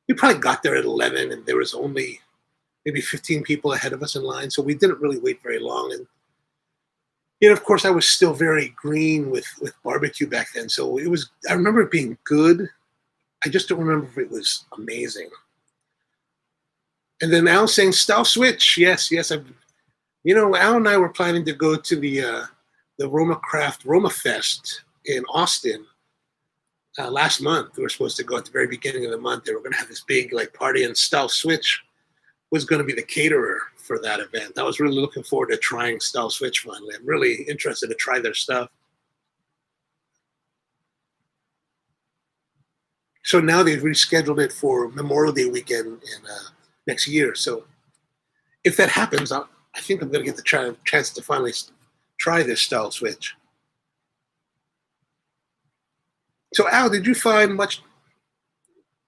We probably got there at 11, and there was only maybe 15 people ahead of us in line. So we didn't really wait very long. And, of course, I was still very green with barbecue back then. So I remember it being good. I just don't remember if it was amazing. And then Al saying style switch. Yes. Al and I were planning to go to the Roma Craft Roma Fest in Austin last month. We were supposed to go at the very beginning of the month. They were going to have this big party, and Style Switch was going to be the caterer for that event. I was really looking forward to trying Style Switch finally. I'm really interested to try their stuff. So now they've rescheduled it for Memorial Day weekend in next year. So if that happens, I think I'm going to get the chance to finally try this Style Switch. So Al, did you find much?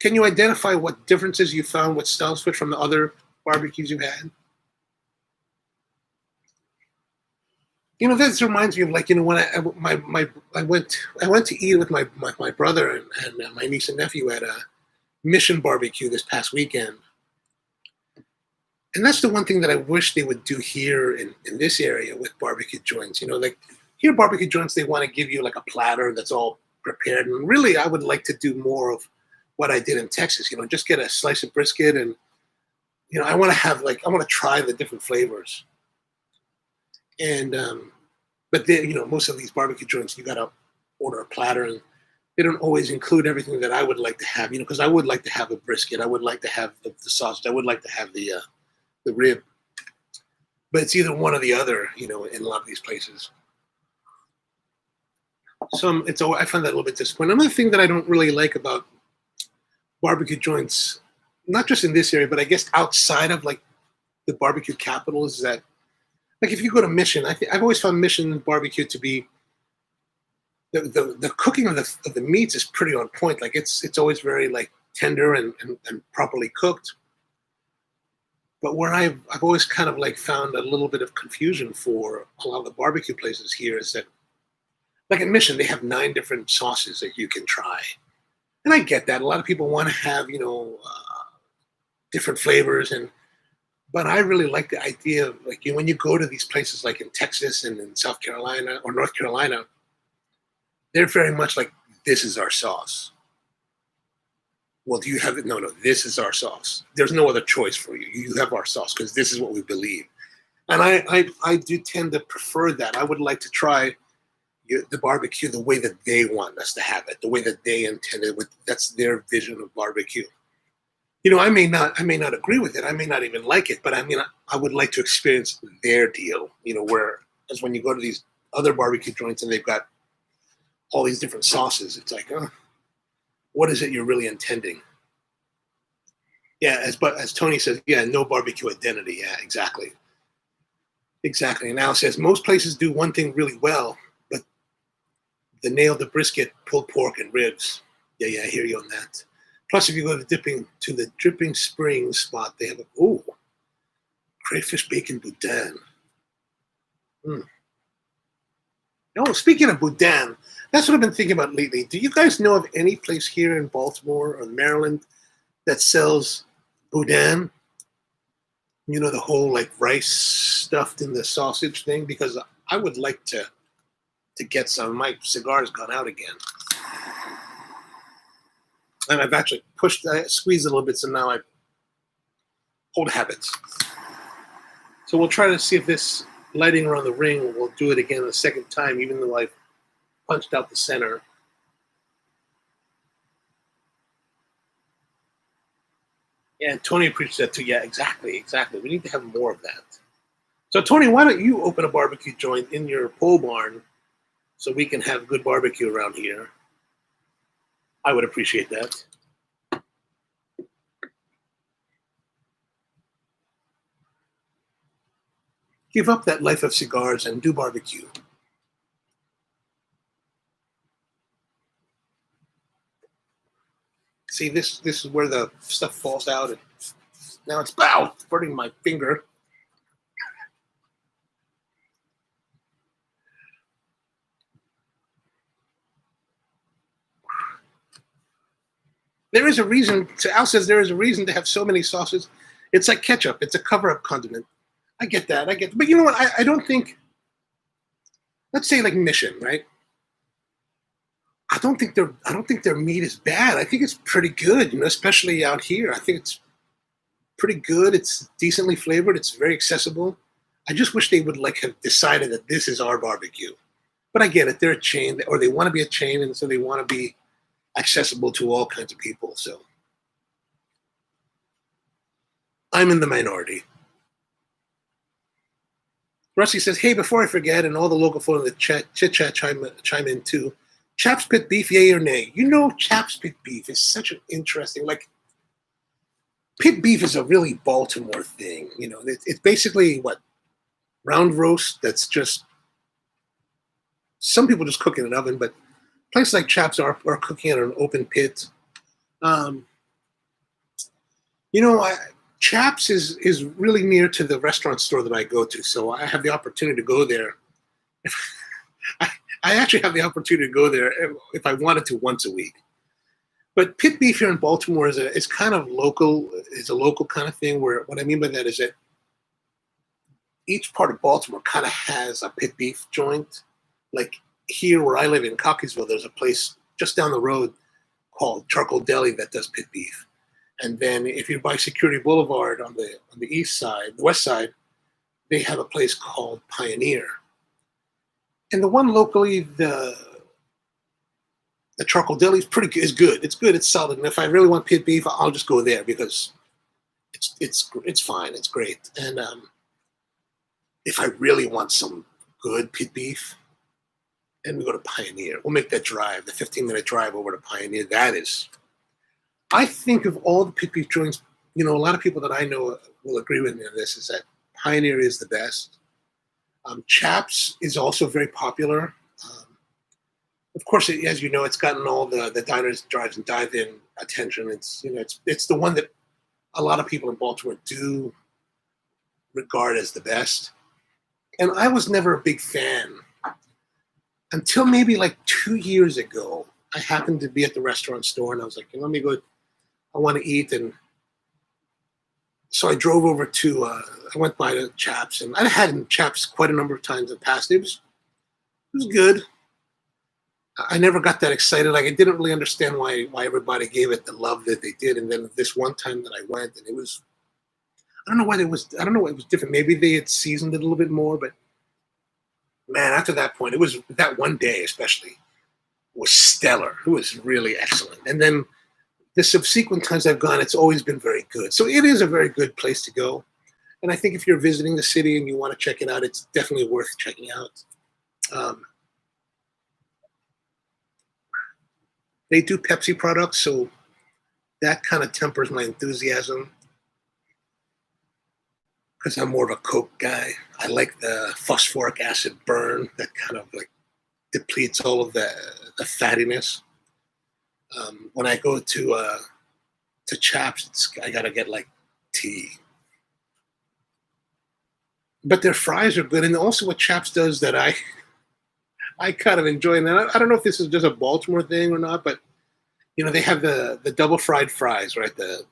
Can you identify what differences you found with Style Switch from the other barbecues you've had? That reminds me of when I went to eat with my brother and my niece and nephew at a Mission barbecue this past weekend. And that's the one thing that I wish they would do here in this area with barbecue joints. Here barbecue joints, they want to give you like a platter that's all prepared. And really, I would like to do more of what I did in Texas. Just get a slice of brisket, and I want to try the different flavors. And but most of these barbecue joints, you gotta order a platter, and they don't always include everything that I would like to have. Because I would like to have a brisket, I would like to have the sausage, I would like to have the rib. But it's either one or the other, in a lot of these places. So I find that a little bit disappointing. Another thing that I don't really like about barbecue joints, not just in this area, but I guess outside of the barbecue capital, is that if you go to Mission, I've always found Mission barbecue to be the cooking of the meats is pretty on point. It's always very tender and properly cooked. But where I've always kind of found a little bit of confusion for a lot of the barbecue places here is that, at Mission, they have 9 different sauces that you can try. And I get that. A lot of people want to have, different flavors. But I really like the idea of, when you go to these places like in Texas and in South Carolina or North Carolina, they're very much this is our sauce. Well, do you have it? No, this is our sauce. There's no other choice for you. You have our sauce because this is what we believe. And I do tend to prefer that. I would like to try the barbecue the way that they want us to have it, the way that they intended. That's their vision of barbecue. I may not agree with it. I may not even like it, but I would like to experience their deal. Whereas when you go to these other barbecue joints and they've got all these different sauces. It's like, what is it you're really intending? Yeah, as Tony says, yeah, no barbecue identity. Yeah, exactly. Exactly. And Al says most places do one thing really well, but the nailed brisket, pulled pork, and ribs. Yeah, I hear you on that. Plus, if you go to the Dripping Springs spot, they have crayfish bacon boudin. Oh, speaking of boudin, that's what I've been thinking about lately. Do you guys know of any place here in Baltimore or Maryland that sells boudin? You know, the whole like rice stuffed in the sausage thing? Because I would like to get some. My cigar's gone out again. And I've actually squeezed a little bit, so now I old habits. So we'll try to see if this lighting around the ring will do it again the second time, even though I've punched out the center. Yeah, and Tony appreciates that too. Yeah, exactly. We need to have more of that. So Tony, why don't you open a barbecue joint in your pole barn so we can have good barbecue around here? I would appreciate that. Give up that life of cigars and do barbecue. See, this is where the stuff falls out, and now it's burning my finger. There is a reason. Al says there is a reason to have so many sauces. It's like ketchup. It's a cover-up condiment. I get that. But you know what? I don't think. Let's say like Mission, right? I don't think their meat is bad. I think it's pretty good, you know, especially out here. I think it's pretty good. It's decently flavored. It's very accessible. I just wish they would like have decided that this is our barbecue. But I get it. They're a chain, or they want to be a chain, and so they want to be accessible to all kinds of people. So I'm in the minority. Rusty says, hey, before I forget, and all the local folk in the chit-chat chime in too, Chaps Pit beef, yay or nay? You know, Chaps Pit beef is such an interesting, like, pit beef is a really Baltimore thing. You know, it's basically what? Round roast that's just, some people just cook in an oven, but places like Chaps are cooking in an open pit. You know, Chaps is really near to the restaurant store that I go to, so I have the opportunity to go there. I actually have the opportunity to go there if I wanted to once a week. But pit beef here in Baltimore is kind of local. It's a local kind of thing. Where what I mean by that is that each part of Baltimore kind of has a pit beef joint. Like here where I live in Cockeysville, there's a place just down the road called Charcoal Deli that does pit beef. And then if you're by Security Boulevard on the east side, the west side, they have a place called Pioneer. And the one locally, the Charcoal Deli is good. It's good. It's solid. And if I really want pit beef, I'll just go there because it's fine. It's great. And if I really want some good pit beef, then we go to Pioneer. We'll make that drive, the 15-minute drive over to Pioneer. That is, I think of all the pit beef joints, you know, a lot of people that I know will agree with me on this, is that Pioneer is the best. Chaps is also very popular. Of course, as you know, it's gotten all the diners, drives, and dive-in attention. It's, you know, it's the one that a lot of people in Baltimore do regard as the best. And I was never a big fan until maybe like 2 years ago. I happened to be at the restaurant store, and I was like, let me go. I want to eat, and so I drove over to. I went by the Chaps, and I had Chaps quite a number of times in the past. It was good. I never got that excited. Like I didn't really understand why everybody gave it the love that they did. And then this one time that I went, and it was, I don't know why it was different. Maybe they had seasoned it a little bit more, but man, after that point, it was that one day especially was stellar. It was really excellent. And then the subsequent times I've gone, it's always been very good. So it is a very good place to go. And I think if you're visiting the city and you want to check it out, it's definitely worth checking out. They do Pepsi products, so that kind of tempers my enthusiasm because I'm more of a Coke guy. I like the phosphoric acid burn that kind of like depletes all of the fattiness. When I go to Chaps, I gotta get like tea. But their fries are good, and also what Chaps does that I kind of enjoy. And I don't know if this is just a Baltimore thing or not, but they have the double fried fries, right? The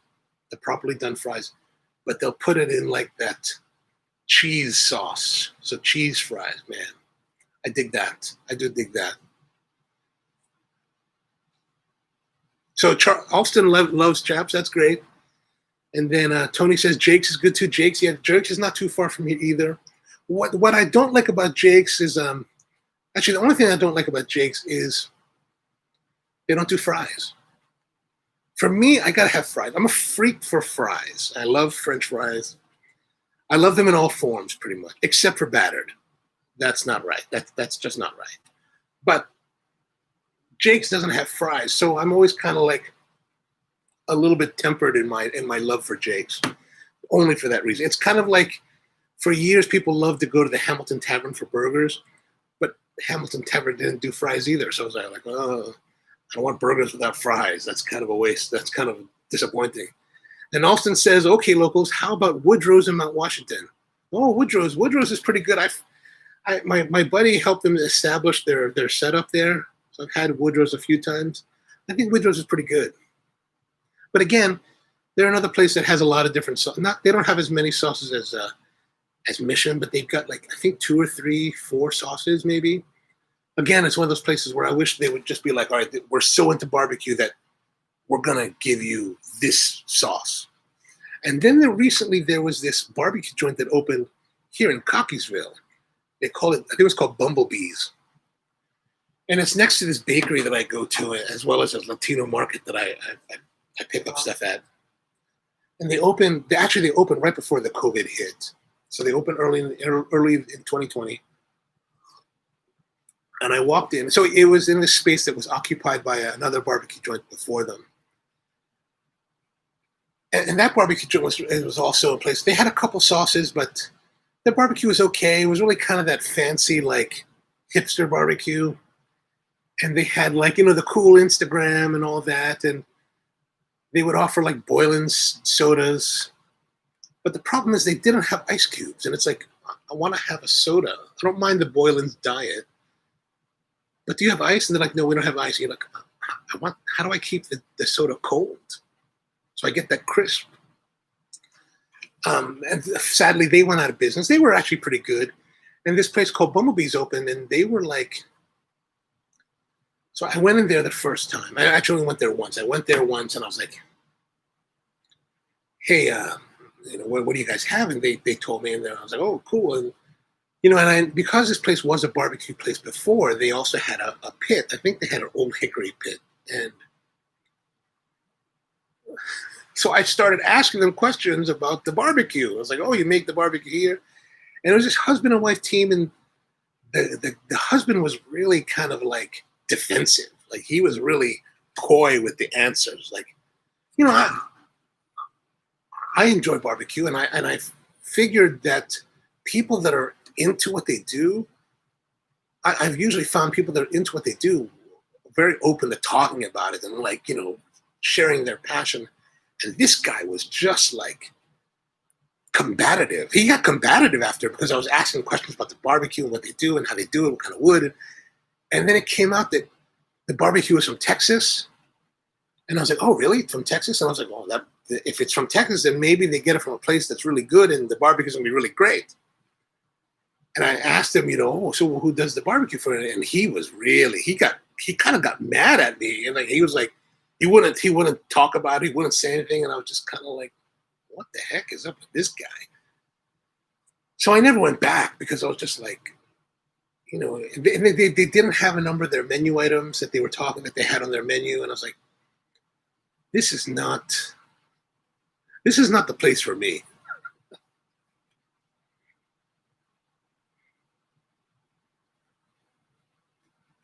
properly done fries, but they'll put it in like that cheese sauce. So cheese fries, man. I dig that. I do dig that. So Alston loves Chaps. That's great. And then Tony says Jake's is good too. Jake's is not too far from here either. What I don't like about Jake's is actually the only thing I don't like about Jake's is they don't do fries. For me, I gotta have fries. I'm a freak for fries. I love French fries. I love them in all forms, pretty much, except for battered. That's not right. That's just not right. But Jake's doesn't have fries, so I'm always kind of like a little bit tempered in my love for Jake's, only for that reason. It's kind of like for years people loved to go to the Hamilton Tavern for burgers, but Hamilton Tavern didn't do fries either. So I was like, oh, I don't want burgers without fries. That's kind of a waste. That's kind of disappointing. And Austin says, okay, locals, how about Woodrow's in Mount Washington? Oh, Woodrow's is pretty good. My buddy helped them establish their setup there. So I've had Woodrow's a few times. I think Woodrow's is pretty good. But again, they're another place that has a lot of different sauces. They don't have as many sauces as Mission, but they've got like I think 2 or 3, 4 sauces maybe. Again, it's one of those places where I wish they would just be like, all right, we're so into barbecue that we're gonna give you this sauce. And then recently there was this barbecue joint that opened here in Cockeysville. They call it, I think it was called Bumblebees. And it's next to this bakery that I go to, as well as a Latino market that I pick up stuff at. And they opened right before the COVID hit. So they opened early in 2020. And I walked in. So it was in this space that was occupied by another barbecue joint before them. And that barbecue joint was also in place. They had a couple sauces, but the barbecue was okay. It was really kind of that fancy, like, hipster barbecue. And they had, like, the cool Instagram and all that. And they would offer, like, Boylan's sodas. But the problem is they didn't have ice cubes. And it's like, I want to have a soda. I don't mind the Boylan's diet. But do you have ice? And they're like, no, we don't have ice. And you're like, how do I keep the soda cold? So I get that crisp. And sadly, they went out of business. They were actually pretty good. And this place called Bumblebees opened, and they were like, so I went in there the first time. I actually went there once. I went there once, and I was like, hey, what do you guys have? And they told me, and I was like, oh, cool. And because this place was a barbecue place before, they also had a pit. I think they had an old hickory pit. And so I started asking them questions about the barbecue. I was like, oh, you make the barbecue here? And it was this husband and wife team, and the husband was really kind of like defensive. Like he was really coy with the answers. Like, I enjoy barbecue, and I figured that people that are into what they do, I've usually found people that are into what they do very open to talking about it and like, sharing their passion. And this guy was just like combative. He got combative after because I was asking questions about the barbecue and what they do and how they do it, what kind of wood. And then it came out that the barbecue was from Texas. And I was like, oh, really? From Texas? And I was like, oh, if it's from Texas, then maybe they get it from a place that's really good and the barbecue's going to be really great. And I asked him, so who does the barbecue for it? And he was really, he kind of got mad at me. And like, he was like, he wouldn't talk about it. He wouldn't say anything. And I was just kind of like, what the heck is up with this guy? So I never went back because I was just like, they didn't have a number of their menu items that they had on their menu. And I was like, this is not the place for me.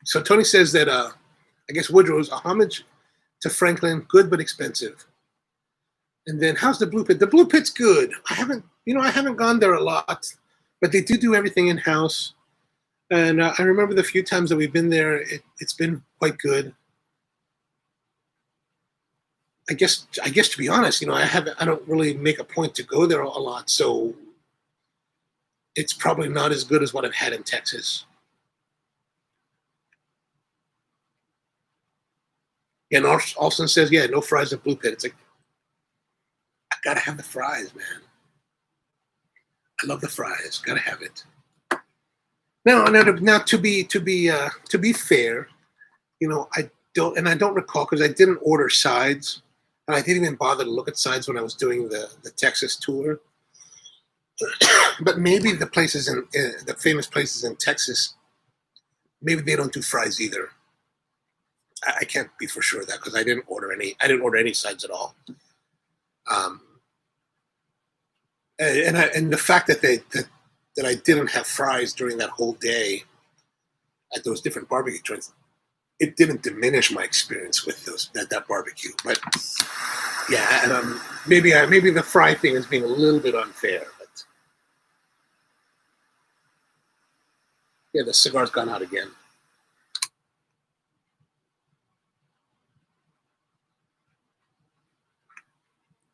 So Tony says that I guess Woodrow's, a homage to Franklin, good but expensive. And then how's the Blue Pit? The Blue Pit's good. I haven't gone there a lot, but they do everything in house. And I remember the few times that we've been there, it's been quite good. I guess to be honest, I don't really make a point to go there a lot, so it's probably not as good as what I've had in Texas. And Alston says, yeah, no fries at Blue Pit. It's like, I gotta have the fries, man. I love the fries. Gotta have it. Now to be fair, I don't recall because I didn't order sides, and I didn't even bother to look at sides when I was doing the Texas tour. But maybe the places the famous places in Texas, maybe they don't do fries either. I can't be for sure of that because I didn't order any sides at all. And the fact that that I didn't have fries during that whole day at those different barbecue joints, it didn't diminish my experience with that barbecue. But yeah, and maybe the fry thing is being a little bit unfair. But yeah, the cigar's gone out again.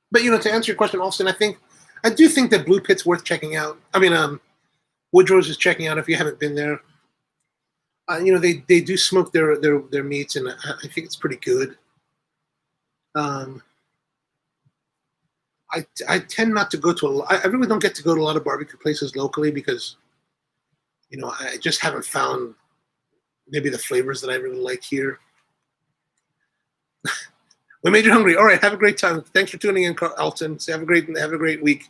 But to answer your question, Austin, I do think that Blue Pit's worth checking out. I mean, Woodrow's is checking out if you haven't been there. They do smoke their meats, and I think it's pretty good. I tend not to go to I really don't get to go to a lot of barbecue places locally because, I just haven't found maybe the flavors that I really like here. We made you hungry. All right, have a great time. Thanks for tuning in, Alton. Have a great week.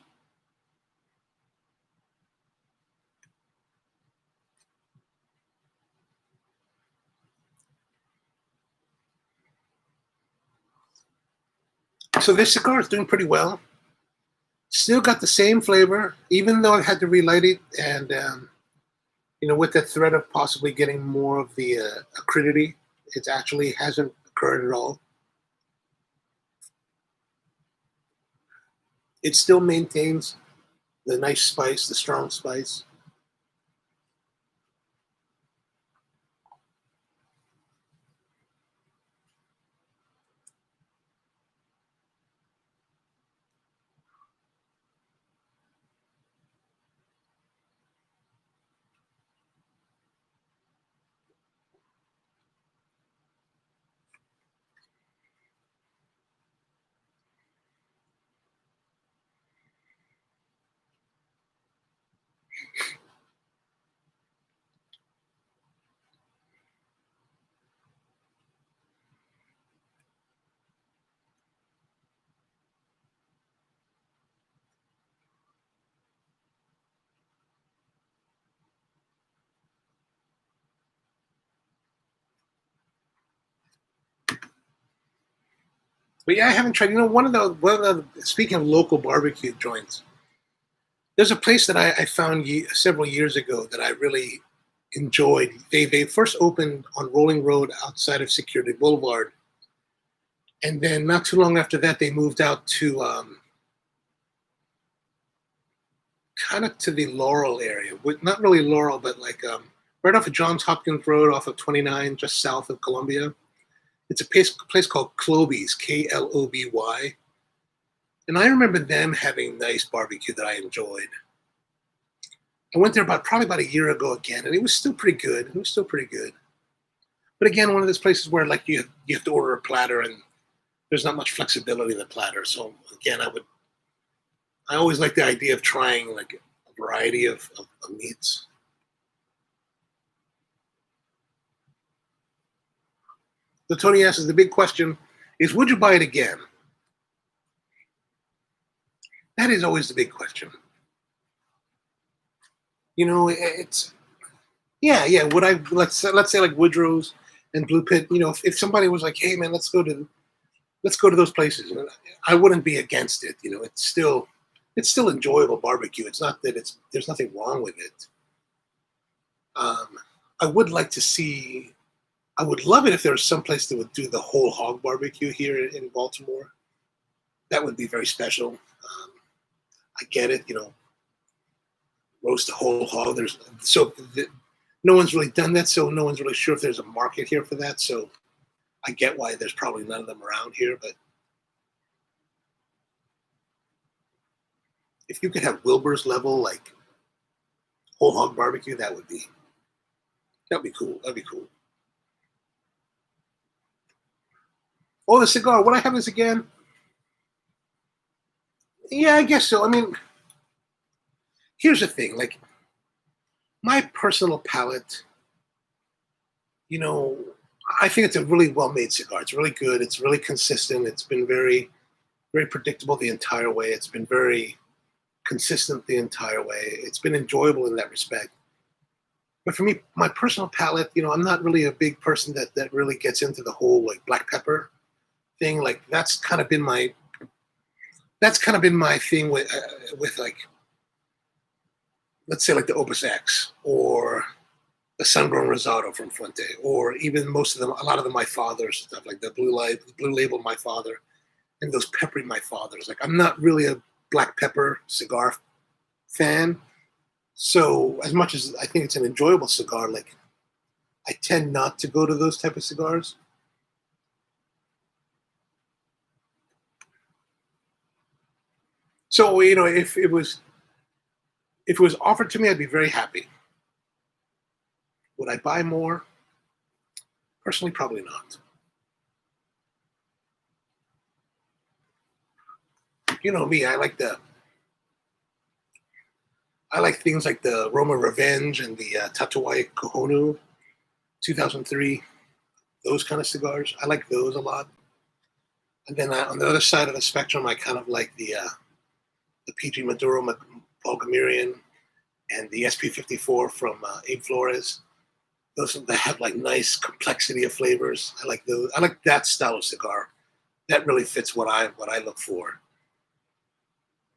So this cigar is doing pretty well. Still got the same flavor, even though I had to relight it, and with the threat of possibly getting more of the acridity, it actually hasn't occurred at all. It still maintains the nice spice, the strong spice. But yeah, I haven't tried. One of the speaking of local barbecue joints, there's a place that I found several years ago that I really enjoyed. They first opened on Rolling Road outside of Security Boulevard, and then not too long after that, they moved out to kind of to the Laurel area. Not really Laurel, but like right off of Johns Hopkins Road, off of 29, just south of Columbia. It's a place called Kloby's, Kloby. And I remember them having nice barbecue that I enjoyed. I went there probably about a year ago again, and it was still pretty good. But again, one of those places where like you have to order a platter, and there's not much flexibility in the platter. So again, I always like the idea of trying like a variety of meats. So Tony asks, the big question is, would you buy it again? That is always the big question. It's yeah. Would I let's say like Woodrow's and Blue Pit? If somebody was like, hey man, let's go to those places, I wouldn't be against it. It's still enjoyable barbecue. It's not that there's nothing wrong with it. I would like to see I would love it if there was some place that would do the whole hog barbecue here in Baltimore. That would be very special. I get it, roast a whole hog. No one's really done that, so no one's really sure if there's a market here for that. So I get why there's probably none of them around here. But if you could have Wilbur's level, like whole hog barbecue, that'd be cool. That'd be cool. Oh, the cigar. Would I have this again? Yeah, I guess so. I mean, here's the thing. Like, my personal palate, I think it's a really well-made cigar. It's really good. It's really consistent. It's been very, very predictable the entire way. It's been very consistent the entire way. It's been enjoyable in that respect. But for me, my personal palate, I'm not really a big person that really gets into the whole like black pepper thing. Like that's kind of been my thing with like, let's say like the Opus X or the Sungrown Rosado from Fuente, or even a lot of them my father's stuff, like the Blue Label my father, and those peppery my fathers. Like I'm not really a black pepper cigar fan. So as much as I think it's an enjoyable cigar, like I tend not to go to those type of cigars. So if it was offered to me, I'd be very happy. Would I buy more? Personally, probably not. You know me, I like things like the Roma Revenge and the Tatuaje Kohonu 2003, those kind of cigars. I like those a lot. And then on the other side of the spectrum, I kind of like the PG Maduro Paul Gamirian and the SP54 from Abe Flores. Those that have like nice complexity of flavors. I like those. I like that style of cigar. That really fits what I look for.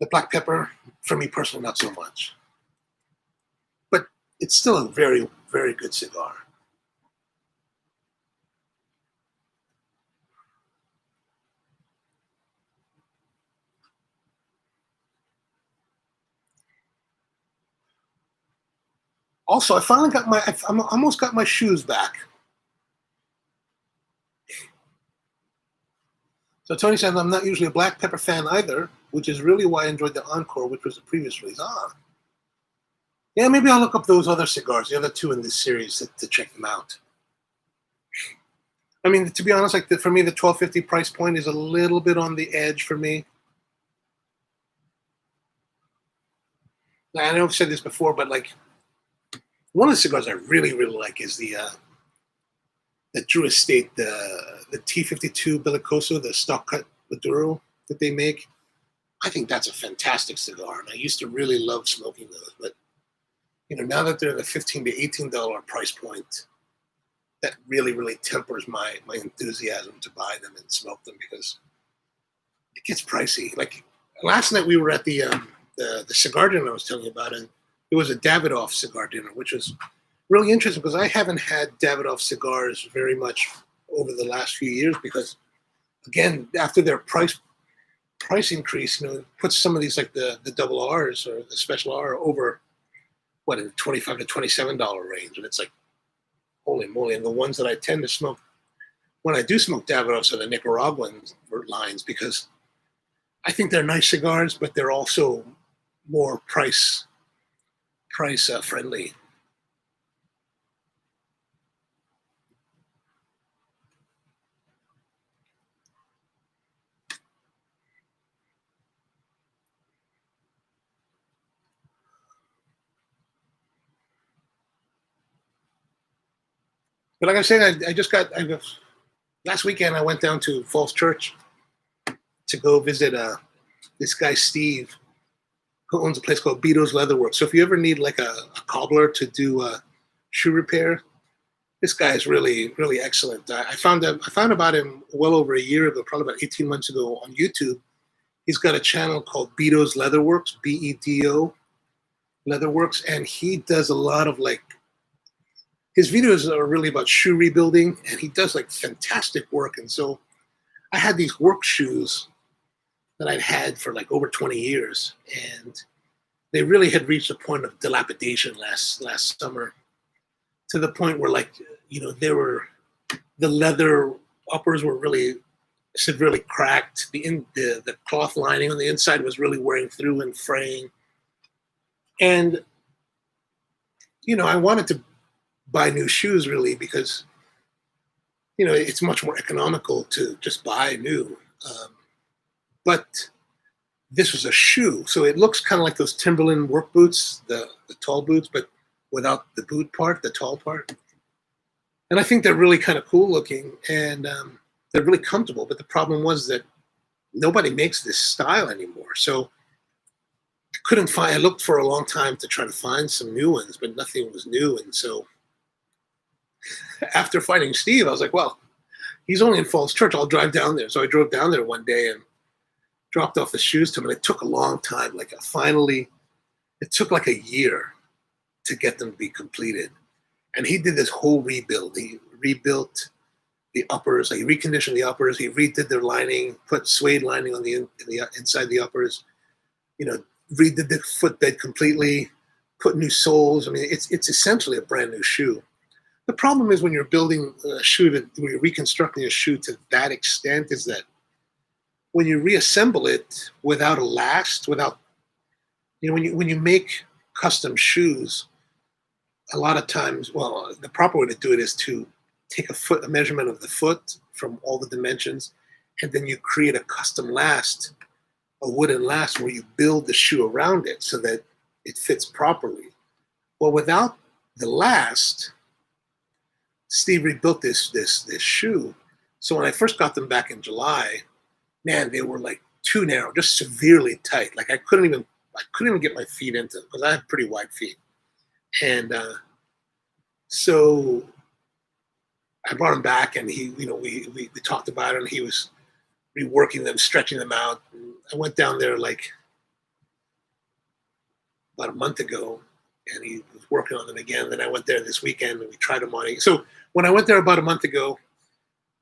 The black pepper, for me personally, not so much. But it's still a very, very good cigar. Also, I finally got I almost got my shoes back. So Tony said I'm not usually a black pepper fan either, which is really why I enjoyed the Encore, which was the previous release. Yeah, maybe I'll look up those other cigars, the other two in this series, to check them out. I mean, to be honest, like for me, the 1250 price point is a little bit on the edge for me. I know I've said this before, but like one of the cigars I really, really like is the Drew Estate, the T52 Bellicoso, the stock cut Maduro that they make. I think that's a fantastic cigar, and I used to really love smoking those. But now that they're the $15 to $18 price point, that really, really tempers my enthusiasm to buy them and smoke them because it gets pricey. Like last night, we were at the cigar dinner I was telling you about, and it was a Davidoff cigar dinner, which was really interesting because I haven't had Davidoff cigars very much over the last few years because, again, after their price increase, it puts some of these like the double R's or the special R over in the $25 to $27 range, and it's like, holy moly! And the ones that I tend to smoke when I do smoke Davidoffs are the Nicaraguan lines because I think they're nice cigars, but they're also more price friendly. But like I said, last weekend I went down to Falls Church to go visit this guy Steve, who owns a place called Beato's Leatherworks. So if you ever need like a cobbler to do shoe repair, this guy is really, really excellent. I found about him well over a year ago, probably about 18 months ago on YouTube. He's got a channel called Beato's Leatherworks, BEDO Leatherworks, and he does a lot of like his videos are really about shoe rebuilding, and he does like fantastic work. And so I had these work shoes that I'd had for like over 20 years, and they really had reached a point of dilapidation last summer, to the point where, like, the leather uppers were really severely cracked. The cloth lining on the inside was really wearing through and fraying. And I wanted to buy new shoes, really, because it's much more economical to just buy new. But this was a shoe, so it looks kind of like those Timberland work boots, the tall boots, but without the boot part, the tall part. And I think they're really kind of cool looking, and they're really comfortable. But the problem was that nobody makes this style anymore. So I couldn't find. I looked for a long time to try to find some new ones, but nothing was new. And so after finding Steve, I was like, well, he's only in Falls Church. I'll drive down there. So I drove down there one day and dropped off the shoes to him. And it took a long time. Like, it took like a year to get them to be completed. And he did this whole rebuild. He rebuilt the uppers. He reconditioned the uppers. He redid their lining, put suede lining on the inside the uppers. Redid the footbed completely, put new soles. I mean, it's essentially a brand new shoe. The problem is when you're building a shoe, when you're reconstructing a shoe to that extent, is that when you reassemble it without a last, when you make custom shoes, a lot of times, well, the proper way to do it is to take a measurement of the foot from all the dimensions, and then you create a custom last, a wooden last, where you build the shoe around it so that it fits properly. Well, without the last, Steve rebuilt this shoe. So when I first got them back in July, man, they were like too narrow, just severely tight. Like I couldn't even get my feet into them because I have pretty wide feet. And so I brought him back, and we talked about it, and he was reworking them, stretching them out. And I went down there like about a month ago, and he was working on them again. Then I went there this weekend, and we tried them on. So when I went there about a month ago,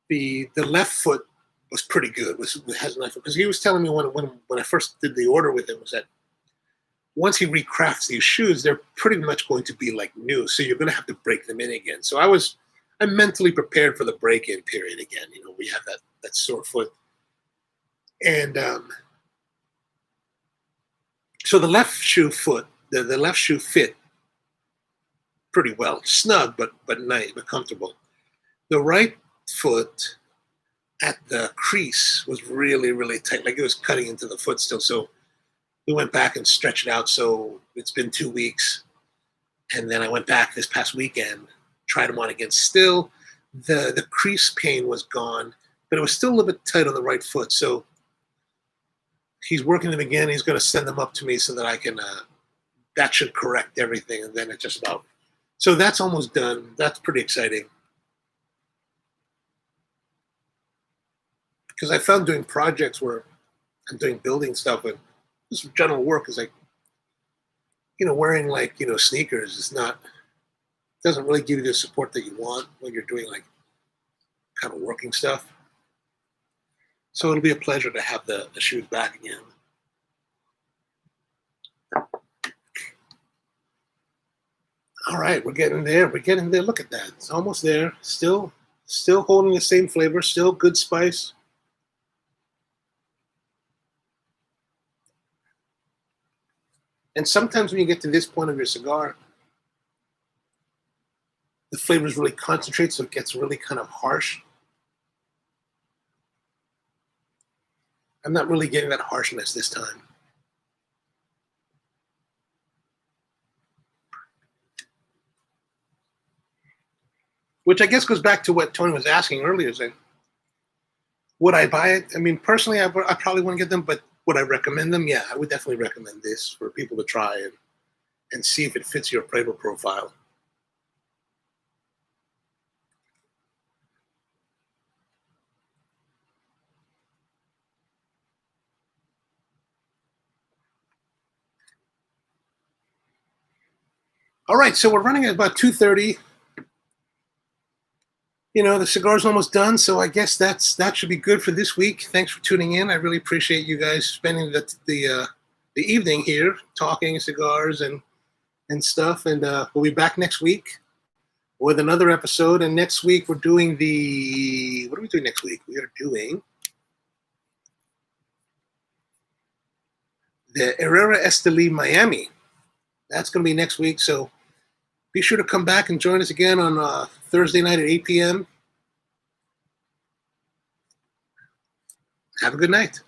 the left foot was pretty good. Has a left foot, because he was telling me when I first did the order with him, was that once he recrafts these shoes, they're pretty much going to be like new. So you're going to have to break them in again. So I'm mentally prepared for the break-in period again. We have that sore foot. And so the left shoe fit pretty well, snug, but nice, but comfortable. The right foot at the crease was really, really tight. Like it was cutting into the foot still. So we went back and stretched it out. So it's been 2 weeks. And then I went back this past weekend, tried them on again. Still, the crease pain was gone, but it was still a little bit tight on the right foot. So he's working them again. He's going to send them up to me so that I can, that should correct everything. And then it's just about, so that's almost done. That's pretty exciting. Because I found doing projects where I'm doing building stuff and just general work is like, wearing like, sneakers is doesn't really give you the support that you want when you're doing like kind of working stuff. So it'll be a pleasure to have the shoes back again. All right, we're getting there. Look at that. It's almost there. Still holding the same flavor, still good spice. And sometimes when you get to this point of your cigar, the flavors really concentrate, so it gets really kind of harsh. I'm not really getting that harshness this time. Which I guess goes back to what Tony was asking earlier, is like, would I buy it? I mean, personally, I probably wouldn't get them, but would I recommend them? Yeah, I would definitely recommend this for people to try and see if it fits your flavor profile. All right, so we're running at about 2:30. The cigar's almost done, so I guess that should be good for this week. Thanks for tuning in. I really appreciate you guys spending the evening here talking cigars and stuff. And we'll be back next week with another episode. And next week we're doing what are we doing next week? We are doing the Herrera Esteli Miami. That's going to be next week. So be sure to come back and join us again on Thursday night at 8 p.m. Have a good night.